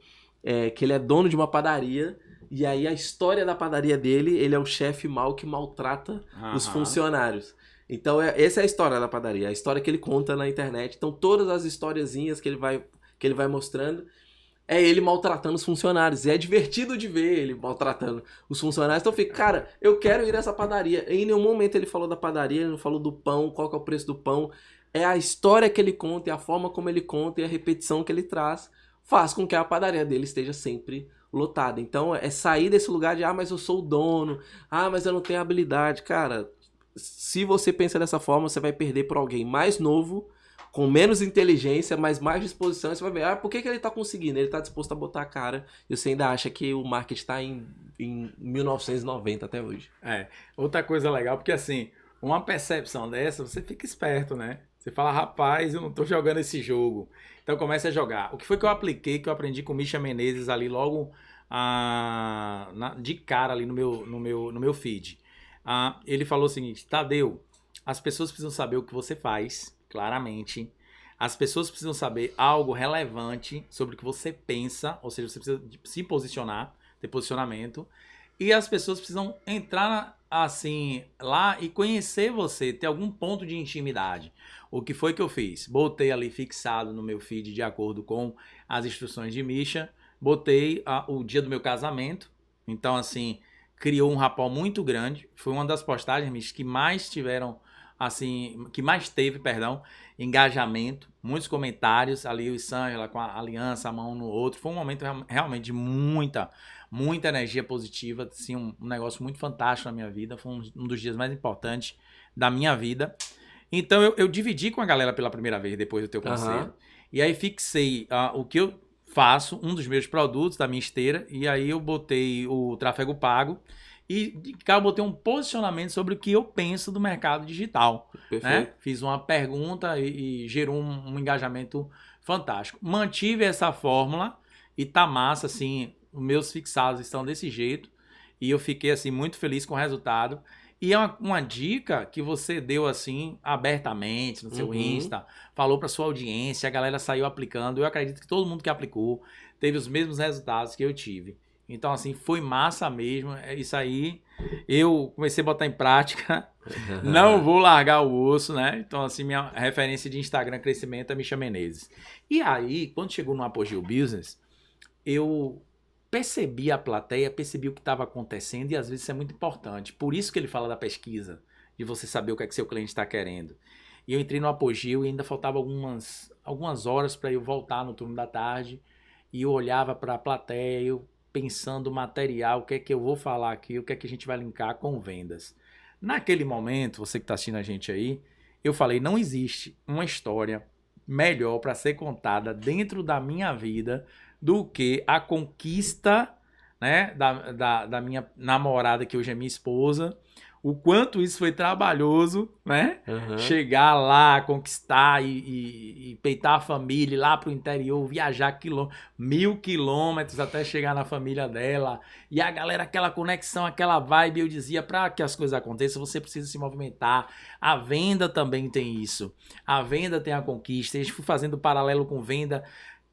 que ele é dono de uma padaria, e aí a história da padaria dele, ele é o chefe mau que maltrata os funcionários. Então essa é a história da padaria, a história que ele conta na internet. Então todas as historiazinhas que ele vai mostrando é ele maltratando os funcionários. E é divertido de ver ele maltratando os funcionários. Então eu fico, cara, eu quero ir nessa padaria. Em nenhum momento ele falou da padaria, ele não falou do pão, qual que é o preço do pão. É a história que ele conta, é a forma como ele conta e a repetição que ele traz faz com que a padaria dele esteja sempre lotada. Então é sair desse lugar de, mas eu sou o dono, mas eu não tenho habilidade. Cara, se você pensa dessa forma, você vai perder por alguém mais novo, com menos inteligência, mas mais disposição. Você vai ver, por que ele está conseguindo? Ele está disposto a botar a cara e você ainda acha que o marketing está em 1990 até hoje. Outra coisa legal, porque assim, uma percepção dessa, você fica esperto, né? Você fala, rapaz, eu não tô jogando esse jogo. Então começa a jogar. O que foi que eu apliquei, que eu aprendi com o Misha Menezes ali logo de cara ali no meu feed. Ele falou o seguinte, Tadeu, as pessoas precisam saber o que você faz, claramente. As pessoas precisam saber algo relevante sobre o que você pensa, ou seja, você precisa se posicionar, ter posicionamento. E as pessoas precisam entrar assim lá e conhecer você, ter algum ponto de intimidade. O que foi que eu fiz? Botei ali fixado no meu feed de acordo com as instruções de Misha, botei o dia do meu casamento. Então assim, criou um rapport muito grande. Foi uma das postagens, Misha, que mais tiveram assim, que mais teve, perdão, engajamento, muitos comentários, ali o Sângela com a aliança, a mão no outro. Foi um momento realmente de muita energia positiva, assim, um negócio muito fantástico na minha vida. Foi um dos dias mais importantes da minha vida. Então eu dividi com a galera pela primeira vez depois do teu conselho. E aí fixei o que eu faço, um dos meus produtos da minha esteira, e aí eu botei o tráfego pago e de cá eu botei um posicionamento sobre o que eu penso do mercado digital. Né? Fiz uma pergunta e gerou um engajamento fantástico. Mantive essa fórmula e tá massa, assim, os meus fixados estão desse jeito e eu fiquei assim muito feliz com o resultado. E é uma dica que você deu assim, abertamente, no seu Insta, falou para sua audiência, a galera saiu aplicando. Eu acredito que todo mundo que aplicou teve os mesmos resultados que eu tive. Então, assim, foi massa mesmo. Isso aí, eu comecei a botar em prática. Não vou largar o osso, né? Então, assim, minha referência de Instagram crescimento é Misha Menezes. E aí, quando chegou no Apogeu Business, eu percebi a plateia, percebi o que estava acontecendo e às vezes isso é muito importante. Por isso que ele fala da pesquisa, de você saber o que é que seu cliente está querendo. E eu entrei no Apogeu e ainda faltava algumas horas para eu voltar no turno da tarde e eu olhava para a plateia, eu pensando material, o que é que eu vou falar aqui, o que é que a gente vai linkar com vendas. Naquele momento, você que está assistindo a gente aí, eu falei, não existe uma história melhor para ser contada dentro da minha vida do que a conquista, né, da minha namorada, que hoje é minha esposa, o quanto isso foi trabalhoso, né? Chegar lá, conquistar e peitar a família, ir lá pro interior, viajar 1.000 quilômetros até chegar na família dela. E a galera, aquela conexão, aquela vibe, eu dizia, para que as coisas aconteçam, você precisa se movimentar. A venda também tem isso. A venda tem a conquista. A gente foi fazendo paralelo com venda.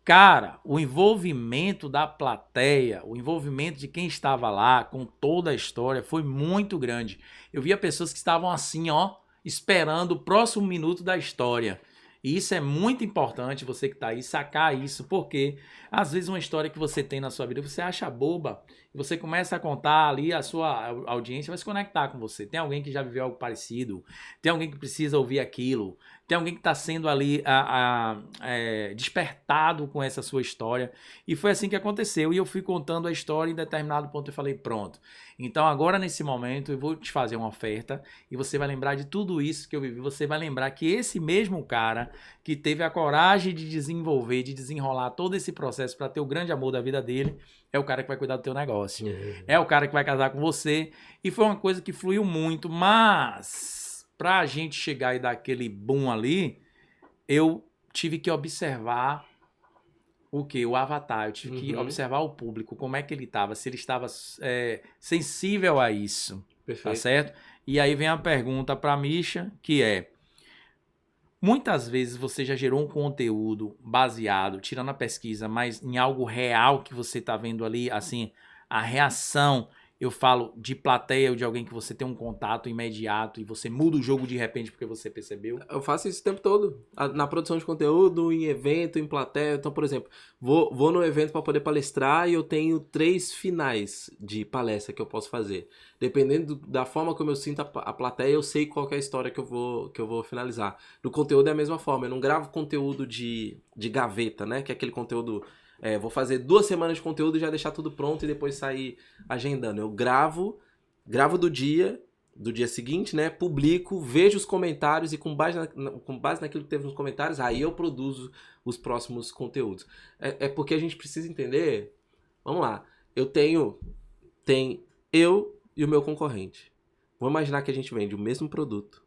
Cara, o envolvimento da plateia, o envolvimento de quem estava lá com toda a história foi muito grande. Eu via pessoas que estavam assim, ó, esperando o próximo minuto da história. E isso é muito importante, você que está aí, sacar isso, porque às vezes uma história que você tem na sua vida, você acha boba, e você começa a contar ali, a sua audiência vai se conectar com você. Tem alguém que já viveu algo parecido, tem alguém que precisa ouvir aquilo, tem alguém que está sendo ali despertado com essa sua história. E foi assim que aconteceu. E eu fui contando a história e em determinado ponto eu falei, pronto. Então agora nesse momento eu vou te fazer uma oferta e você vai lembrar de tudo isso que eu vivi. Você vai lembrar que esse mesmo cara que teve a coragem de desenvolver, de desenrolar todo esse processo para ter o grande amor da vida dele, é o cara que vai cuidar do teu negócio. É o cara que vai casar com você. E foi uma coisa que fluiu muito, mas pra gente chegar e dar aquele boom ali, eu tive que observar o quê? O avatar. Eu tive que observar o público, como é que ele estava, se ele estava sensível a isso. Perfeito. Tá certo? E aí vem a pergunta pra Misha, que é, muitas vezes você já gerou um conteúdo baseado, tirando a pesquisa, mas em algo real que você tá vendo ali, assim, a reação. Eu falo de plateia ou de alguém que você tem um contato imediato e você muda o jogo de repente porque você percebeu? Eu faço isso o tempo todo. Na produção de conteúdo, em evento, em plateia. Então, por exemplo, vou no evento para poder palestrar e eu tenho 3 finais de palestra que eu posso fazer. Dependendo da forma como eu sinto a plateia, eu sei qual que é a história que eu vou finalizar. No conteúdo é a mesma forma. Eu não gravo conteúdo de gaveta, né? Que é aquele conteúdo... vou fazer 2 semanas de conteúdo e já deixar tudo pronto e depois sair agendando. Eu gravo do dia seguinte, né? Publico, vejo os comentários e com base naquilo que teve nos comentários, aí eu produzo os próximos conteúdos. É porque a gente precisa entender... Vamos lá. Tem eu e o meu concorrente. Vamos imaginar que a gente vende o mesmo produto,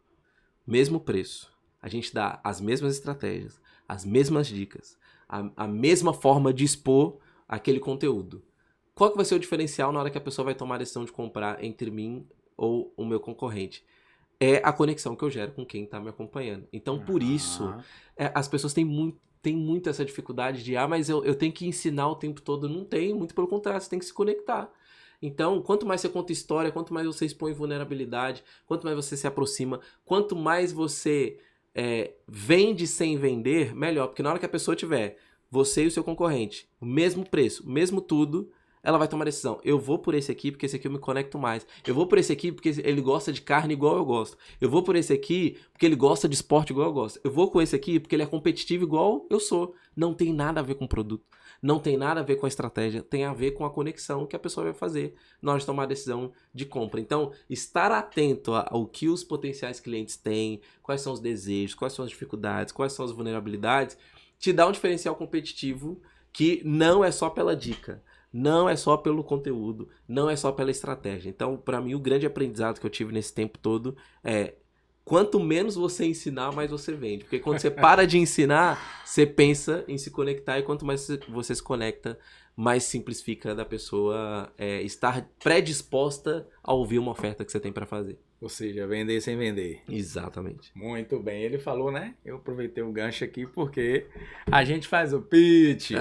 mesmo preço. A gente dá as mesmas estratégias, as mesmas dicas, a mesma forma de expor aquele conteúdo. Qual que vai ser o diferencial na hora que a pessoa vai tomar a decisão de comprar entre mim ou o meu concorrente? É a conexão que eu gero com quem está me acompanhando. Então, por isso, as pessoas têm muito essa dificuldade de, mas eu tenho que ensinar o tempo todo. Não tem, muito pelo contrário, você tem que se conectar. Então, quanto mais você conta história, quanto mais você expõe vulnerabilidade, quanto mais você se aproxima, quanto mais você... vende sem vender, melhor. Porque na hora que a pessoa tiver, você e o seu concorrente, o mesmo preço, o mesmo tudo, ela vai tomar decisão. Eu vou por esse aqui porque esse aqui eu me conecto mais. Eu vou por esse aqui porque ele gosta de carne igual eu gosto. Eu vou por esse aqui porque ele gosta de esporte igual eu gosto. Eu vou com esse aqui porque ele é competitivo igual eu sou. Não tem nada a ver com o produto. Não tem nada a ver com a estratégia. Tem a ver com a conexão que a pessoa vai fazer na hora de tomar a decisão de compra. Então, estar atento ao que os potenciais clientes têm, quais são os desejos, quais são as dificuldades, quais são as vulnerabilidades, te dá um diferencial competitivo que não é só pela dica. Não é só pelo conteúdo, não é só pela estratégia. Então, para mim, o grande aprendizado que eu tive nesse tempo todo é quanto menos você ensinar, mais você vende. Porque quando você para de ensinar, você pensa em se conectar e quanto mais você se conecta, mais simples fica da pessoa estar predisposta a ouvir uma oferta que você tem para fazer. Ou seja, vender sem vender. Exatamente. Muito bem. Ele falou, né? Eu aproveitei o gancho aqui porque a gente faz o pitch.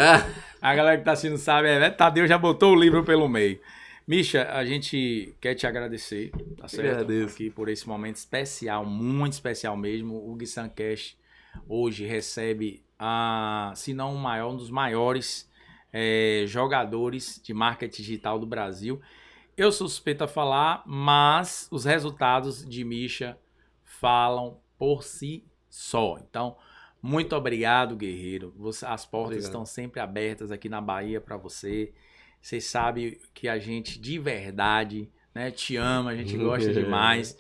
A galera que tá assistindo sabe, Tadeu já botou o livro pelo meio. Misha, a gente quer te agradecer, tá certo? Aqui por esse momento especial, muito especial mesmo. O Gui Suncast hoje recebe, se não o maior, um dos maiores jogadores de marketing digital do Brasil. Eu sou suspeito a falar, mas os resultados de Misha falam por si só. Então, muito obrigado, guerreiro. As portas estão sempre abertas aqui na Bahia para você. Você sabe que a gente, de verdade, né, te ama, a gente gosta demais.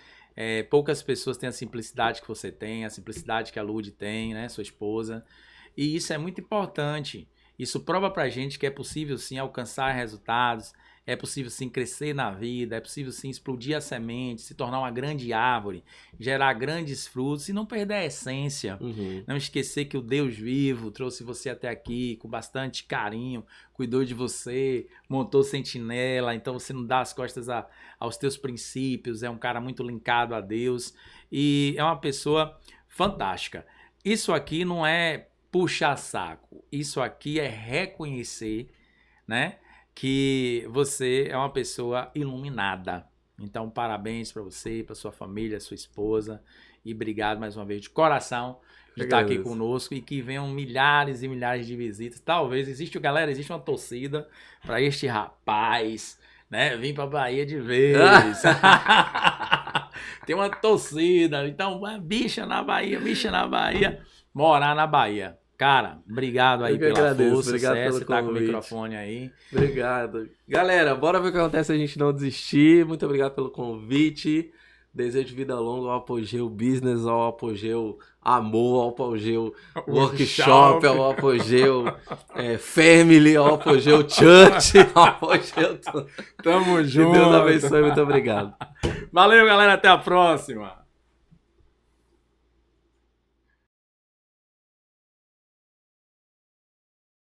Poucas pessoas têm a simplicidade que você tem, a simplicidade que a Lud tem, né, sua esposa. E isso é muito importante. Isso prova pra gente que é possível, sim, alcançar resultados. É possível sim crescer na vida, é possível sim explodir a semente, se tornar uma grande árvore, gerar grandes frutos e não perder a essência. Não esquecer que o Deus vivo trouxe você até aqui com bastante carinho, cuidou de você, montou sentinela, então você não dá as costas aos teus princípios, é um cara muito linkado a Deus e é uma pessoa fantástica. Isso aqui não é puxar saco, isso aqui é reconhecer, né, que você é uma pessoa iluminada. Então, parabéns para você, para sua família, sua esposa. E obrigado mais uma vez de coração de estar aqui conosco. E que venham milhares e milhares de visitas. Talvez, existe uma torcida para este rapaz, né, vir para a Bahia de vez. Tem uma torcida. Então, bicha na Bahia, morar na Bahia. Cara, obrigado aí pela força, obrigado pelo você tá com o microfone aí. Obrigado. Galera, bora ver o que acontece se a gente não desistir. Muito obrigado pelo convite. Desejo vida longa ao Apogeu Business, ao Apogeu Amor, ao Apogeu Workshop, ao Apogeu Family, ao Apogeu Church, ao Apogeu... Tamo junto. Deus abençoe, muito obrigado. Valeu, galera, até a próxima.